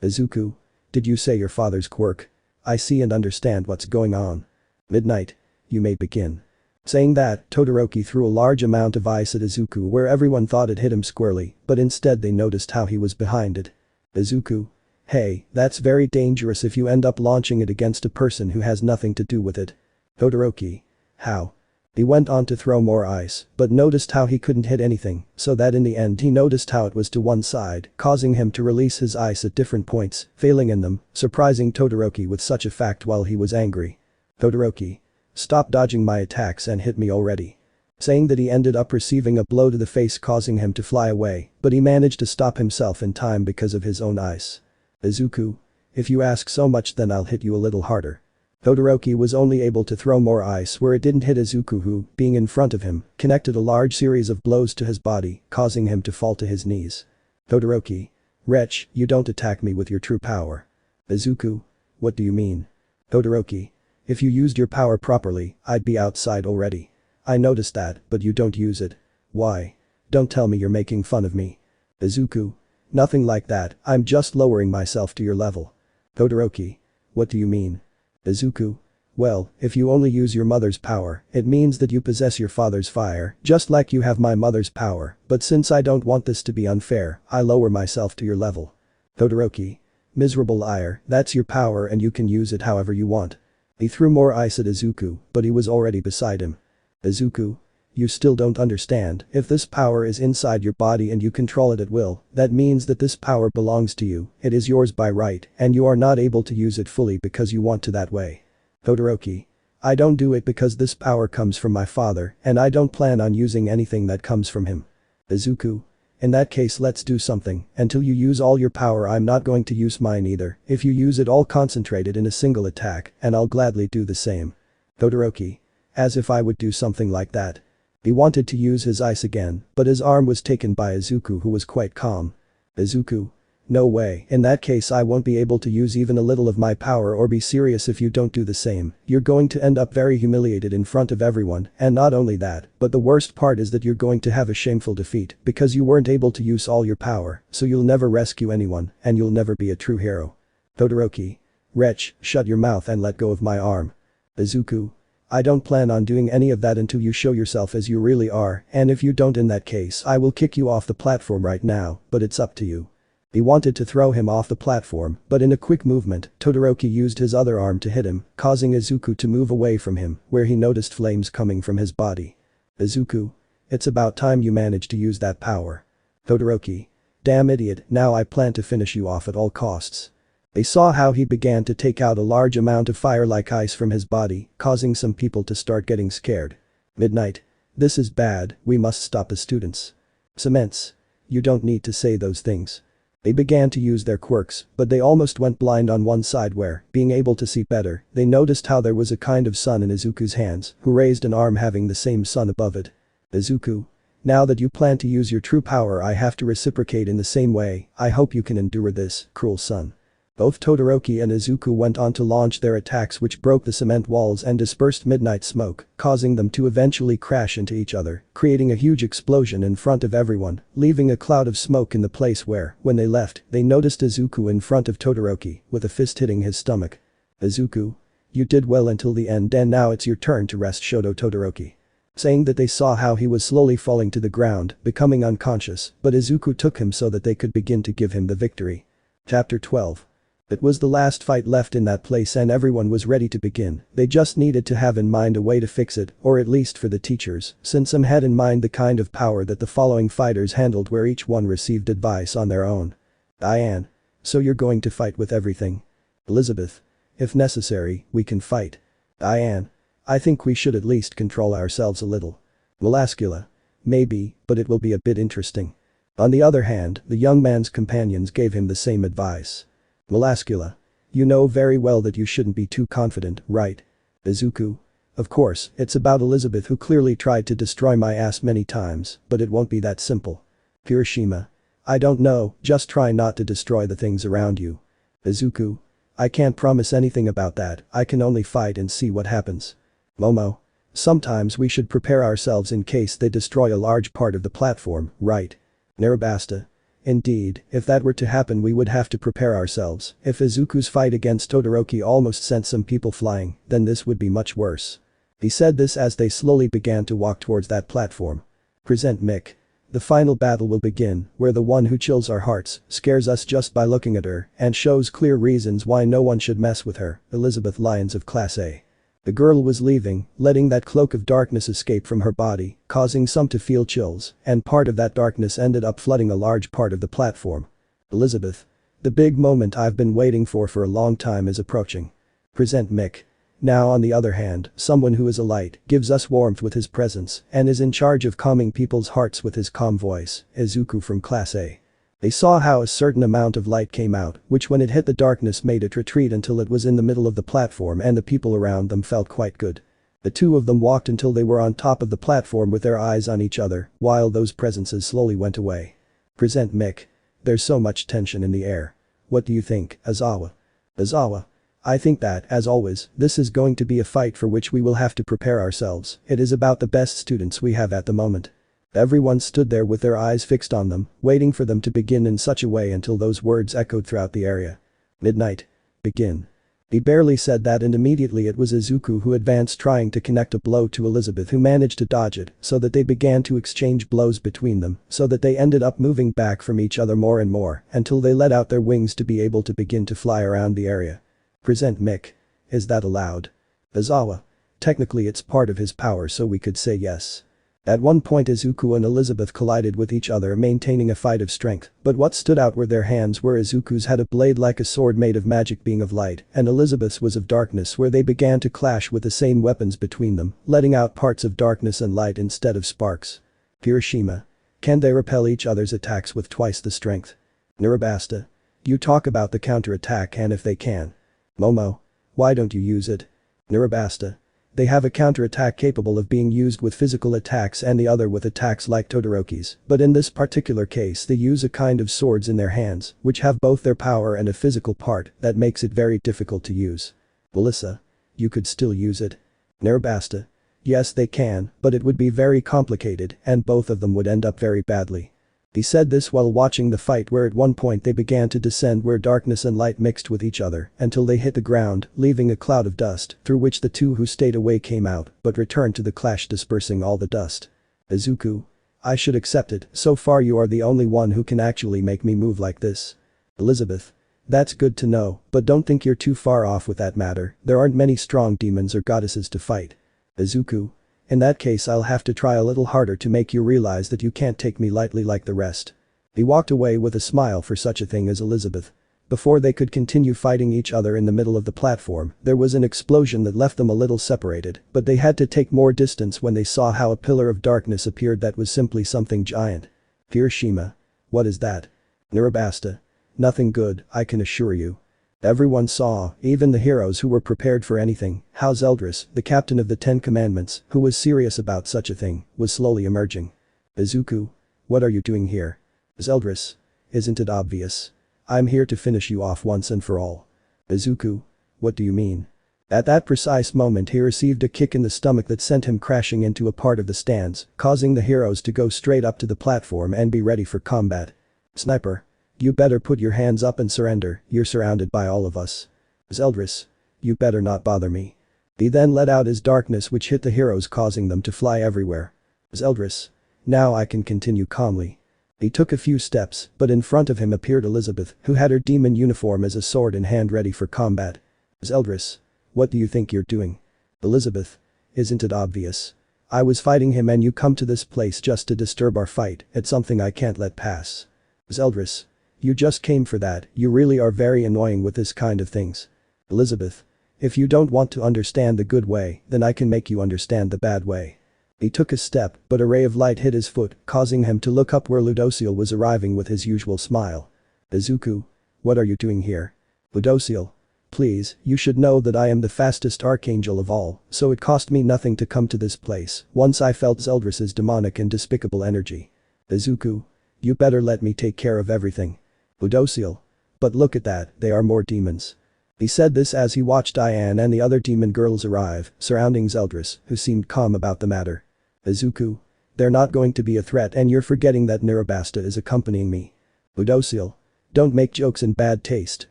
Izuku. Did you say your father's quirk? I see and understand what's going on. Midnight. You may begin. Saying that, Todoroki threw a large amount of ice at Izuku where everyone thought it hit him squarely, but instead they noticed how he was behind it. Izuku. Hey, that's very dangerous if you end up launching it against a person who has nothing to do with it. Todoroki. How? He went on to throw more ice, but noticed how he couldn't hit anything, so that in the end he noticed how it was to one side, causing him to release his ice at different points, failing in them, surprising Todoroki with such a fact while he was angry. Todoroki. Stop dodging my attacks and hit me already. Saying that he ended up receiving a blow to the face causing him to fly away, but he managed to stop himself in time because of his own ice. Izuku. If you ask so much then I'll hit you a little harder. Todoroki was only able to throw more ice where it didn't hit Izuku who, being in front of him, connected a large series of blows to his body, causing him to fall to his knees. Todoroki. Wretch, you don't attack me with your true power. Izuku. What do you mean? Todoroki. If you used your power properly, I'd be outside already. I noticed that, but you don't use it. Why? Don't tell me you're making fun of me. Izuku. Nothing like that, I'm just lowering myself to your level. Todoroki. What do you mean? Izuku. Well, if you only use your mother's power, it means that you possess your father's fire, just like you have my mother's power, but since I don't want this to be unfair, I lower myself to your level. Todoroki. Miserable liar, that's your power and you can use it however you want. He threw more ice at Izuku, but he was already beside him. Izuku. You still don't understand, if this power is inside your body and you control it at will, that means that this power belongs to you, it is yours by right, and you are not able to use it fully because you want to that way. Todoroki. I don't do it because this power comes from my father, and I don't plan on using anything that comes from him. Izuku. In that case let's do something, until you use all your power I'm not going to use mine either, if you use it all concentrated in a single attack, and I'll gladly do the same. Todoroki. As if I would do something like that. He wanted to use his ice again, but his arm was taken by Izuku who was quite calm. Izuku. No way, in that case I won't be able to use even a little of my power or be serious if you don't do the same, you're going to end up very humiliated in front of everyone, and not only that, but the worst part is that you're going to have a shameful defeat because you weren't able to use all your power, so you'll never rescue anyone, and you'll never be a true hero. Todoroki. Wretch, shut your mouth and let go of my arm. Izuku. I don't plan on doing any of that until you show yourself as you really are, and if you don't in that case I will kick you off the platform right now, but it's up to you. He wanted to throw him off the platform, but in a quick movement, Todoroki used his other arm to hit him, causing Izuku to move away from him, where he noticed flames coming from his body. Izuku. It's about time you managed to use that power. Todoroki. Damn idiot, now I plan to finish you off at all costs. They saw how he began to take out a large amount of fire like ice from his body, causing some people to start getting scared. Midnight. This is bad, we must stop the students. Cements. You don't need to say those things. They began to use their quirks, but they almost went blind on one side where, being able to see better, they noticed how there was a kind of sun in Izuku's hands, who raised an arm having the same sun above it. Izuku. Now that you plan to use your true power I have to reciprocate in the same way, I hope you can endure this, cruel sun. Both Todoroki and Izuku went on to launch their attacks which broke the cement walls and dispersed midnight smoke, causing them to eventually crash into each other, creating a huge explosion in front of everyone, leaving a cloud of smoke in the place where, when they left, they noticed Izuku in front of Todoroki, with a fist hitting his stomach. Izuku. You did well until the end and now it's your turn to rest, Shoto Todoroki. Saying that they saw how he was slowly falling to the ground, becoming unconscious, but Izuku took him so that they could begin to give him the victory. Chapter 12. It was the last fight left in that place and everyone was ready to begin, they just needed to have in mind a way to fix it, or at least for the teachers, since some had in mind the kind of power that the following fighters handled where each one received advice on their own. Diane. So you're going to fight with everything? Elizabeth. If necessary, we can fight. Diane. I think we should at least control ourselves a little. Velascula. Maybe, but it will be a bit interesting. On the other hand, the young man's companions gave him the same advice. Velascula. You know very well that you shouldn't be too confident, right? Izuku. Of course, it's about Elizabeth who clearly tried to destroy my ass many times, but it won't be that simple. Hiroshima. I don't know, just try not to destroy the things around you. Izuku. I can't promise anything about that, I can only fight and see what happens. Momo. Sometimes we should prepare ourselves in case they destroy a large part of the platform, right? Narabasta. Indeed, if that were to happen we would have to prepare ourselves. If Izuku's fight against Todoroki almost sent some people flying, then this would be much worse. He said this as they slowly began to walk towards that platform. Present Mick. The final battle will begin, where the one who chills our hearts, scares us just by looking at her, and shows clear reasons why no one should mess with her, Elizabeth Lyons of Class A. The girl was leaving, letting that cloak of darkness escape from her body, causing some to feel chills, and part of that darkness ended up flooding a large part of the platform. Elizabeth. The big moment I've been waiting for a long time is approaching. Present Mick. Now on the other hand, someone who is a light, gives us warmth with his presence, and is in charge of calming people's hearts with his calm voice, Izuku from Class A. They saw how a certain amount of light came out, which when it hit the darkness made it retreat until it was in the middle of the platform and the people around them felt quite good. The two of them walked until they were on top of the platform with their eyes on each other, while those presences slowly went away. Present Mick. There's so much tension in the air. What do you think, Azawa? Azawa. I think that, as always, this is going to be a fight for which we will have to prepare ourselves. It is about the best students we have at the moment. Everyone stood there with their eyes fixed on them, waiting for them to begin in such a way until those words echoed throughout the area. Midnight. Begin. He barely said that and immediately it was Izuku who advanced trying to connect a blow to Elizabeth who managed to dodge it so that they began to exchange blows between them so that they ended up moving back from each other more and more until they let out their wings to be able to begin to fly around the area. Present Mick. Is that allowed? Azawa. Technically it's part of his power so we could say yes. At one point Izuku and Elizabeth collided with each other maintaining a fight of strength, but what stood out were their hands where Izuku's had a blade like a sword made of magic being of light and Elizabeth's was of darkness where they began to clash with the same weapons between them, letting out parts of darkness and light instead of sparks. Hiroshima. Can they repel each other's attacks with twice the strength? Narabasta. You talk about the counter-attack and if they can. Momo. Why don't you use it? Narabasta. They have a counter-attack capable of being used with physical attacks and the other with attacks like Todoroki's, but in this particular case they use a kind of swords in their hands, which have both their power and a physical part that makes it very difficult to use. Melissa. You could still use it. Narabasta. Yes they can, but it would be very complicated and both of them would end up very badly. He said this while watching the fight where at one point they began to descend where darkness and light mixed with each other until they hit the ground, leaving a cloud of dust through which the two who stayed away came out but returned to the clash dispersing all the dust. Izuku. I should accept it, so far you are the only one who can actually make me move like this. Elizabeth. That's good to know, but don't think you're too far off with that matter, there aren't many strong demons or goddesses to fight. Izuku. In that case I'll have to try a little harder to make you realize that you can't take me lightly like the rest. He walked away with a smile for such a thing as Elizabeth. Before they could continue fighting each other in the middle of the platform, there was an explosion that left them a little separated, but they had to take more distance when they saw how a pillar of darkness appeared that was simply something giant. Hiroshima. What is that? Narabasta. Nothing good, I can assure you. Everyone saw, even the heroes who were prepared for anything, how Zeldris, the captain of the 10 Commandments, who was serious about such a thing, was slowly emerging. Izuku. What are you doing here? Zeldris. Isn't it obvious? I'm here to finish you off once and for all. Izuku. What do you mean? At that precise moment he received a kick in the stomach that sent him crashing into a part of the stands, causing the heroes to go straight up to the platform and be ready for combat. Sniper. You better put your hands up and surrender, you're surrounded by all of us. Zeldris. You better not bother me. He then let out his darkness which hit the heroes causing them to fly everywhere. Zeldris. Now I can continue calmly. He took a few steps, but in front of him appeared Elizabeth, who had her demon uniform as a sword in hand ready for combat. Zeldris. What do you think you're doing? Elizabeth. Isn't it obvious? I was fighting him and you come to this place just to disturb our fight, it's something I can't let pass. Zeldris. You just came for that, you really are very annoying with this kind of things. Elizabeth. If you don't want to understand the good way, then I can make you understand the bad way. He took a step, but a ray of light hit his foot, causing him to look up where Ludociel was arriving with his usual smile. Izuku. What are you doing here? Ludociel. Please, you should know that I am the fastest archangel of all, so it cost me nothing to come to this place once I felt Zeldris' demonic and despicable energy. Izuku. You better let me take care of everything. Ludociel. But look at that, they are more demons. He said this as he watched Diane and the other demon girls arrive, surrounding Zeldris, who seemed calm about the matter. Izuku. They're not going to be a threat and you're forgetting that Nerabasta is accompanying me. Ludociel. Don't make jokes in bad taste,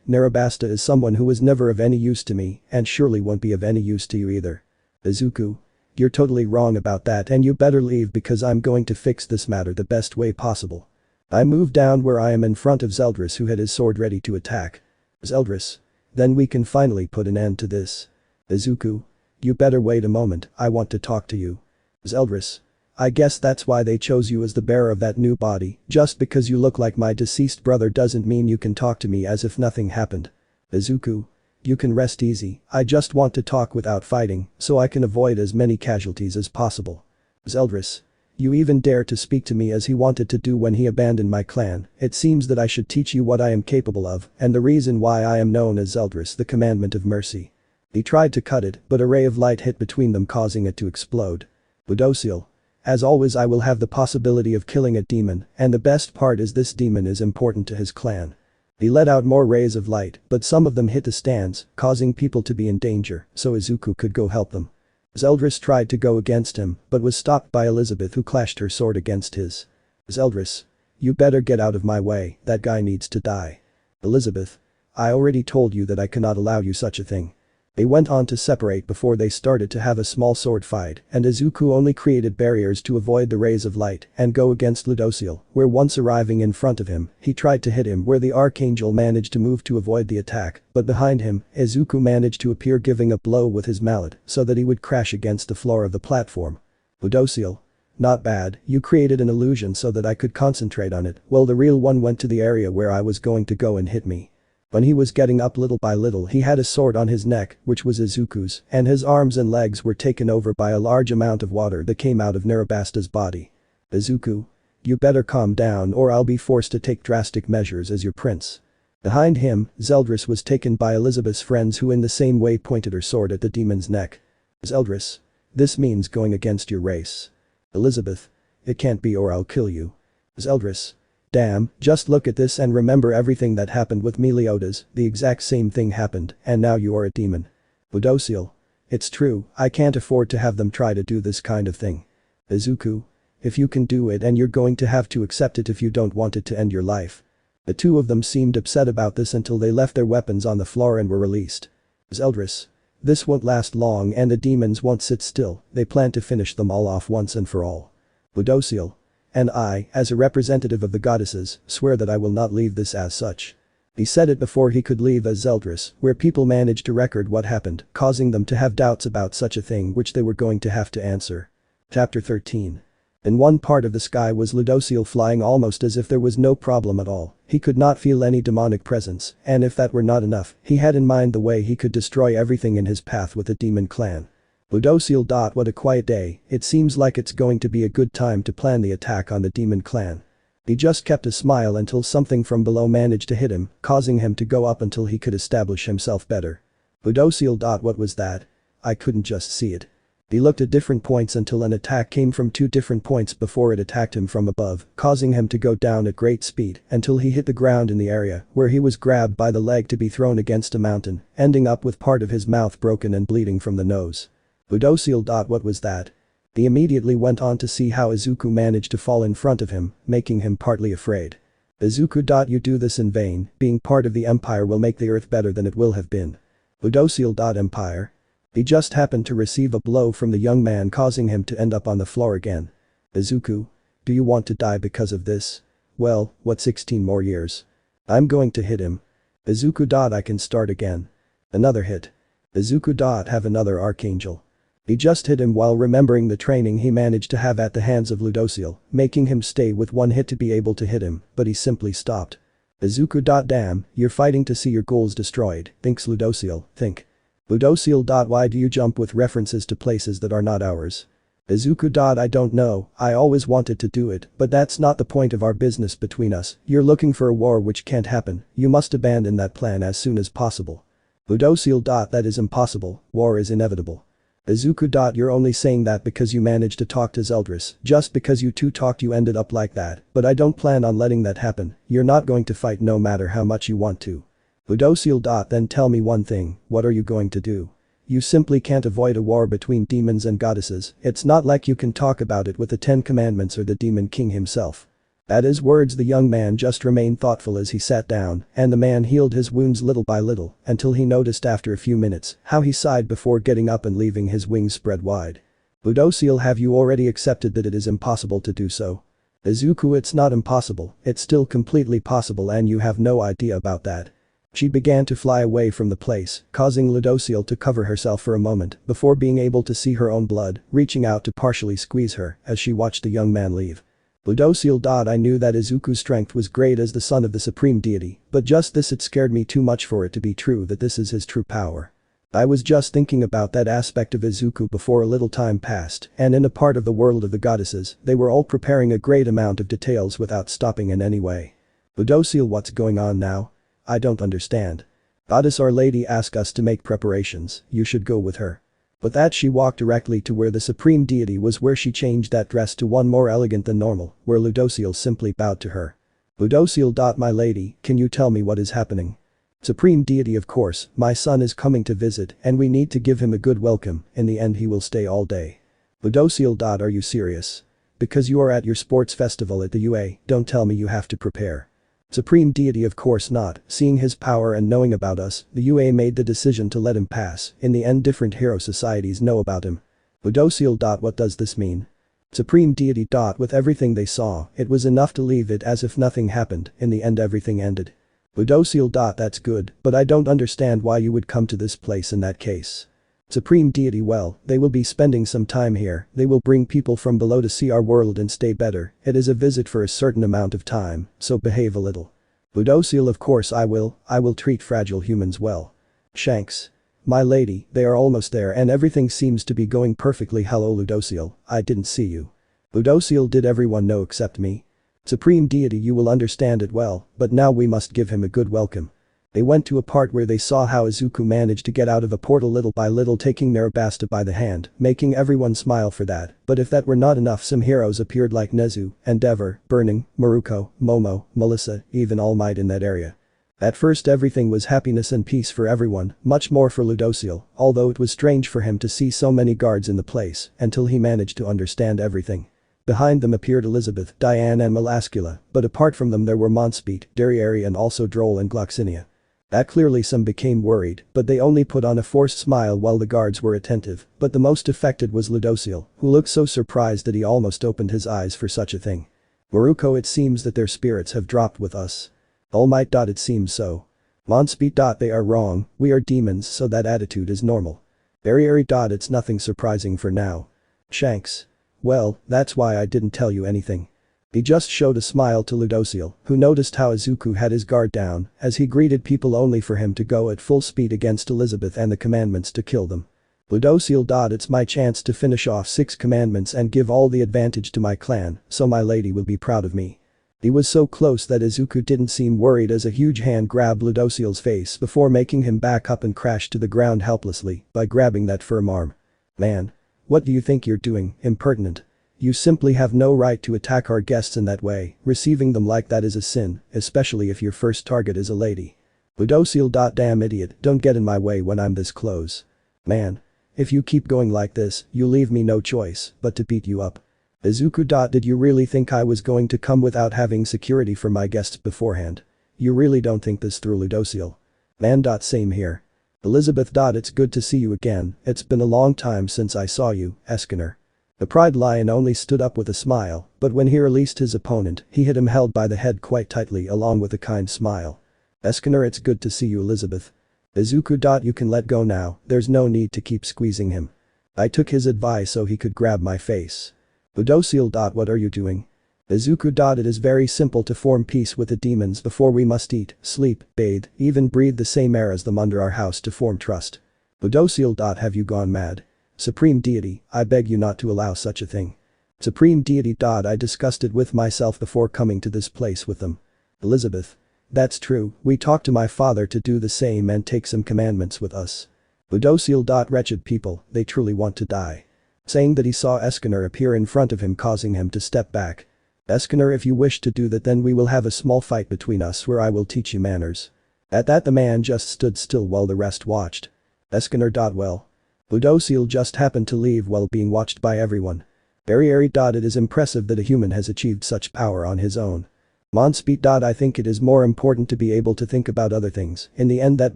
Nerabasta is someone who was never of any use to me and surely won't be of any use to you either. Izuku. You're totally wrong about that and you better leave because I'm going to fix this matter the best way possible. I move down where I am in front of Zeldris who had his sword ready to attack. Zeldris. Then we can finally put an end to this. Izuku. You better wait a moment, I want to talk to you. Zeldris. I guess that's why they chose you as the bearer of that new body, just because you look like my deceased brother doesn't mean you can talk to me as if nothing happened. Izuku. You can rest easy, I just want to talk without fighting, so I can avoid as many casualties as possible. Zeldris. You even dare to speak to me as he wanted to do when he abandoned my clan, it seems that I should teach you what I am capable of, and the reason why I am known as Zeldris the Commandment of Mercy. He tried to cut it, but a ray of light hit between them causing it to explode. Ludociel. As always I will have the possibility of killing a demon, and the best part is this demon is important to his clan. He let out more rays of light, but some of them hit the stands, causing people to be in danger, so Izuku could go help them. Zeldris tried to go against him, but was stopped by Elizabeth who clashed her sword against his. Zeldris. You better get out of my way, that guy needs to die. Elizabeth. I already told you that I cannot allow you such a thing. They went on to separate before they started to have a small sword fight and Izuku only created barriers to avoid the rays of light and go against Ludociel, where once arriving in front of him, he tried to hit him where the Archangel managed to move to avoid the attack, but behind him, Izuku managed to appear giving a blow with his mallet so that he would crash against the floor of the platform. Ludociel. Not bad, you created an illusion so that I could concentrate on it, while the real one went to the area where I was going to go and hit me. When he was getting up little by little he had a sword on his neck, which was Izuku's, and his arms and legs were taken over by a large amount of water that came out of Nerabasta's body. Izuku. You better calm down or I'll be forced to take drastic measures as your prince. Behind him, Zeldris was taken by Elizabeth's friends who in the same way pointed her sword at the demon's neck. Zeldris. This means going against your race. Elizabeth. It can't be or I'll kill you. Zeldris. Damn, just look at this and remember everything that happened with Meliodas, the exact same thing happened, and now you are a demon. Ludociel. It's true, I can't afford to have them try to do this kind of thing. Izuku. If you can do it and you're going to have to accept it if you don't want it to end your life. The two of them seemed upset about this until they left their weapons on the floor and were released. Zeldris. This won't last long and the demons won't sit still, they plan to finish them all off once and for all. Ludociel. And I, as a representative of the goddesses, swear that I will not leave this as such. He said it before he could leave as Zeldris, where people managed to record what happened, causing them to have doubts about such a thing which they were going to have to answer. Chapter 13. In one part of the sky was Ludociel flying almost as if there was no problem at all, he could not feel any demonic presence, and if that were not enough, he had in mind the way he could destroy everything in his path with the demon clan. Ludociel. What a quiet day, it seems like it's going to be a good time to plan the attack on the demon clan. He just kept a smile until something from below managed to hit him, causing him to go up until he could establish himself better. Ludociel. What was that? I couldn't just see it. He looked at different points until an attack came from two different points before it attacked him from above, causing him to go down at great speed until he hit the ground in the area where he was grabbed by the leg to be thrown against a mountain, ending up with part of his mouth broken and bleeding from the nose. Ludociel. What was that? He immediately went on to see how Izuku managed to fall in front of him, making him partly afraid. Izuku. You do this in vain, being part of the Empire will make the earth better than it will have been. Ludociel. Empire? He just happened to receive a blow from the young man causing him to end up on the floor again. Izuku. Do you want to die because of this? Well, what 16 more years? I'm going to hit him. Izuku. I can start again. Another hit. Izuku. Have another archangel. He just hit him while remembering the training he managed to have at the hands of Ludociel, making him stay with one hit to be able to hit him, but he simply stopped. Izuku. Damn, you're fighting to see your goals destroyed, thinks Ludociel, think. Ludociel. Why do you jump with references to places that are not ours? Izuku. I don't know, I always wanted to do it, but that's not the point of our business between us. You're looking for a war which can't happen, you must abandon that plan as soon as possible. Ludociel. That is impossible, war is inevitable. Izuku. You're only saying that because you managed to talk to Zeldris, just because you two talked you ended up like that, but I don't plan on letting that happen, you're not going to fight no matter how much you want to. Ludociel. Then tell me one thing, what are you going to do? You simply can't avoid a war between demons and goddesses, it's not like you can talk about it with the 10 Commandments or the Demon King himself. At his words the young man just remained thoughtful as he sat down, and the man healed his wounds little by little, until he noticed after a few minutes how he sighed before getting up and leaving his wings spread wide. Ludociel, have you already accepted that it is impossible to do so? Izuku. It's not impossible, it's still completely possible and you have no idea about that. She began to fly away from the place, causing Ludociel to cover herself for a moment before being able to see her own blood, reaching out to partially squeeze her as she watched the young man leave. Ludociel. I knew that Izuku's strength was great as the son of the supreme deity, but just this, it scared me too much for it to be true that this is his true power. I was just thinking about that aspect of Izuku before a little time passed, and in a part of the world of the goddesses, they were all preparing a great amount of details without stopping in any way. Ludociel. What's going on now? I don't understand. Goddess Our Lady asked us to make preparations, you should go with her. With that she walked directly to where the supreme deity was, where she changed that dress to one more elegant than normal, where Ludociel simply bowed to her. Ludociel. My lady, can you tell me what is happening? Supreme deity. Of course, my son is coming to visit and we need to give him a good welcome, in the end he will stay all day. Ludociel. Are you serious? Because you are at your sports festival at the UA, don't tell me you have to prepare. Supreme deity. Of course not, seeing his power and knowing about us, the UA made the decision to let him pass, in the end different hero societies know about him. Ludociel. What does this mean? Supreme deity. With everything they saw, it was enough to leave it as if nothing happened, in the end everything ended. Ludociel. That's good, but I don't understand why you would come to this place in that case. Supreme deity. Well, they will be spending some time here, they will bring people from below to see our world and stay better, it is a visit for a certain amount of time, so behave a little. Ludociel. Of course I will treat fragile humans well. Shanks. My lady, they are almost there and everything seems to be going perfectly. Hello Ludociel, I didn't see you. Ludociel. Did everyone know except me? Supreme deity. You will understand it well, but now we must give him a good welcome. They went to a part where they saw how Izuku managed to get out of a portal little by little, taking Narabasta by the hand, making everyone smile for that, but if that were not enough, some heroes appeared like Nezu, Endeavor, Burning, Maruko, Momo, Melissa, even All Might in that area. At first everything was happiness and peace for everyone, much more for Ludociel, although it was strange for him to see so many guards in the place, until he managed to understand everything. Behind them appeared Elizabeth, Diane and Melascula, but apart from them there were Monspeed, Derriere and also Droll and Gloxinia. That clearly some became worried, but they only put on a forced smile while the guards were attentive, but the most affected was Ludociel, who looked so surprised that he almost opened his eyes for such a thing. Maruko. It seems that their spirits have dropped with us. All Might. It seems so. Monspeed. They are wrong, we are demons so that attitude is normal. Derriere. It's nothing surprising for now. Shanks. Well, that's why I didn't tell you anything. He just showed a smile to Ludociel, who noticed how Izuku had his guard down, as he greeted people only for him to go at full speed against Elizabeth and the commandments to kill them. Ludociel. It's my chance to finish off 6 commandments and give all the advantage to my clan, so my lady will be proud of me. He was so close that Izuku didn't seem worried as a huge hand grabbed Ludociel's face before making him back up and crash to the ground helplessly by grabbing that firm arm. Man. What do you think you're doing, impertinent? You simply have no right to attack our guests in that way, receiving them like that is a sin, especially if your first target is a lady. Ludociel. Damn idiot, don't get in my way when I'm this close. Man. If you keep going like this, you leave me no choice but to beat you up. Izuku. Did you really think I was going to come without having security for my guests beforehand? You really don't think this through, Ludociel? Man. Same here. Elizabeth. It's good to see you again, it's been a long time since I saw you, Eskener. The Pride Lion only stood up with a smile, but when he released his opponent, he hit him held by the head quite tightly along with a kind smile. Eskener. It's good to see you, Elizabeth. Izuku. You can let go now, there's no need to keep squeezing him. I took his advice so he could grab my face. Ludociel. What are you doing? Izuku. It is very simple to form peace with the demons before we must eat, sleep, bathe, even breathe the same air as them under our house to form trust. Ludociel. Have you gone mad? Supreme Deity, I beg you not to allow such a thing. Supreme Deity. I discussed it with myself before coming to this place with them. Elizabeth. That's true, we talked to my father to do the same and take some commandments with us. Ludociel. Wretched people, they truly want to die. Saying that he saw Escanor appear in front of him, causing him to step back. Escanor, if you wish to do that, then we will have a small fight between us where I will teach you manners. At that the man just stood still while the rest watched. Escanor. Well. Ludociel just happened to leave while being watched by everyone. Very airy. It is impressive that a human has achieved such power on his own. Monspeed. I think it is more important to be able to think about other things. In the end, that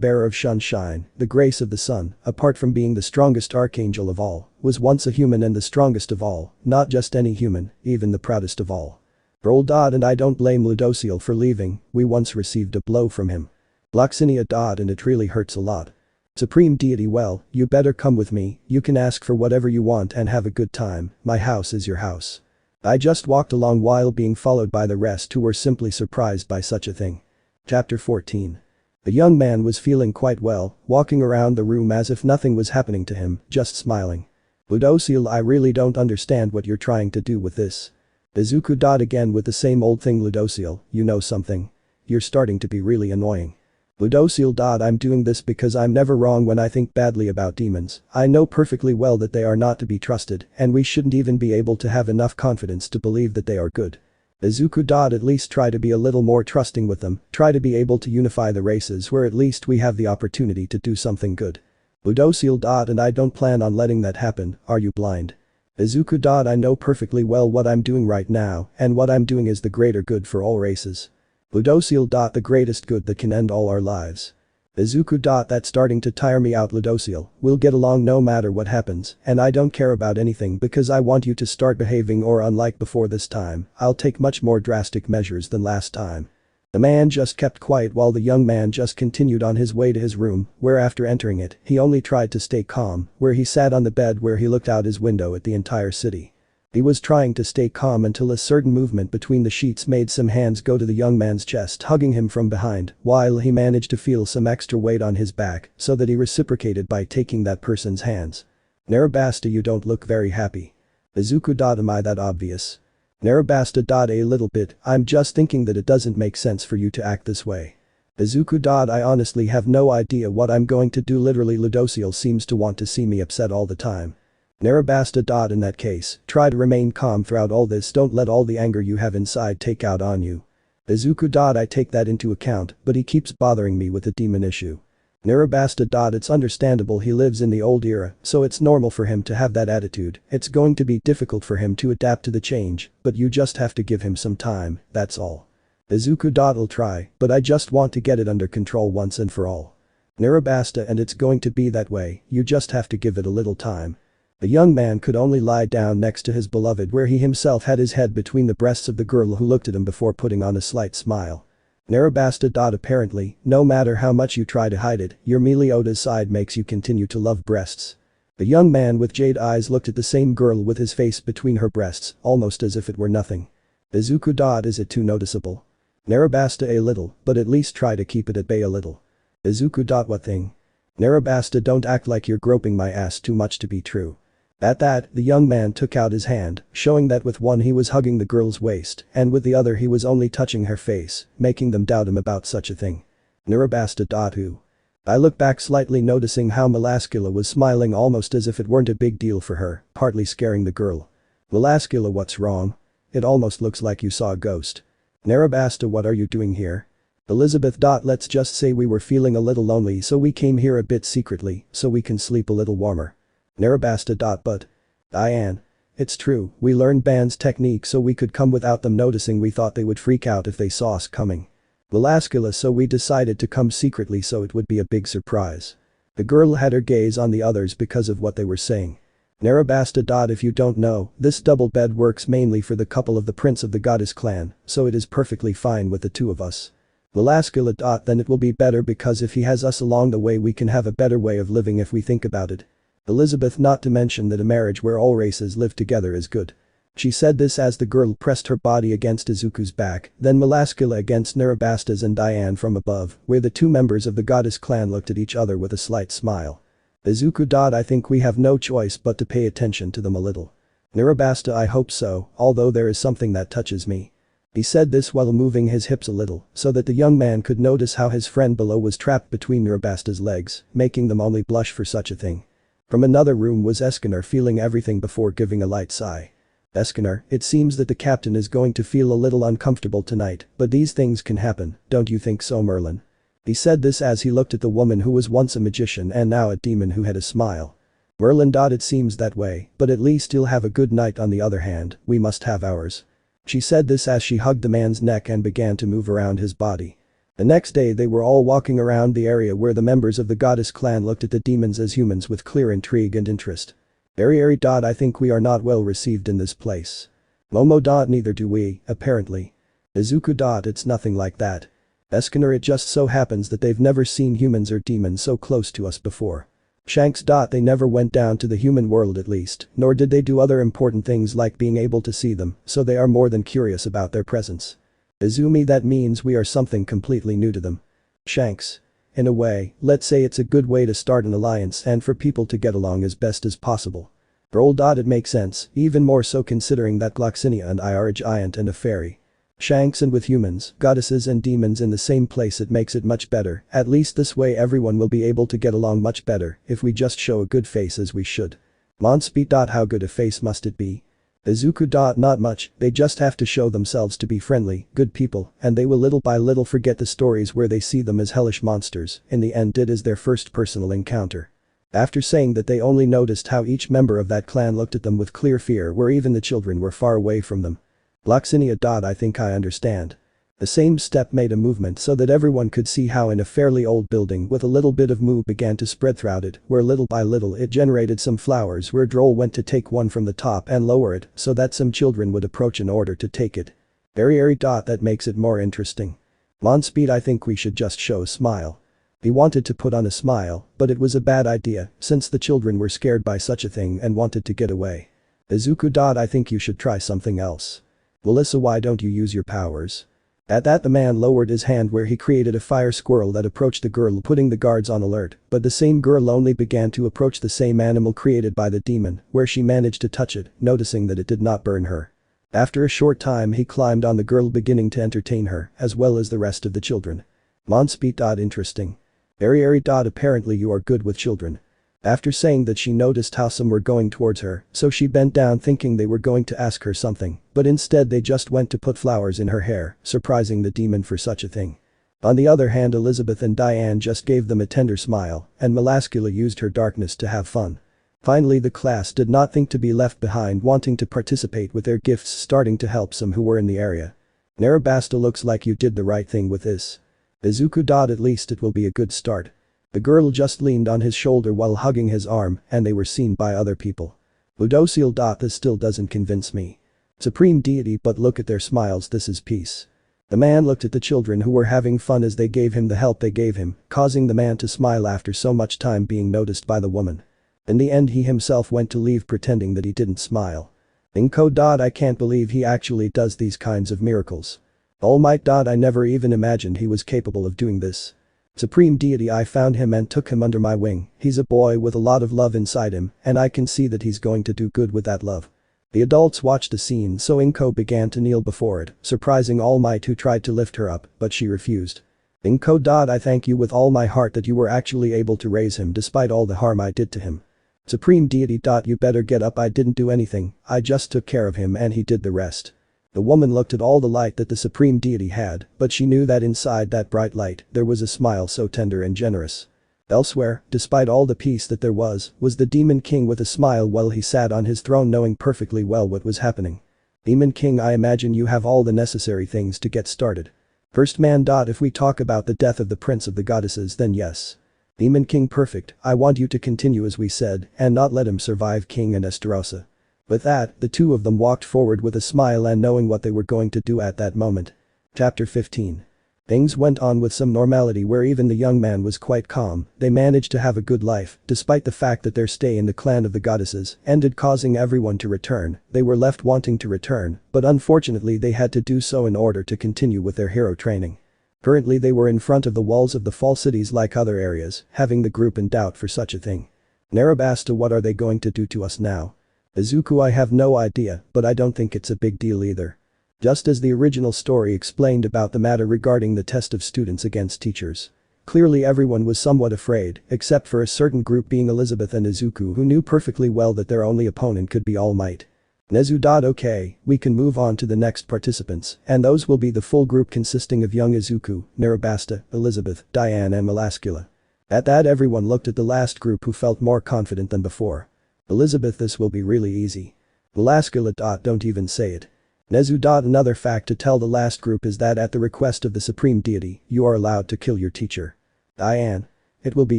bearer of sunshine, the grace of the sun, apart from being the strongest archangel of all, was once a human and the strongest of all, not just any human, even the proudest of all. Roll. And I don't blame Ludociel for leaving, we once received a blow from him. Loxinia. And it really hurts a lot. Supreme Deity. Well, you better come with me, you can ask for whatever you want and have a good time, my house is your house. I just walked along while being followed by the rest who were simply surprised by such a thing. Chapter 14. The young man was feeling quite well, walking around the room as if nothing was happening to him, just smiling. Ludociel, I really don't understand what you're trying to do with this. Izuku. Again with the same old thing. Ludociel, you know something? You're starting to be really annoying. Ludociel. I'm doing this because I'm never wrong when I think badly about demons. I know perfectly well that they are not to be trusted, and we shouldn't even be able to have enough confidence to believe that they are good. Izuku. At least try to be a little more trusting with them, try to be able to unify the races where at least we have the opportunity to do something good. Ludociel. And I don't plan on letting that happen, are you blind? Izuku. I know perfectly well what I'm doing right now, and what I'm doing is the greater good for all races. Ludociel. The greatest good that can end all our lives. Izuku. That's starting to tire me out. Ludociel, we'll get along no matter what happens, and I don't care about anything because I want you to start behaving, or unlike before this time, I'll take much more drastic measures than last time. The man just kept quiet while the young man just continued on his way to his room, where after entering it, he only tried to stay calm, where he sat on the bed where he looked out his window at the entire city. He was trying to stay calm until a certain movement between the sheets made some hands go to the young man's chest, hugging him from behind, while he managed to feel some extra weight on his back, so that he reciprocated by taking that person's hands. Narabasta, you don't look very happy. Izuku. Am I that obvious? Narabasta. A little bit, I'm just thinking that it doesn't make sense for you to act this way. Izuku. I honestly have no idea what I'm going to do. Literally, Ludociel seems to want to see me upset all the time. Narabasta. In that case, try to remain calm throughout all this, don't let all the anger you have inside take out on you. Izuku. I take that into account, but he keeps bothering me with the demon issue. Narabasta. It's understandable, he lives in the old era, so it's normal for him to have that attitude, it's going to be difficult for him to adapt to the change, but you just have to give him some time, that's all. Izuku. I'll try, but I just want to get it under control once and for all. Narabasta. And it's going to be that way, you just have to give it a little time. The young man could only lie down next to his beloved, where he himself had his head between the breasts of the girl who looked at him before putting on a slight smile. Narabasta. Apparently, no matter how much you try to hide it, your Meliodas side makes you continue to love breasts. The young man with jade eyes looked at the same girl with his face between her breasts, almost as if it were nothing. Izuku. Is it too noticeable? Narabasta. A little, but at least try to keep it at bay a little. Izuku. What thing? Narabasta. Don't act like you're groping my ass too much to be true. At that, the young man took out his hand, showing that with one he was hugging the girl's waist, and with the other he was only touching her face, making them doubt him about such a thing. Narabasta. Who? I looked back slightly, noticing how Melascula was smiling almost as if it weren't a big deal for her, partly scaring the girl. Melascula, what's wrong? It almost looks like you saw a ghost. Narabasta. What are you doing here? Elizabeth. Let's just say we were feeling a little lonely, so we came here a bit secretly, so we can sleep a little warmer. Narabasta. But. Diane. It's true, we learned Ban's technique so we could come without them noticing. We thought they would freak out if they saw us coming. Melascula. So we decided to come secretly so it would be a big surprise. The girl had her gaze on the others because of what they were saying. Narabasta. If you don't know, this double bed works mainly for the couple of the Prince of the Goddess clan, so it is perfectly fine with the two of us. Melascula. Then it will be better because if he has us along the way we can have a better way of living if we think about it. Elizabeth. Not to mention that a marriage where all races live together is good. She said this as the girl pressed her body against Izuku's back, then Melascula against Narabasta's and Diane from above, where the two members of the goddess clan looked at each other with a slight smile. Izuku. I think we have no choice but to pay attention to them a little. Narabasta, I hope so, although there is something that touches me. He said this while moving his hips a little, so that the young man could notice how his friend below was trapped between Narabasta's legs, making them only blush for such a thing. From another room was Escanor, feeling everything before giving a light sigh. Escanor, it seems that the captain is going to feel a little uncomfortable tonight, but these things can happen, don't you think so, Merlin? He said this as he looked at the woman who was once a magician and now a demon who had a smile. Merlin. It seems that way, but at least you'll have a good night. On the other hand, we must have ours. She said this as she hugged the man's neck and began to move around his body. The next day they were all walking around the area where the members of the goddess clan looked at the demons as humans with clear intrigue and interest. Very. I think we are not well received in this place. Momo. Neither do we, apparently. Izuku. It's nothing like that. Escanor, it just so happens that they've never seen humans or demons so close to us before. Shanks. They never went down to the human world at least, nor did they do other important things like being able to see them, so they are more than curious about their presence. Izumi, that means we are something completely new to them. Shanks. In a way, let's say it's a good way to start an alliance and for people to get along as best as possible. Roll. It makes sense, even more so considering that Gloxinia and I are a giant and a fairy. Shanks, and with humans, goddesses and demons in the same place, it makes it much better, at least this way everyone will be able to get along much better if we just show a good face as we should. Monspeed. How good a face must it be? Izuku. Not much, they just have to show themselves to be friendly, good people, and they will little by little forget the stories where they see them as hellish monsters. In the end, it is their first personal encounter. After saying that, they only noticed how each member of that clan looked at them with clear fear, where even the children were far away from them. Gloxinia. I think I understand. The same step made a movement so that everyone could see how in a fairly old building with a little bit of moo began to spread throughout it, where little by little it generated some flowers, where Droll went to take one from the top and lower it so that some children would approach in order to take it. Very. That makes it more interesting. Monspeed. I think we should just show a smile. He wanted to put on a smile, but it was a bad idea since the children were scared by such a thing and wanted to get away. Izuku. I think you should try something else. Melissa, why don't you use your powers? At that, the man lowered his hand where he created a fire squirrel that approached the girl, putting the guards on alert, but the same girl only began to approach the same animal created by the demon, where she managed to touch it, noticing that it did not burn her. After a short time, he climbed on the girl, beginning to entertain her, as well as the rest of the children. Monspeed. Interesting. Very. Apparently you are good with children. After saying that, she noticed how some were going towards her, so she bent down thinking they were going to ask her something, but instead they just went to put flowers in her hair, surprising the demon for such a thing. On the other hand, Elizabeth and Diane just gave them a tender smile, and Melascula used her darkness to have fun. Finally, the class did not think to be left behind, wanting to participate with their gifts, starting to help some who were in the area. Narabasta, looks like you did the right thing with this. Izuku. At least it will be a good start. The girl just leaned on his shoulder while hugging his arm, and they were seen by other people. Ludocil. This still doesn't convince me. Supreme Deity, but look at their smiles, this is peace. The man looked at the children who were having fun as they gave him the help they gave him, causing the man to smile after so much time being noticed by the woman. In the end, he himself went to leave, pretending that he didn't smile. Inko. I can't believe he actually does these kinds of miracles. All Might. I never even imagined he was capable of doing this. Supreme Deity, I found him and took him under my wing. He's a boy with a lot of love inside him, and I can see that he's going to do good with that love. The adults watched the scene, so Inko began to kneel before it, surprising All Might, who tried to lift her up, but she refused. Inko. I thank you with all my heart that you were actually able to raise him despite all the harm I did to him. Supreme Deity. You better get up, I didn't do anything, I just took care of him and he did the rest. The woman looked at all the light that the Supreme Deity had, but she knew that inside that bright light, there was a smile so tender and generous. Elsewhere, despite all the peace that there was the Demon King with a smile while he sat on his throne, knowing perfectly well what was happening. Demon King, I imagine you have all the necessary things to get started. First man. If we talk about the death of the Prince of the Goddesses, then yes. Demon King, perfect, I want you to continue as we said, and not let him survive King and Esterosa. With that, the two of them walked forward with a smile and knowing what they were going to do at that moment. Chapter 15. Things went on with some normality where even the young man was quite calm. They managed to have a good life, despite the fact that their stay in the clan of the goddesses ended causing everyone to return. They were left wanting to return, but unfortunately they had to do so in order to continue with their hero training. Currently they were in front of the walls of the fall cities like other areas, having the group in doubt for such a thing. Narabasta, what are they going to do to us now? Izuku, I have no idea, but I don't think it's a big deal either. Just as the original story explained about the matter regarding the test of students against teachers. Clearly everyone was somewhat afraid, except for a certain group being Elizabeth and Izuku, who knew perfectly well that their only opponent could be All Might. Nezu. Okay, we can move on to the next participants, and those will be the full group consisting of young Izuku, Narabasta, Elizabeth, Diane and Melascula. At that everyone looked at the last group, who felt more confident than before. Elizabeth, this will be really easy. Melascula. Don't even say it. Nezu. Another fact to tell the last group is that at the request of the supreme deity, you are allowed to kill your teacher. Diane. It will be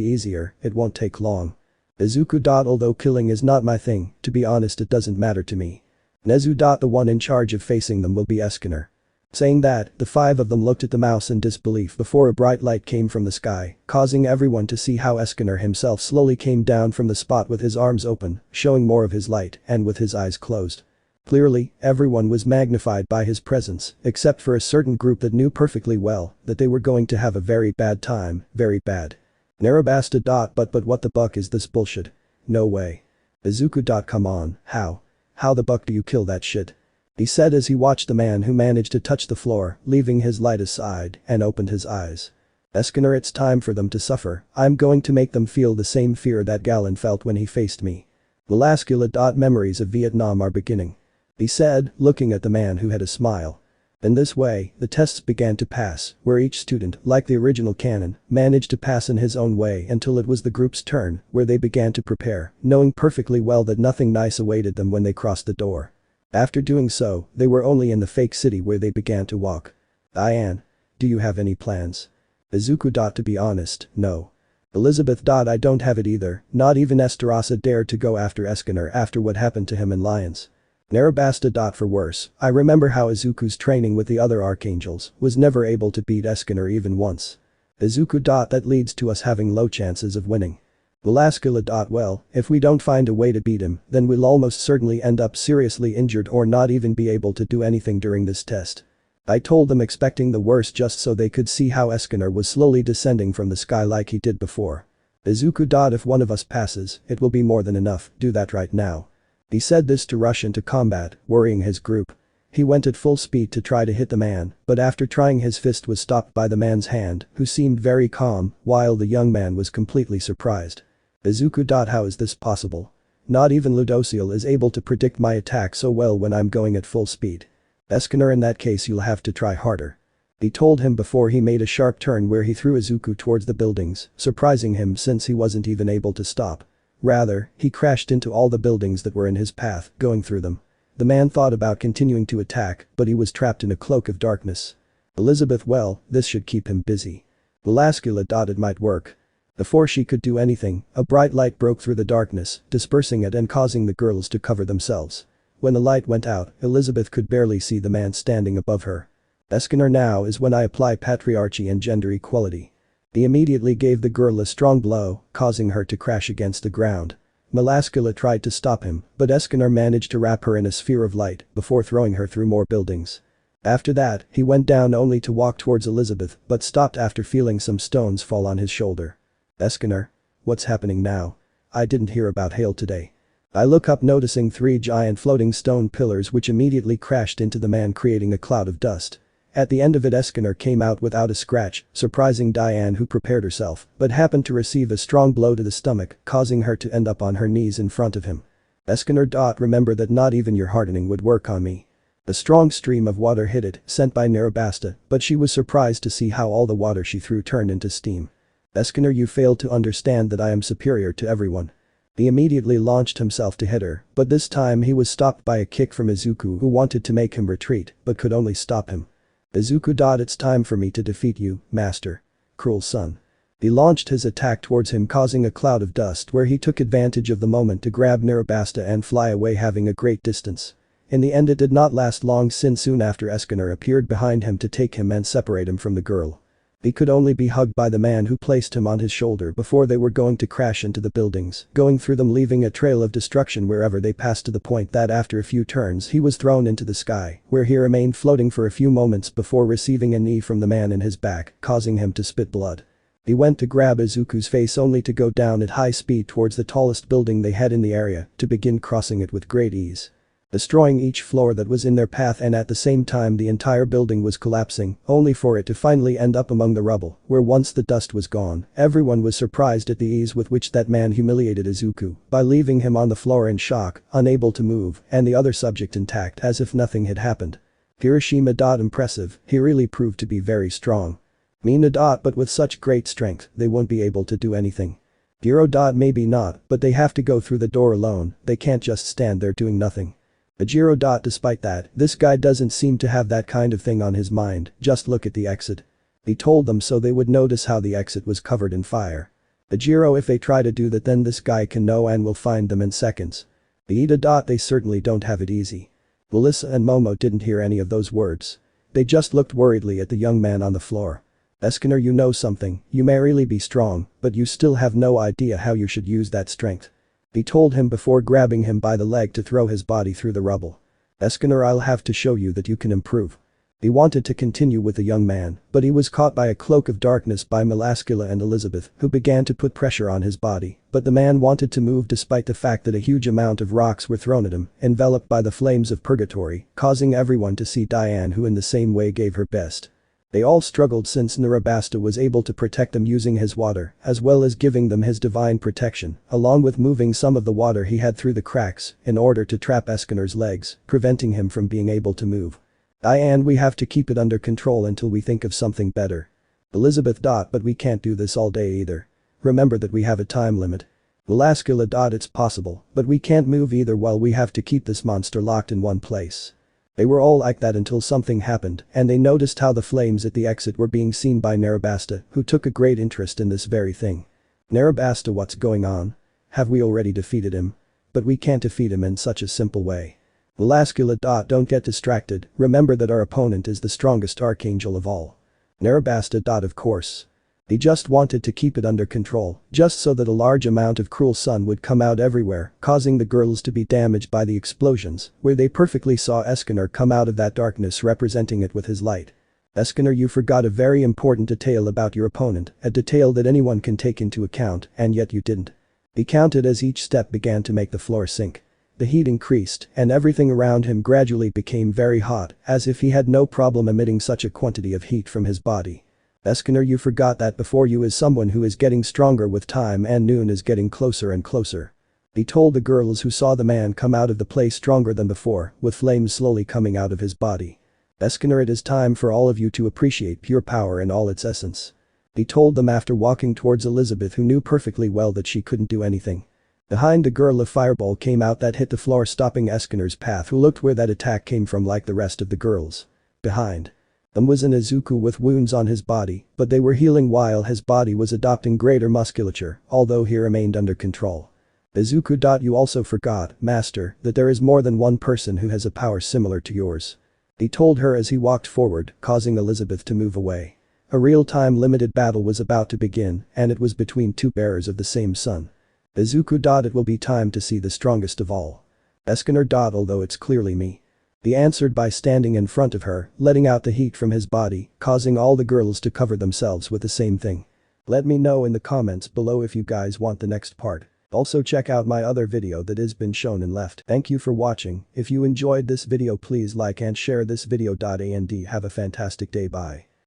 easier, it won't take long. Izuku. Although killing is not my thing, to be honest it doesn't matter to me. Nezu. The one in charge of facing them will be Eskener. Saying that, the five of them looked at the mouse in disbelief before a bright light came from the sky, causing everyone to see how Eskener himself slowly came down from the spot with his arms open, showing more of his light, and with his eyes closed. Clearly, everyone was magnified by his presence, except for a certain group that knew perfectly well that they were going to have a very bad time, very bad. Narabasta. But what the buck is this bullshit? No way. Izuku. Come on, how? How the buck do you kill that shit? He said as he watched the man who managed to touch the floor, leaving his light aside, and opened his eyes. Eskener, it's time for them to suffer, I'm going to make them feel the same fear that Galen felt when he faced me. Melascula. Memories of Vietnam are beginning. He said, looking at the man who had a smile. In this way, the tests began to pass, where each student, like the original canon, managed to pass in his own way until it was the group's turn, where they began to prepare, knowing perfectly well that nothing nice awaited them when they crossed the door. After doing so, they were only in the fake city where they began to walk. Diane. Do you have any plans? Izuku. To be honest, no. Elizabeth. I don't have it either, not even Esterosa dared to go after Eskener after what happened to him in Lions. Narabasta. For worse, I remember how Izuku's training with the other archangels was never able to beat Eskener even once. Izuku. That leads to us having low chances of winning. Melascula. Well, if we don't find a way to beat him, then we'll almost certainly end up seriously injured or not even be able to do anything during this test. I told them expecting the worst just so they could see how Eskener was slowly descending from the sky like he did before. Izuku. If one of us passes, it will be more than enough, do that right now. He said this to rush into combat, worrying his group. He went at full speed to try to hit the man, but after trying his fist was stopped by the man's hand, who seemed very calm, while the young man was completely surprised. Izuku. How is this possible? Not even Ludociel is able to predict my attack so well when I'm going at full speed. Eskener, in that case you'll have to try harder. He told him before he made a sharp turn where he threw Izuku towards the buildings, surprising him since he wasn't even able to stop. Rather, he crashed into all the buildings that were in his path, going through them. The man thought about continuing to attack, but he was trapped in a cloak of darkness. Elizabeth. Well, this should keep him busy. Melascula. It might work. Before she could do anything, a bright light broke through the darkness, dispersing it and causing the girls to cover themselves. When the light went out, Elizabeth could barely see the man standing above her. Eskener. Now is when I apply patriarchy and gender equality. He immediately gave the girl a strong blow, causing her to crash against the ground. Melascula tried to stop him, but Eskener managed to wrap her in a sphere of light before throwing her through more buildings. After that, he went down only to walk towards Elizabeth, but stopped after feeling some stones fall on his shoulder. Eskener? What's happening now? I didn't hear about hail today. I look up noticing 3 giant floating stone pillars which immediately crashed into the man, creating a cloud of dust. At the end of it, Eskener came out without a scratch, surprising Diane, who prepared herself, but happened to receive a strong blow to the stomach, causing her to end up on her knees in front of him. Eskener. Remember that not even your hardening would work on me. A strong stream of water hit it, sent by Narabasta, but she was surprised to see how all the water she threw turned into steam. Eskener, you failed to understand that I am superior to everyone. He immediately launched himself to hit her, but this time he was stopped by a kick from Izuku, who wanted to make him retreat, but could only stop him. Izuku. It's time for me to defeat you, master. Cruel son. He launched his attack towards him, causing a cloud of dust where he took advantage of the moment to grab Narabasta and fly away, having a great distance. In the end, it did not last long since soon after Eskener appeared behind him to take him and separate him from the girl. He could only be hugged by the man who placed him on his shoulder before they were going to crash into the buildings, going through them, leaving a trail of destruction wherever they passed, to the point that after a few turns he was thrown into the sky, where he remained floating for a few moments before receiving a knee from the man in his back, causing him to spit blood. He went to grab Izuku's face only to go down at high speed towards the tallest building they had in the area to begin crossing it with great ease. Destroying each floor that was in their path, and at the same time the entire building was collapsing, only for it to finally end up among the rubble, where once the dust was gone, everyone was surprised at the ease with which that man humiliated Izuku by leaving him on the floor in shock, unable to move, and the other subject intact as if nothing had happened. Hiroshima. Impressive, he really proved to be very strong. Mina. But with such great strength, they won't be able to do anything. Hiro. Maybe not, but they have to go through the door alone, they can't just stand there doing nothing. Ajiro. Despite that, this guy doesn't seem to have that kind of thing on his mind, just look at the exit. He told them so they would notice how the exit was covered in fire. Ajiro. If they try to do that, then this guy can know and will find them in seconds. Ida. They certainly don't have it easy. Melissa and Momo didn't hear any of those words. They just looked worriedly at the young man on the floor. Eskinar, you know something, you may really be strong, but you still have no idea how you should use that strength. He told him before grabbing him by the leg to throw his body through the rubble. Eskinar, I'll have to show you that you can improve. He wanted to continue with the young man, but he was caught by a cloak of darkness by Melascula and Elizabeth, who began to put pressure on his body, but the man wanted to move despite the fact that a huge amount of rocks were thrown at him, enveloped by the flames of purgatory, causing everyone to see Diane, who in the same way gave her best. They all struggled since Narabasta was able to protect them using his water, as well as giving them his divine protection, along with moving some of the water he had through the cracks in order to trap Eskinar's legs, preventing him from being able to move. Diane, we have to keep it under control until we think of something better. Elizabeth. But we can't do this all day either. Remember that we have a time limit. Melascula. It's possible, but we can't move either while we have to keep this monster locked in one place. They were all like that until something happened, and they noticed how the flames at the exit were being seen by Narabasta, who took a great interest in this very thing. Narabasta, what's going on? Have we already defeated him? But we can't defeat him in such a simple way. Melascula. Don't get distracted, remember that our opponent is the strongest archangel of all. Narabasta. Of course. He just wanted to keep it under control, just so that a large amount of cruel sun would come out everywhere, causing the girls to be damaged by the explosions, where they perfectly saw Eskinar come out of that darkness representing it with his light. Eskinar, you forgot a very important detail about your opponent, a detail that anyone can take into account, and yet you didn't. He counted as each step began to make the floor sink. The heat increased, and everything around him gradually became very hot, as if he had no problem emitting such a quantity of heat from his body. Eskinar, you forgot that before you is someone who is getting stronger with time, and noon is getting closer and closer. He told the girls, who saw the man come out of the place stronger than before, with flames slowly coming out of his body. Eskinar, it is time for all of you to appreciate pure power in all its essence. He told them after walking towards Elizabeth, who knew perfectly well that she couldn't do anything. Behind the girl, a fireball came out that hit the floor, stopping Eskinar's path, who looked where that attack came from like the rest of the girls. Behind them was an Izuku with wounds on his body, but they were healing while his body was adopting greater musculature, although he remained under control. Izuku. You also forgot, Master, that there is more than one person who has a power similar to yours. He told her as he walked forward, causing Elizabeth to move away. A real-time limited battle was about to begin, and it was between two bearers of the same sun. Izuku. It will be time to see the strongest of all. Eskinar. Although it's clearly me. He answered by standing in front of her, letting out the heat from his body, causing all the girls to cover themselves with the same thing. Let me know in the comments below if you guys want the next part. Also check out my other video that has been shown in left. Thank you for watching. If you enjoyed this video, please like and share this video. And have a fantastic day. Bye.